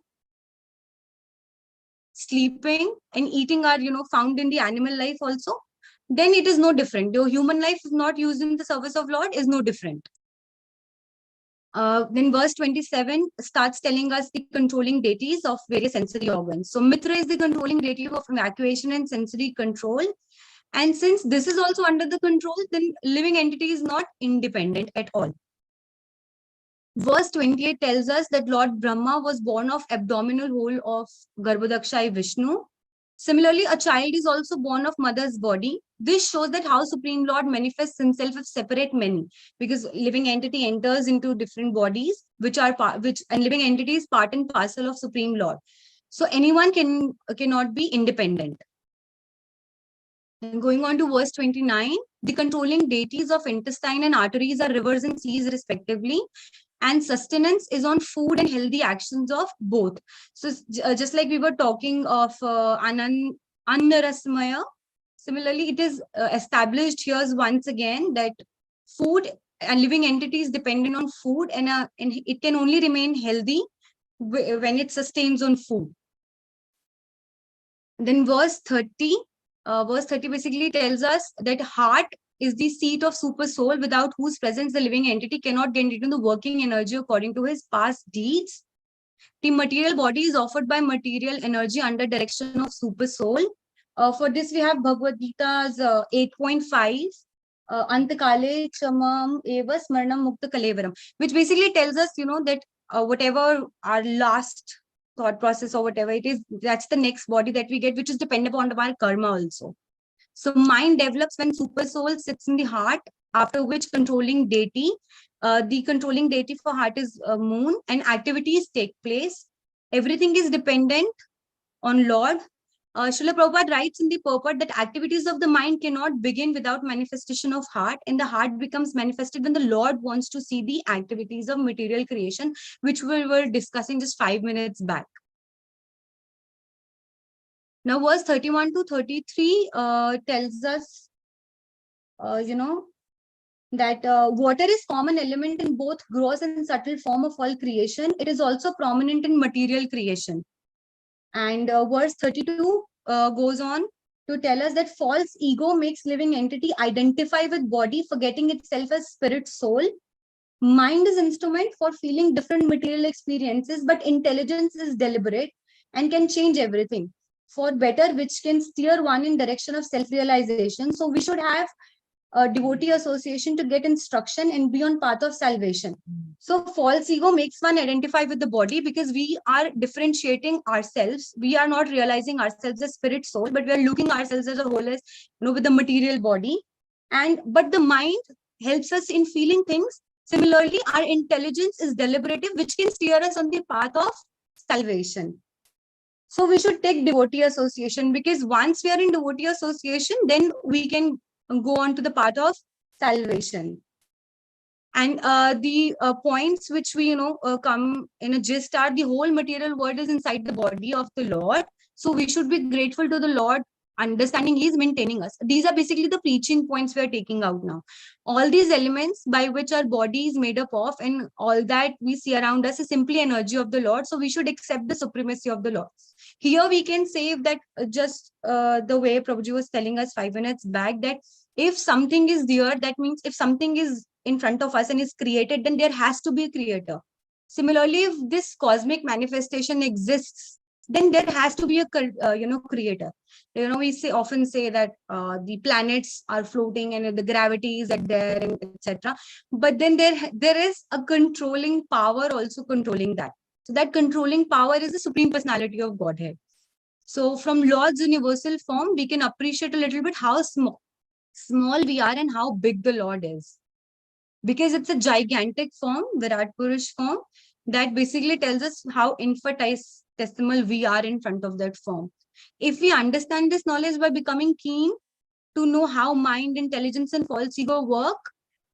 sleeping, and eating are, found in the animal life also. Then it is no different. The human life is not used in the service of Lord is no different. Then verse 27 starts telling us the controlling deities of various sensory organs. So Mitra is the controlling deity of evacuation and sensory control. And since this is also under the control, then living entity is not independent at all. Verse 28 tells us that Lord Brahma was born of abdominal hole of Garbhodakshai Vishnu. Similarly, a child is also born of mother's body. This shows that how Supreme Lord manifests himself as separate many, because living entity enters into different bodies, and living entity is part and parcel of Supreme Lord. So anyone cannot be independent. And going on to verse 29, the controlling deities of intestine and arteries are rivers and seas respectively, and sustenance is on food and healthy actions of both. So just like we were talking of Annarasmaya, similarly, it is established here once again that food and living entities dependent on food, and it can only remain healthy when it sustains on food. Then verse 30 basically tells us that heart is the seat of super soul, without whose presence the living entity cannot get into the working energy according to his past deeds. The material body is offered by material energy under direction of super soul. For this, we have Bhagavad Gita's 8.5, Antakale Chamam Eva Smarnam Mukta Kalevaram, which basically tells us, that whatever our last thought process or whatever it is, that's the next body that we get, which is dependent upon our karma also. So mind develops when super soul sits in the heart, after which controlling deity, the controlling deity for heart is moon, and activities take place. Everything is dependent on Lord. Srila Prabhupada writes in the purport that activities of the mind cannot begin without manifestation of heart, and the heart becomes manifested when the Lord wants to see the activities of material creation, which we were discussing just 5 minutes back. Now, verse 31 to 33 tells us, that water is common element in both gross and subtle form of all creation. It is also prominent in material creation. And verse 32 goes on to tell us that false ego makes living entity identify with body, forgetting itself as spirit soul. Mind is instrument for feeling different material experiences, but intelligence is deliberate and can change everything for better, which can steer one in direction of self-realization. So we should have a devotee association to get instruction and be on path of salvation. So false ego makes one identify with the body because we are differentiating ourselves. We are not realizing ourselves as spirit soul, but we are looking ourselves as a whole, as with the material body. But the mind helps us in feeling things. Similarly, our intelligence is deliberative, which can steer us on the path of salvation. So we should take devotee association, because once we are in devotee association, then we can go on to the path of salvation. And the points which we come in a gist are: the whole material world is inside the body of the Lord. So we should be grateful to the Lord, understanding He is maintaining us. These are basically the preaching points we are taking out now. All these elements by which our body is made up of, and all that we see around us, is simply energy of the Lord. So we should accept the supremacy of the Lord. Here we can say that just the way Prabhuji was telling us 5 minutes back, that if something is there, that means if something is in front of us and is created, then there has to be a creator. Similarly, if this cosmic manifestation exists, then there has to be a creator. We often say that the planets are floating and the gravity is at there, etc. But then there is a controlling power also controlling that. So that controlling power is the Supreme Personality of Godhead. So from Lord's universal form, we can appreciate a little bit how small we are and how big the Lord is. Because it's a gigantic form, Virat Purush form, that basically tells us how infinitesimal we are in front of that form. If we understand this knowledge by becoming keen to know how mind, intelligence, and false ego work,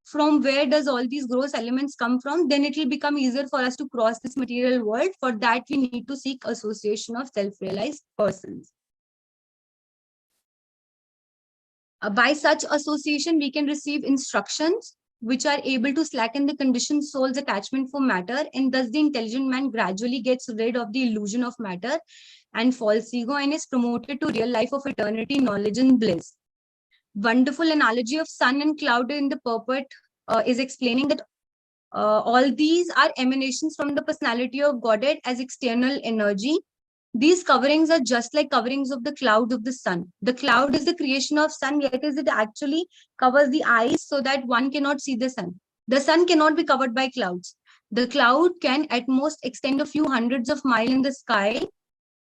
from where does all these gross elements come from, then it will become easier for us to cross this material world. For that, we need to seek association of self-realized persons. By such association, we can receive instructions which are able to slacken the conditioned soul's attachment for matter, and thus the intelligent man gradually gets rid of the illusion of matter and false ego and is promoted to real life of eternity, knowledge, and bliss. Wonderful analogy of sun and cloud in the purport is explaining that all these are emanations from the personality of Godhead as external energy. These coverings are just like coverings of the cloud of the sun. The cloud is the creation of sun, yet it actually covers the eyes so that one cannot see the sun. The sun cannot be covered by clouds. The cloud can at most extend a few hundreds of miles in the sky,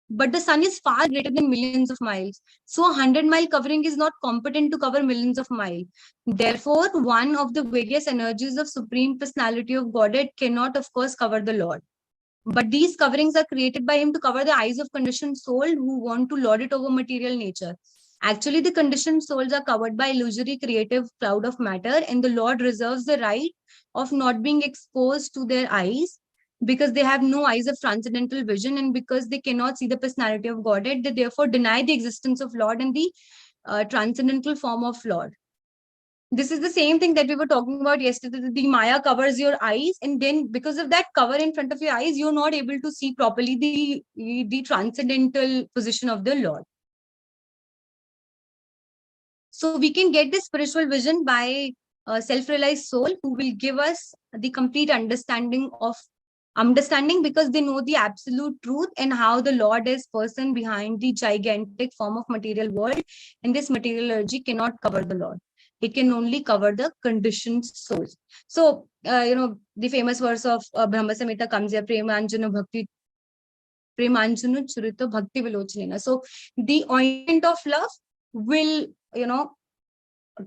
but the sun is far greater than millions of miles. So 100-mile covering is not competent to cover millions of miles. Therefore, one of the various energies of Supreme Personality of Godhead cannot, of course, cover the Lord. But these coverings are created by Him to cover the eyes of conditioned soul who want to lord it over material nature. Actually, the conditioned souls are covered by illusory creative cloud of matter, and the Lord reserves the right of not being exposed to their eyes, because they have no eyes of transcendental vision, and because they cannot see the personality of Godhead, they therefore deny the existence of Lord and the transcendental form of Lord. This is the same thing that we were talking about yesterday. The Maya covers your eyes, and then because of that cover in front of your eyes, you're not able to see properly the transcendental position of the Lord. So we can get this spiritual vision by a self-realized soul who will give us the complete understanding because they know the absolute truth and how the Lord is person behind the gigantic form of material world, and this material energy cannot cover the Lord. It can only cover the conditioned souls. So, the famous verse of Brahma Samhita comes here, Premanjana Churita Bhakti Vilochanena. So the ointment of love will,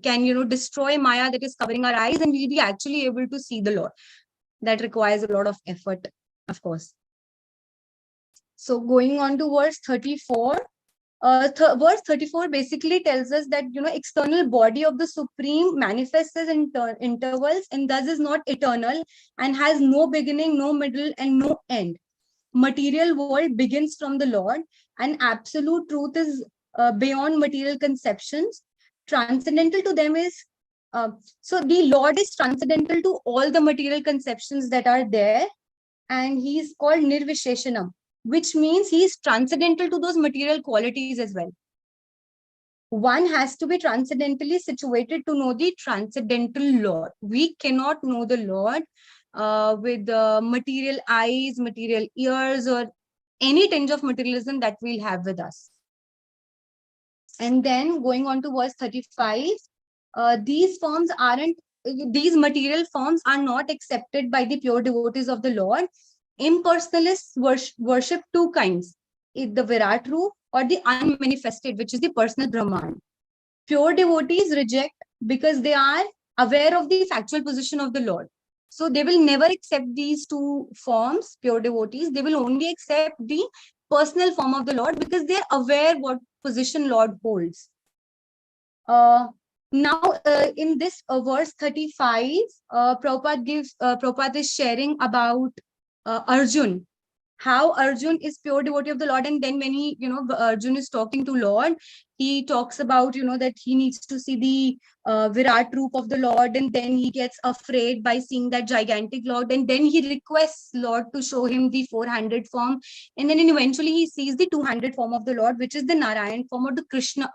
can, destroy Maya that is covering our eyes, and we'll be actually able to see the Lord. That requires a lot of effort, of course. So going on to verse 34, verse 34 basically tells us that, external body of the Supreme manifests as intervals and thus is not eternal and has no beginning, no middle, and no end. Material world begins from the Lord, and absolute truth is beyond material conceptions. Transcendental to them is, so the Lord is transcendental to all the material conceptions that are there, and he is called Nirvisheshanam, which means he is transcendental to those material qualities as well. One has to be transcendentally situated to know the transcendental Lord. We cannot know the Lord with material eyes, material ears, or any tinge of materialism that we'll have with us. And then going on to verse 35, these material forms are not accepted by the pure devotees of the Lord. Impersonalists worship two kinds, the Virat Roop or the unmanifested, which is the personal Brahman. Pure devotees reject because they are aware of the factual position of the Lord. So they will never accept these two forms, pure devotees. They will only accept the personal form of the Lord because they are aware what position Lord holds. Now, in this verse 35, Prabhupada is sharing about Arjun, how Arjun is pure devotee of the Lord. And then when he, Arjun is talking to Lord, he talks about, that he needs to see the Virat Roop of the Lord, and then he gets afraid by seeing that gigantic Lord, and then he requests Lord to show him the four-handed form, and then eventually he sees the two-handed form of the Lord, which is the Narayan form or the Krishna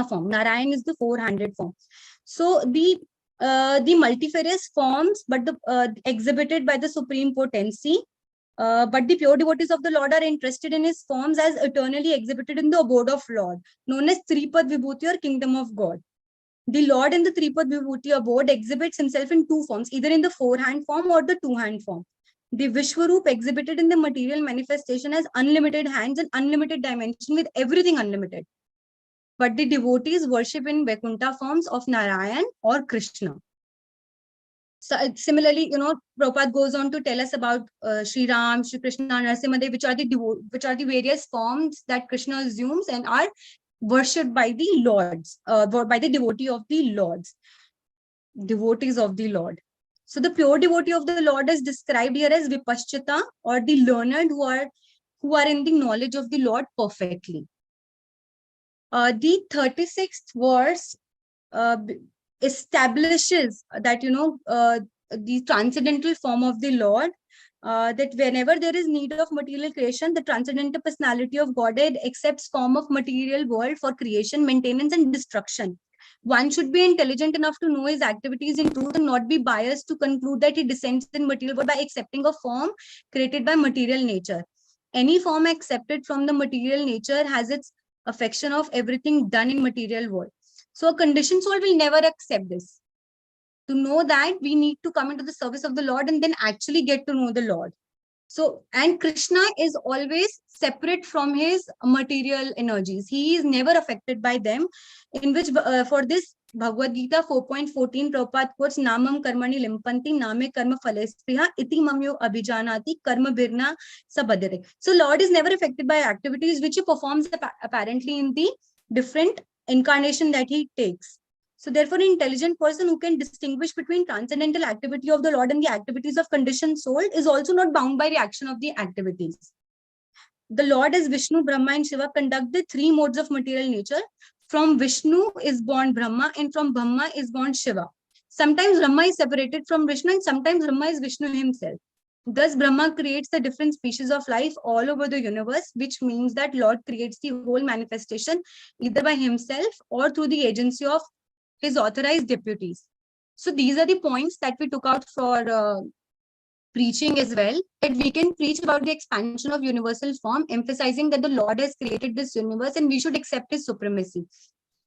form. Narayan is the four-handed form. So the multifarious forms, but exhibited by the supreme potency. But the pure devotees of the Lord are interested in his forms as eternally exhibited in the abode of Lord, known as Tripad Vibhuti or Kingdom of God. The Lord in the Tripad Vibhuti abode exhibits himself in two forms, either in the four-hand form or the two-hand form. The Vishwaroop exhibited in the material manifestation has unlimited hands and unlimited dimension with everything unlimited. But the devotees worship in Vaikuntha forms of Narayan or Krishna. So similarly, Prabhupada goes on to tell us about Sri Ram, Sri Krishna, Narasimhadev, which are the various forms that Krishna assumes and are worshipped by the lords, by the devotees of the Lord. So the pure devotee of the Lord is described here as Vipaschita, or the learned who are in the knowledge of the Lord perfectly. The 36th verse establishes that, the transcendental form of the Lord, that whenever there is need of material creation, the transcendental personality of Godhead accepts form of material world for creation, maintenance, and destruction. One should be intelligent enough to know his activities in truth and not be biased to conclude that he descends in material world by accepting a form created by material nature. Any form accepted from the material nature has its affection of everything done in material world. So a conditioned soul will never accept this. To know that, we need to come into the service of the Lord and then actually get to know the Lord. So, and Krishna is always separate from his material energies. He is never affected by them, in which for this Bhagavad Gita 4.14, Prabhupada quotes, Namam karmani limpanti, name karma phalespriha, iti mamyo abhijanati, karma birna sabadire. So Lord is never affected by activities which he performs apparently in the different incarnation that he takes. So therefore, an intelligent person who can distinguish between transcendental activity of the Lord and the activities of conditioned soul is also not bound by reaction of the activities. The Lord as Vishnu, Brahma, and Shiva conduct the three modes of material nature. From Vishnu is born Brahma, and from Brahma is born Shiva. Sometimes Brahma is separated from Vishnu, and sometimes Brahma is Vishnu himself. Thus, Brahma creates the different species of life all over the universe, which means that Lord creates the whole manifestation either by himself or through the agency of his authorized deputies. So these are the points that we took out for preaching as well, that we can preach about the expansion of universal form, emphasizing that the Lord has created this universe and we should accept his supremacy.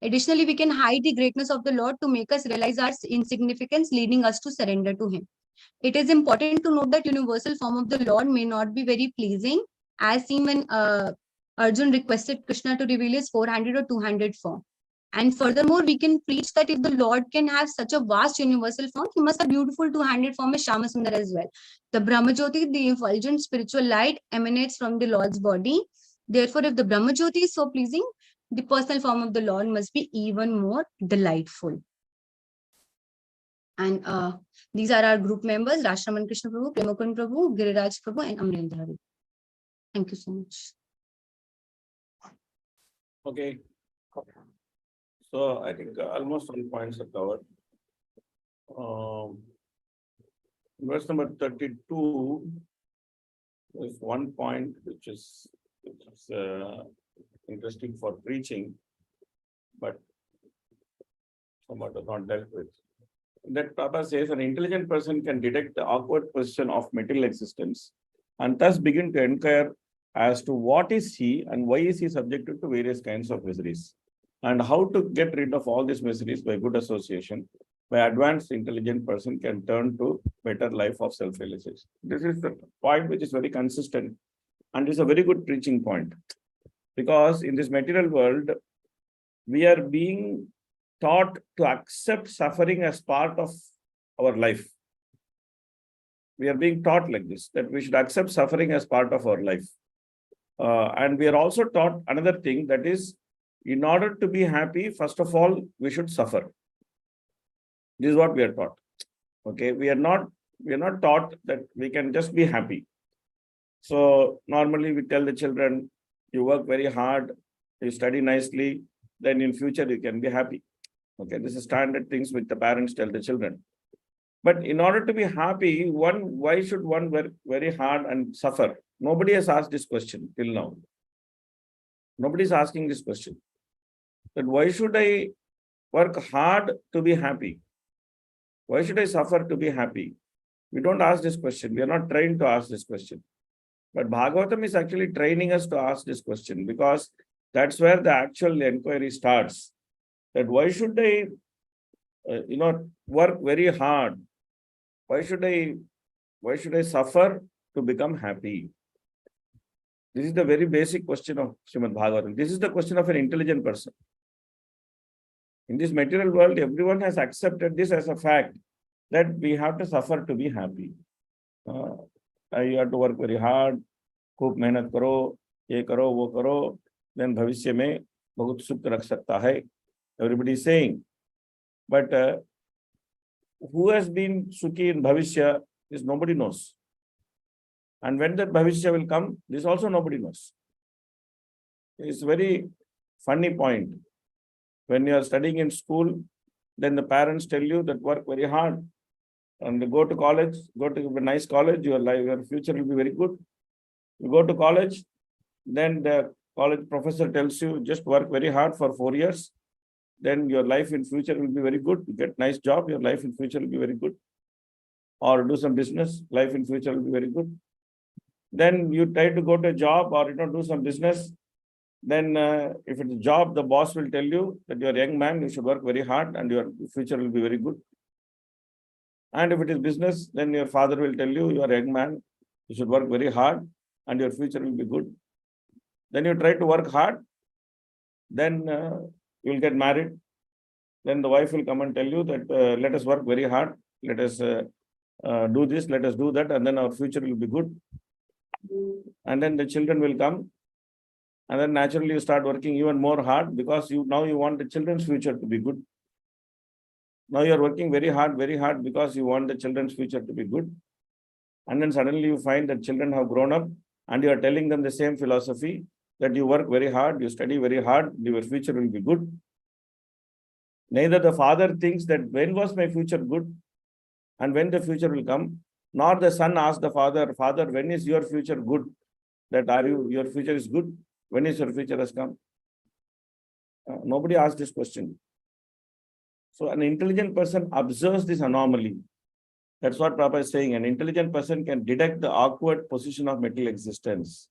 Additionally, we can hide the greatness of the Lord to make us realize our insignificance, leading us to surrender to him. It is important to note that universal form of the Lord may not be very pleasing, as seen when Arjun requested Krishna to reveal his 400 or 200 form. And furthermore, we can preach that if the Lord can have such a vast universal form, he must have beautiful 200 form as Shama Sundar as well. The Brahmajyoti, the effulgent spiritual light, emanates from the Lord's body. Therefore, if the Brahmajyoti is so pleasing, the personal form of the Lord must be even more delightful. And these are our group members: Rashtraman Krishna Prabhu, Premakun Prabhu, Giriraj Prabhu, and Amrendra. Thank you so much. Okay. So I think almost all points are covered. Verse number 32 is one point which is interesting for preaching, but somewhat not dealt with. That Papa says an intelligent person can detect the awkward position of material existence and thus begin to inquire as to what is he and why is he subjected to various kinds of miseries, and how to get rid of all these miseries by good association. By advanced intelligent person can turn to better life of self-realization. This is the point which is very consistent and is a very good preaching point, because in this material world, we are being taught to accept suffering as part of our life. We are being taught like this, that we should accept suffering as part of our life. And we are also taught another thing, that is, in order to be happy, first of all, we should suffer. This is what we are taught. Okay, we are not taught that we can just be happy. So normally we tell the children, you work very hard, you study nicely, then in future you can be happy. Okay, this is standard things which the parents tell the children. But in order to be happy, why should one work very hard and suffer? Nobody has asked this question till now. Nobody is asking this question. That why should I work hard to be happy? Why should I suffer to be happy? We don't ask this question. We are not trained to ask this question. But Bhagavatam is actually training us to ask this question, because that's where the actual inquiry starts. That why should I, work very hard? Why should I suffer to become happy? This is the very basic question of Srimad Bhagavatam. This is the question of an intelligent person. In this material world, everyone has accepted this as a fact, that we have to suffer to be happy. You have to work very hard, खूब मेहनत करो, ये करो, वो करो, then भविष्य में बहुत सुख रख सकता है. Everybody is saying. But who has been sukhi in bhavishya, this nobody knows. And when that bhavishya will come, this also nobody knows. It's a very funny point. When you are studying in school, then the parents tell you that work very hard and go to college, go to a nice college, your future will be very good. You go to college, then the college professor tells you just work very hard for 4 years, then your life in future will be very good. You get nice job, your life in future will be very good. Or do some business, life in future will be very good. Then you try to go to a job or do some business. Then if it's a job, the boss will tell you that you're a young man, you should work very hard and your future will be very good. And if it is business, then your father will tell you, you are a young man, you should work very hard and your future will be good. Then you try to work hard, then you will get married. Then the wife will come and tell you that let us work very hard, let us do this, let us do that, and then our future will be good. And then the children will come. And then naturally you start working even more hard, because now you want the children's future to be good. Now you are working very hard because you want the children's future to be good. And then suddenly you find that children have grown up and you are telling them the same philosophy, that you work very hard, you study very hard, your future will be good. Neither the father thinks that when was my future good and when the future will come, Nor the son asked the father, Father, when is your future good? That your future is good? When is your future has come? Nobody asked this question. So an intelligent person observes this anomaly. That's what Prabhupada is saying. An intelligent person can detect the awkward position of material existence.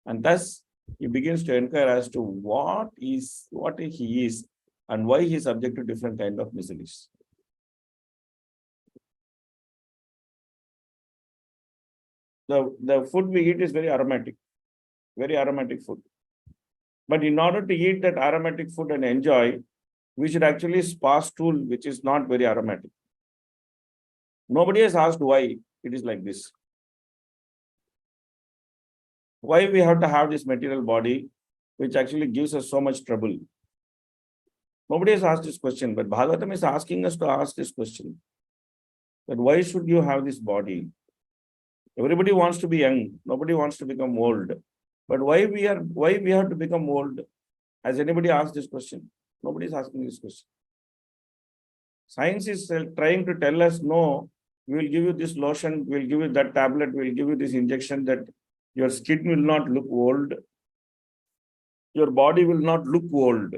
And thus, he begins to inquire as to what he is and why he is subject to different kind of miseries. The food we eat is very aromatic food. But in order to eat that aromatic food and enjoy, we should actually spa stool, which is not very aromatic. Nobody has asked why it is like this. Why we have to have this material body, which actually gives us so much trouble. Nobody has asked this question, but Bhagavatam is asking us to ask this question. That why should you have this body? Everybody wants to be young. Nobody wants to become old. But why we have to become old? Has anybody asked this question? Nobody is asking this question. Science is trying to tell us, no, we will give you this lotion, we will give you that tablet, we will give you this injection that your skin will not look old. Your body will not look old.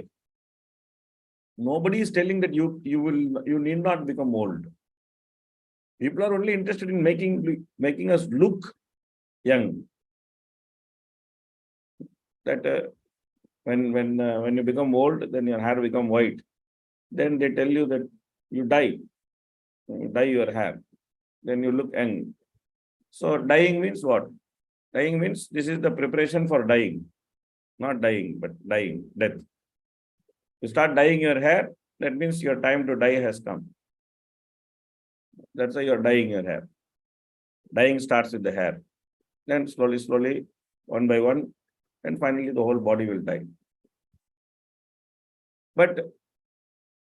Nobody is telling that you need not become old. People are only interested in making us look young. That when you become old, then your hair become white. Then they tell you that you dye your hair. Then you look young. So dyeing means what? Dyeing means this is the preparation for dying. Not dying, but dying, death. You start dyeing your hair, that means your time to die has come. That's why you're dyeing your hair. Dyeing starts with the hair. Then slowly, one by one, and finally the whole body will die. But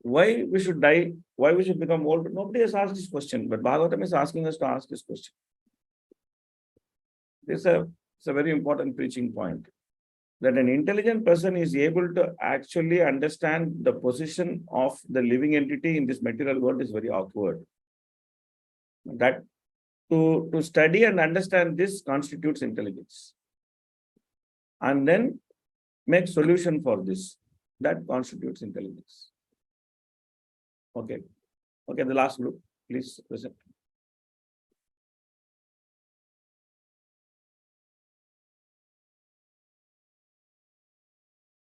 why we should die, why we should become old, nobody has asked this question, but Bhagavatam is asking us to ask this question. It's a very important preaching point. That an intelligent person is able to actually understand the position of the living entity in this material world is very awkward. That to study and understand this constitutes intelligence. And then make solution for this. That constitutes intelligence. Okay, the last group, please present.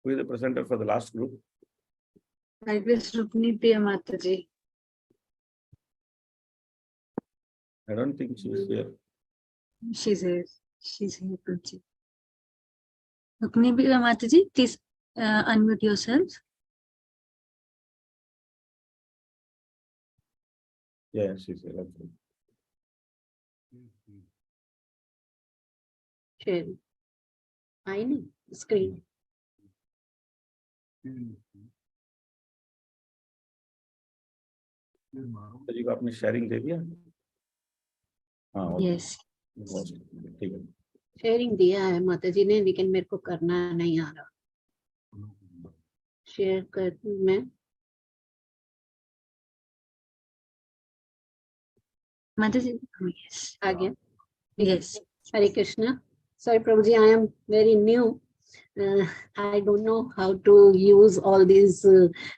Who is the presenter for the last group? I wish Rukmini Priya Mataji. I don't think she is here. She's here, Prabhuji. Rukmini Priya Mataji, please unmute yourself. Yeah, she's here. Share. I know. Screen. जी को आपने sharing दे दिया? हाँ, Yes. ठीक है. Sharing दिया है माता जी ने, लेकिन मेरे को करना नहीं आ रहा. शेयर कर दूं मैं. Mataji, yes. आ गया. Yes. Hare Krishna. Sorry, Prabhuji, I am very new. I don't know how to use all these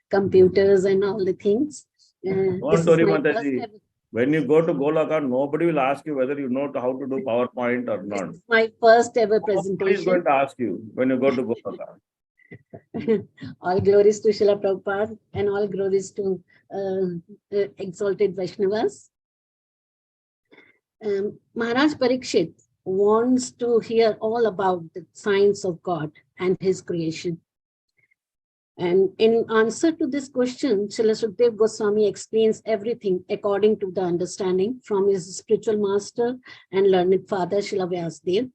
computers and all the things. Don't worry, Mataji. When you go to Golaka, nobody will ask you whether you know how to do PowerPoint or not. This is my first ever Nobody presentation. is going to ask you when you go to Golaka. All glories to Srila Prabhupada and all glories to exalted Vaishnavas. Maharaj Parikshit wants to hear all about the science of God and his creation. And in answer to this question, Srila Sukdev Goswami explains everything according to the understanding from his spiritual master and learned father, Srila Vyasadeva.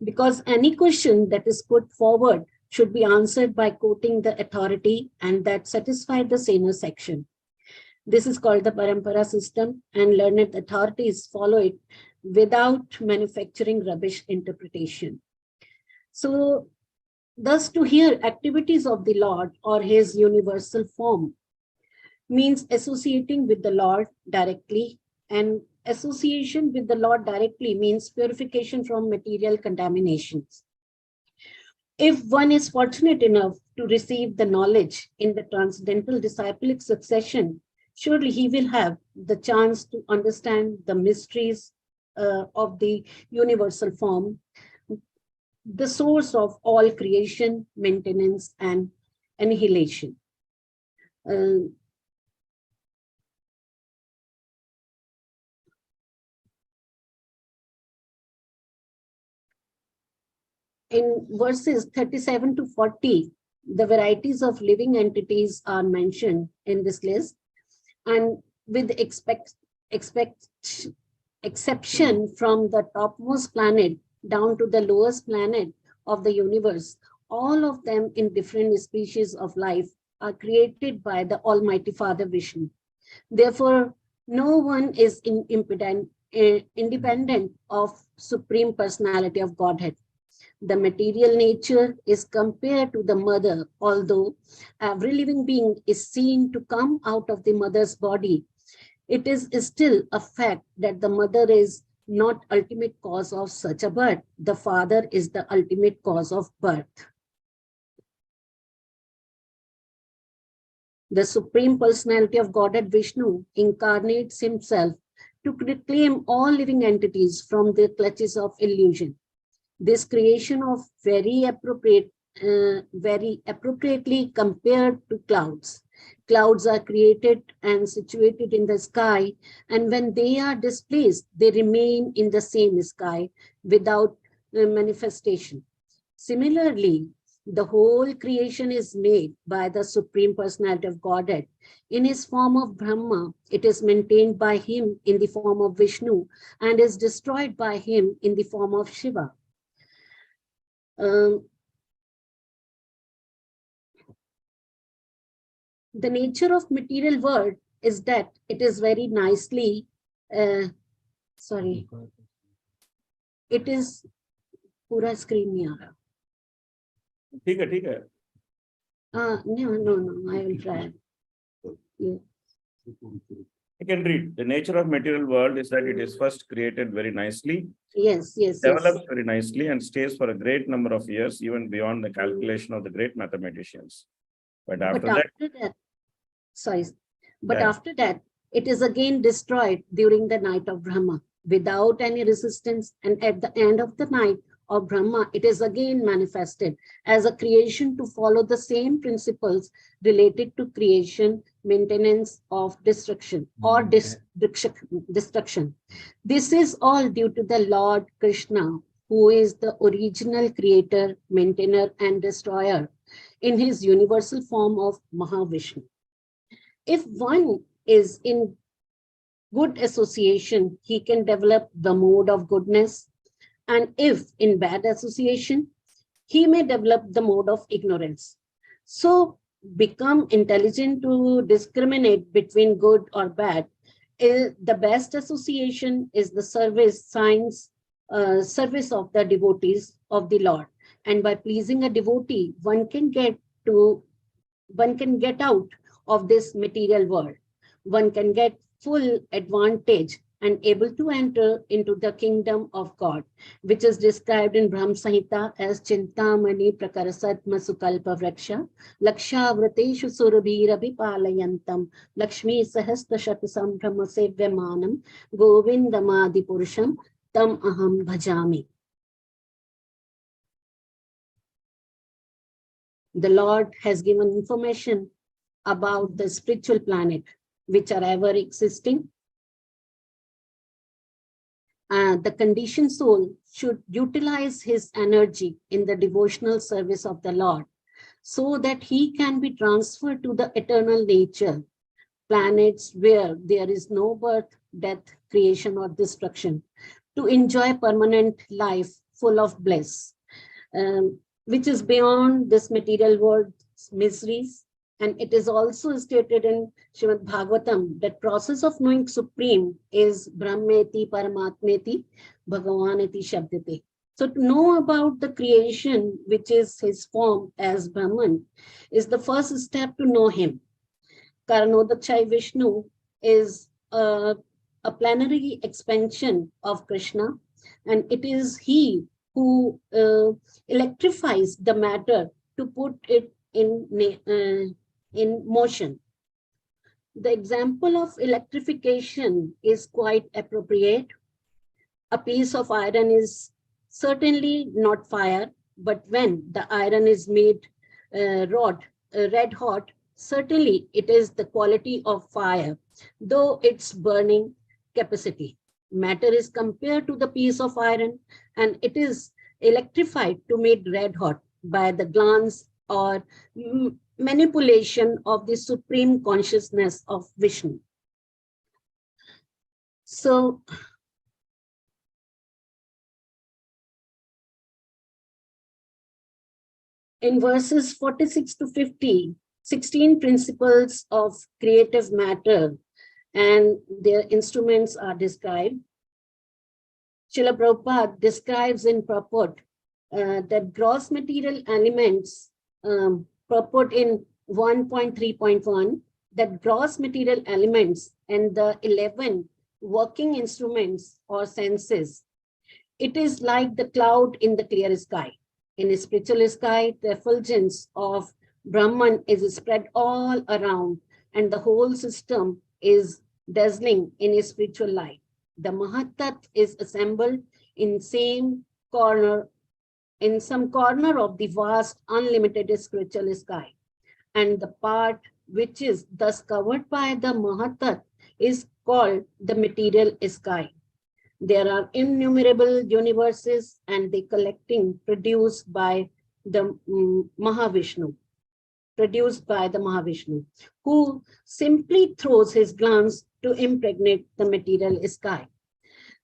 Because any question that is put forward should be answered by quoting the authority and that satisfied the saner section. This is called the Parampara system, and learned authorities follow it without manufacturing rubbish interpretation. So, thus to hear activities of the Lord or his universal form means associating with the Lord directly and association with the Lord directly means purification from material contaminations. If one is fortunate enough to receive the knowledge in the transcendental disciplic succession, surely he will have the chance to understand the mysteries of the universal form, the source of all creation, maintenance, and annihilation. In verses 37 to 40, the varieties of living entities are mentioned in this list, and with exception from the topmost planet down to the lowest planet of the universe, all of them in different species of life are created by the Almighty Father Vishnu. Therefore, no one is independent of Supreme Personality of Godhead. The material nature is compared to the mother, although every living being is seen to come out of the mother's body. It is still a fact that the mother is not ultimate cause of such a birth. The father is the ultimate cause of birth. The Supreme Personality of Godhead Vishnu incarnates himself to reclaim all living entities from the clutches of illusion. This creation of very appropriately compared to clouds. Clouds are created and situated in the sky, and when they are displaced, they remain in the same sky without manifestation. Similarly, the whole creation is made by the Supreme Personality of Godhead. In his form of Brahma, it is maintained by him in the form of Vishnu and is destroyed by him in the form of Shiva. The nature of material world is that it is very nicely, it is pura screen nahi aa raha. ठीक है. No, I will try. Yeah. I can read. The nature of material world is that it is first created very nicely, Yes. develops very nicely, and stays for a great number of years, even beyond the calculation of the great mathematicians. But after that, it is again destroyed during the night of Brahma without any resistance, and at the end of the night of Brahma, it is again manifested as a creation to follow the same principles related to creation, maintenance of destruction or destruction. This is all due to the Lord Krishna, who is the original creator, maintainer, and destroyer in his universal form of Mahavishnu. If one is in good association, he can develop the mode of goodness. And if in bad association, he may develop the mode of ignorance. So become intelligent to discriminate between good or bad. The best association is the service of the devotees of the Lord. And by pleasing a devotee, one can get out of this material world. One can get full advantage and able to enter into the kingdom of God, which is described in Brahma Samhita as Chintamani Prakarasatma Sukalpa Vraksha, Laksha Vrateshu Surabhira Vipalayantam, Lakshmi Sahasta Shatasam Brahma Sevyamanam, Govindamadi Purusham, Tam Aham Bhajami. The Lord has given information about the spiritual planet, which are ever existing. The conditioned soul should utilize his energy in the devotional service of the Lord so that he can be transferred to the eternal nature, planets where there is no birth, death, creation, or destruction, to enjoy permanent life full of bliss, which is beyond this material world's miseries. And it is also stated in Srimad Bhagavatam that process of knowing Supreme is Brahmeti Paramatmeti Bhagavaneti Shabdate. So to know about the creation, which is his form as Brahman, is the first step to know him. Karanodakshai Vishnu is a plenary expansion of Krishna, and it is he who electrifies the matter to put it in motion. The example of electrification is quite appropriate. A piece of iron is certainly not fire, but when the iron is made red hot, certainly it is the quality of fire, though its burning capacity. Matter is compared to the piece of iron, and it is electrified to made red hot by the glance or manipulation of the supreme consciousness of Vishnu. So, in verses 46 to 50, 16 principles of creative matter and their instruments are described. Srila Prabhupada describes in purport that gross material elements, purport in 1.3.1, that gross material elements and the 11 working instruments or senses, it is like the cloud in the clear sky. In a spiritual sky, the effulgence of Brahman is spread all around, and the whole system is dazzling in a spiritual light. The Mahatat is assembled in some corner of the vast, unlimited spiritual sky. And the part which is thus covered by the Mahatat is called the material sky. There are innumerable universes and the collecting produced by the Mahavishnu, who simply throws his glance to impregnate the material sky.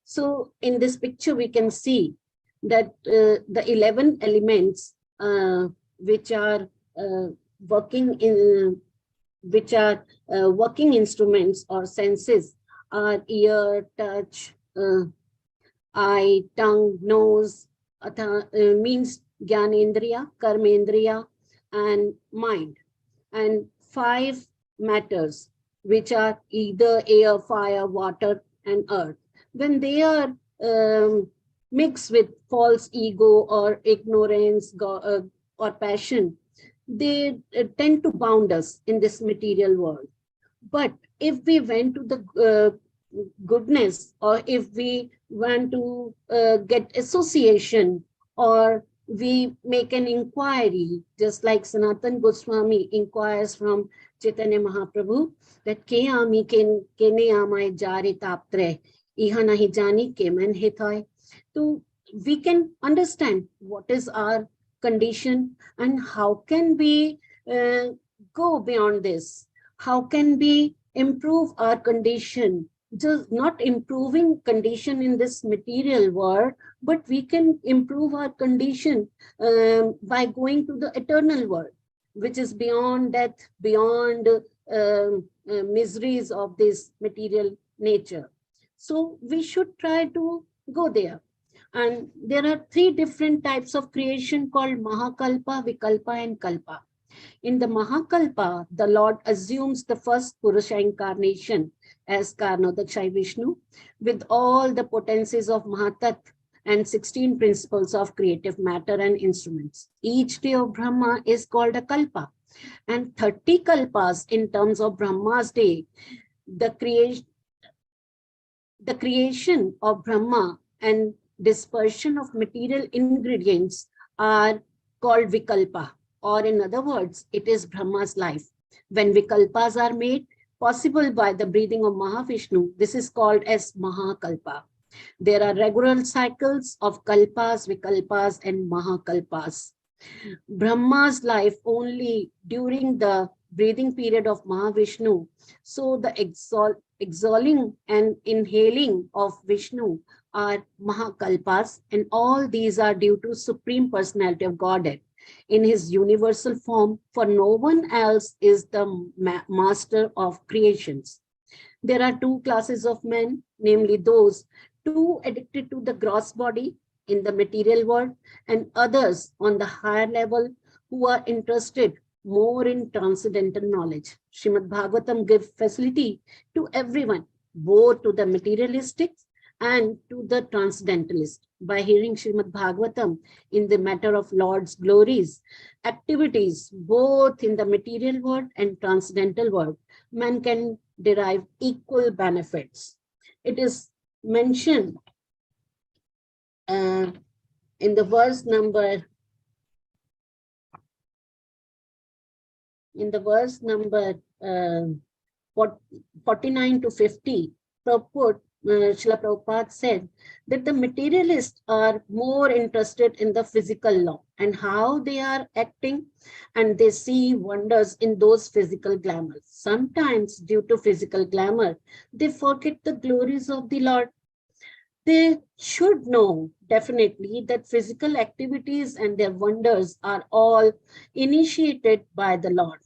So in this picture, we can see that the 11 elements which are working instruments or senses are ear, touch, eye, tongue, nose, means Gyanendriya, Karmendriya, and mind, and 5 matters, which are either air, fire, water, and earth. When they are mixed with false ego or ignorance or passion, they tend to bound us in this material world. But if we went to the goodness, or if we want to get association, or we make an inquiry, just like Sanatan Goswami inquires from Chaitanya Mahaprabhu, that ke ami kene amai jari taptre iha nahi jani kemen hitoy. So we can understand what is our condition and how can we go beyond this. How can we improve our condition? Just not improving condition in this material world, but we can improve our condition by going to the eternal world, which is beyond death, beyond miseries of this material nature. So we should try to go there. And there are 3 different types of creation called Mahakalpa, Vikalpa, and Kalpa. In the Mahakalpa, the Lord assumes the first Purusha incarnation as Karnodakshai Vishnu with all the potencies of Mahatat and 16 principles of creative matter and instruments. Each day of Brahma is called a Kalpa, and 30 Kalpas in terms of Brahma's day. The creation of Brahma and dispersion of material ingredients are called Vikalpa, or in other words, it is Brahma's life. When Vikalpas are made possible by the breathing of Mahavishnu, this is called as Mahakalpa. There are regular cycles of Kalpas, Vikalpas, and Mahakalpas. Brahma's life only during the breathing period of Mahavishnu. So the exhaling and inhaling of Vishnu are Mahakalpas, and all these are due to Supreme Personality of Godhead in his universal form, for no one else is the master of creations. There are 2 classes of men, namely those too addicted to the gross body in the material world, and others on the higher level who are interested more in transcendental knowledge. Srimad Bhagavatam gives facility to everyone, both to the materialistic and to the transcendentalist. By hearing Srimad Bhagavatam in the matter of Lord's glories, activities, both in the material world and transcendental world, man can derive equal benefits. It is mentioned in the verse number 49 to 50, Srila Prabhupada said that the materialists are more interested in the physical law and how they are acting, and they see wonders in those physical glamours. Sometimes, due to physical glamour, they forget the glories of the Lord. They should know definitely that physical activities and their wonders are all initiated by the Lord.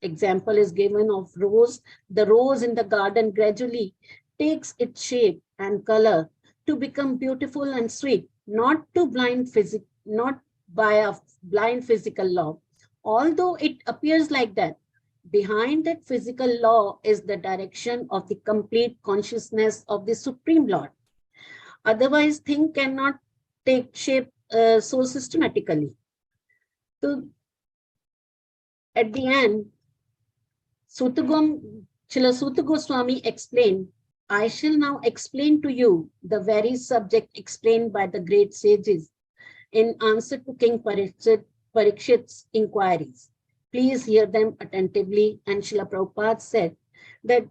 Example is given of rose. The rose in the garden gradually takes its shape and color to become beautiful and sweet, not by a blind physical law. Although it appears like that, behind that physical law is the direction of the complete consciousness of the Supreme Lord. Otherwise, things cannot take shape so systematically. So, at the end, Shrila Sutta Goswami explained, I shall now explain to you the very subject explained by the great sages in answer to King Parikshit's inquiries. Please hear them attentively. And Srila Prabhupada said that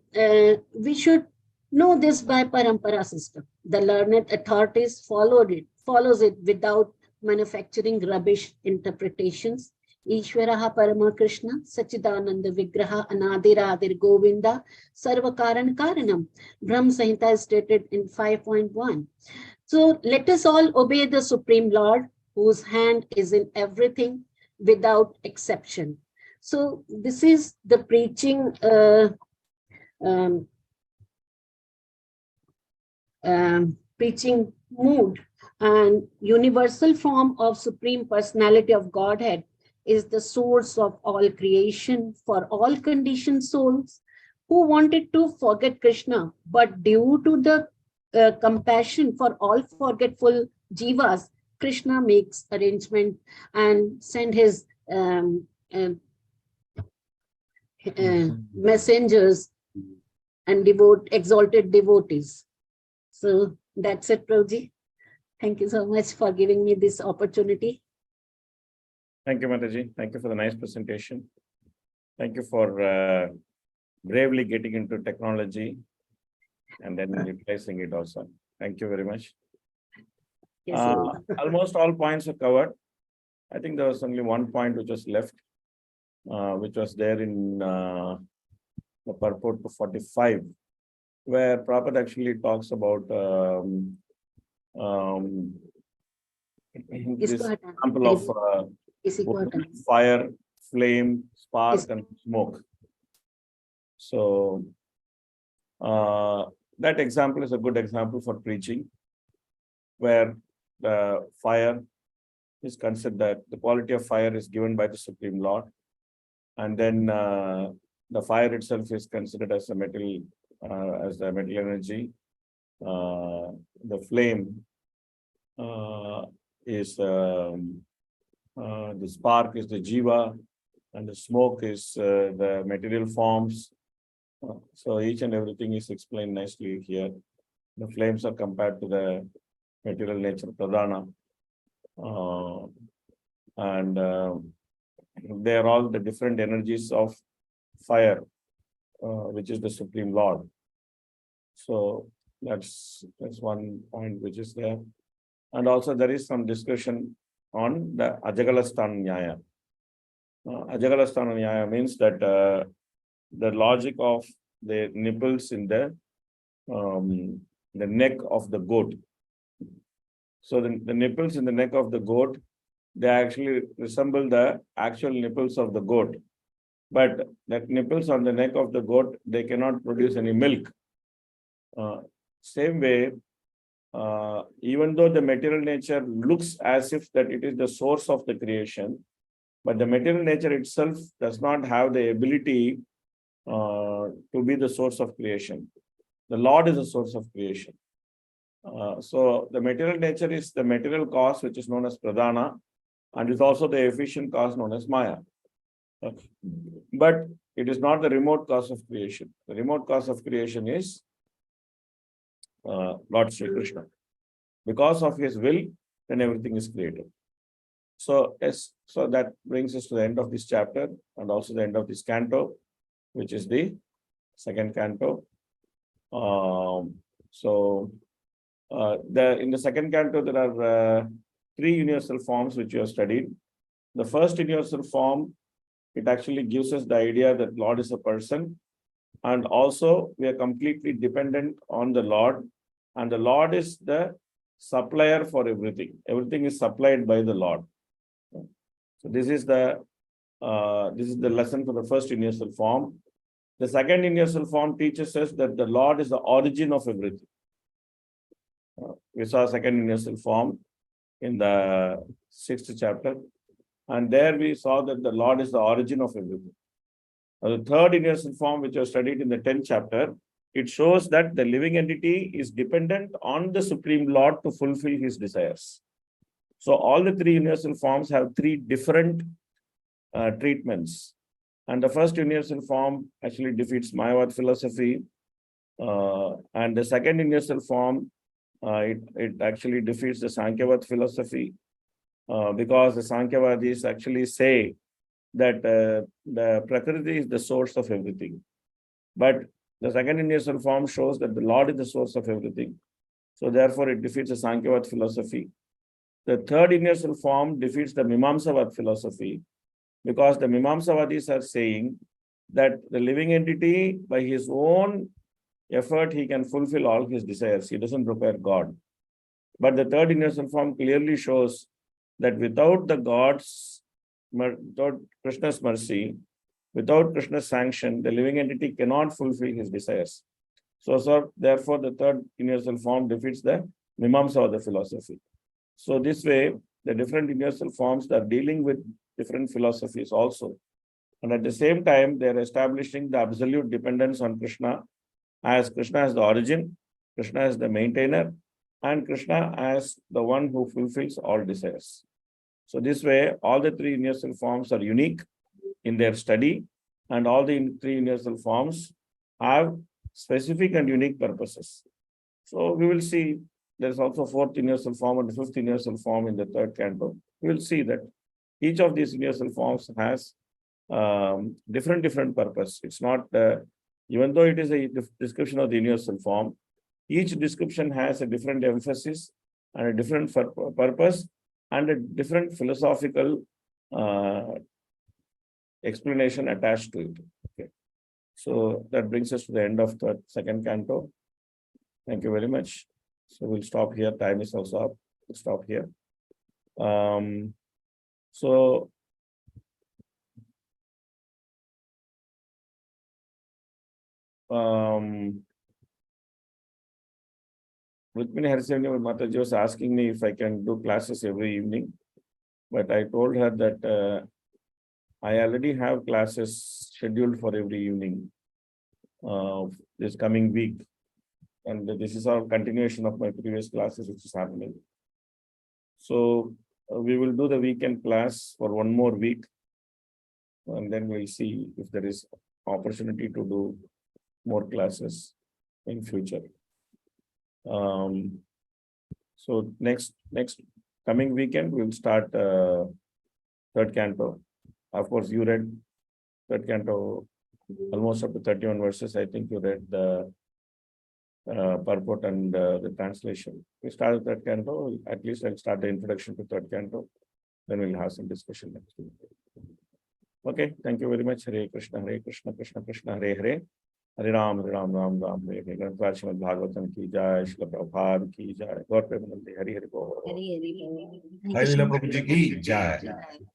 we should know this by parampara system. The learned authorities follows it without manufacturing rubbish interpretations. Ishvaraha Parama Krishna, Sachidananda Vigraha Anadiradir Govinda, Sarvakaran Karanam. Brahma Samhita is stated in 5.1. So let us all obey the Supreme Lord, whose hand is in everything without exception. So this is the preaching preaching mood, and universal form of Supreme Personality of Godhead is the source of all creation for all conditioned souls who wanted to forget Krishna, but due to the compassion for all forgetful jivas, Krishna makes arrangement and send his messengers and exalted devotees. So that's it, Prabhuji. Thank you so much for giving me this opportunity. Thank you, Mataji. Thank you for the nice presentation. Thank you for bravely getting into technology and then replacing it also. Thank you very much. Yes, Almost all points are covered. I think there was only one point which was left, which was there in the purport to 45, where Prabhupada actually talks about this example of fire, flame, spark, and smoke. So that example is a good example for preaching, where the fire is considered that the quality of fire is given by the Supreme Lord, and then the fire itself is considered as a metal, as the metal energy. The flame is the spark is the jiva, and the smoke is the material forms. So each and everything is explained nicely here. The flames are compared to the material nature pradhana, and they are all the different energies of fire, which is the Supreme Lord. So that's one point which is there. And also there is some discussion on the Ajagalastana Nyaya. Ajagalastana Nyaya means that the logic of the nipples in the neck of the goat. So the nipples in the neck of the goat, they actually resemble the actual nipples of the goat. But that nipples on the neck of the goat, they cannot produce any milk. Same way, even though the material nature looks as if that it is the source of the creation, but the material nature itself does not have the ability to be the source of creation. The Lord is the source of creation. So the material nature is the material cause, which is known as pradhana, and is also the efficient cause known as maya. But it is not the remote cause of creation. The remote cause of creation is Lord Sri Krishna. Because of his will, then everything is created. So yes, so that brings us to the end of this chapter and also the end of this canto, which is the second canto. In the second canto, there are three universal forms which you have studied. The first universal form, it actually gives us the idea that Lord is a person, and also we are completely dependent on the Lord, and the Lord is the supplier for everything. Everything is supplied by the Lord. So this is the lesson for the first universal form. The second universal form teaches us that the Lord is the origin of everything. We saw second universal form in the 6th chapter, and there we saw that the Lord is the origin of everything. The third universal form, which was studied in the 10th chapter, it shows that the living entity is dependent on the Supreme Lord to fulfill his desires. So all the three universal forms have three different treatments. And the first universal form actually defeats Mayavad philosophy. And the second universal form, it actually defeats the Sankhyavat philosophy, because the Sankhyavadis actually say that the Prakriti is the source of everything. But the second universal form shows that the Lord is the source of everything. So therefore it defeats the Sankhyavat philosophy. The third universal form defeats the Mimamsavad philosophy, because the Mimamsavadis are saying that the living entity, by his own effort, he can fulfill all his desires. He doesn't require God. But the third universal form clearly shows that without Krishna's mercy, without Krishna's sanction, the living entity cannot fulfill his desires. So therefore, the third universal form defeats the Mimamsavada philosophy. So this way, the different universal forms are dealing with different philosophies also. And at the same time, they are establishing the absolute dependence on Krishna, as Krishna as the origin, Krishna as the maintainer, and Krishna as the one who fulfills all desires. So this way, all the three universal forms are unique in their study, and all the three universal forms have specific and unique purposes. So we will see there's also fourth universal form and the fifth universal form in the third canto. We will see that each of these universal forms has different purpose. It's not, even though it is a description of the universal form, each description has a different emphasis and a different purpose and a different philosophical explanation attached to it. Okay. So that brings us to the end of the second canto. Thank you very much. So we'll stop here. Time is also up. We'll stop here. Rukmini Harisanya Mataji was asking me if I can do classes every evening, but I told her that I already have classes scheduled for every evening this coming week, and this is our continuation of my previous classes which is happening. So we will do the weekend class for one more week, and then we'll see if there is opportunity to do more classes in future. So next coming weekend we'll start third canto. Of course, you read third canto almost up to 31 verses. I think you read the purport and the translation. We started third canto. At least I'll start the introduction to third canto. Then we'll have some discussion next week. Okay, thank you very much. Hare Krishna, Krishna Krishna, Hare Hare. Hare Ram, Ram Ram, Hare Hare. Granth Srimad Bhagavatam ki jai, Shri Prabhupada ki jai. God Premanande, Hare Hare Bol. Hare Lila Prabhuji ki jai.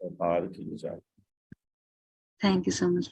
Prabhupada ki jai. Thank you so much.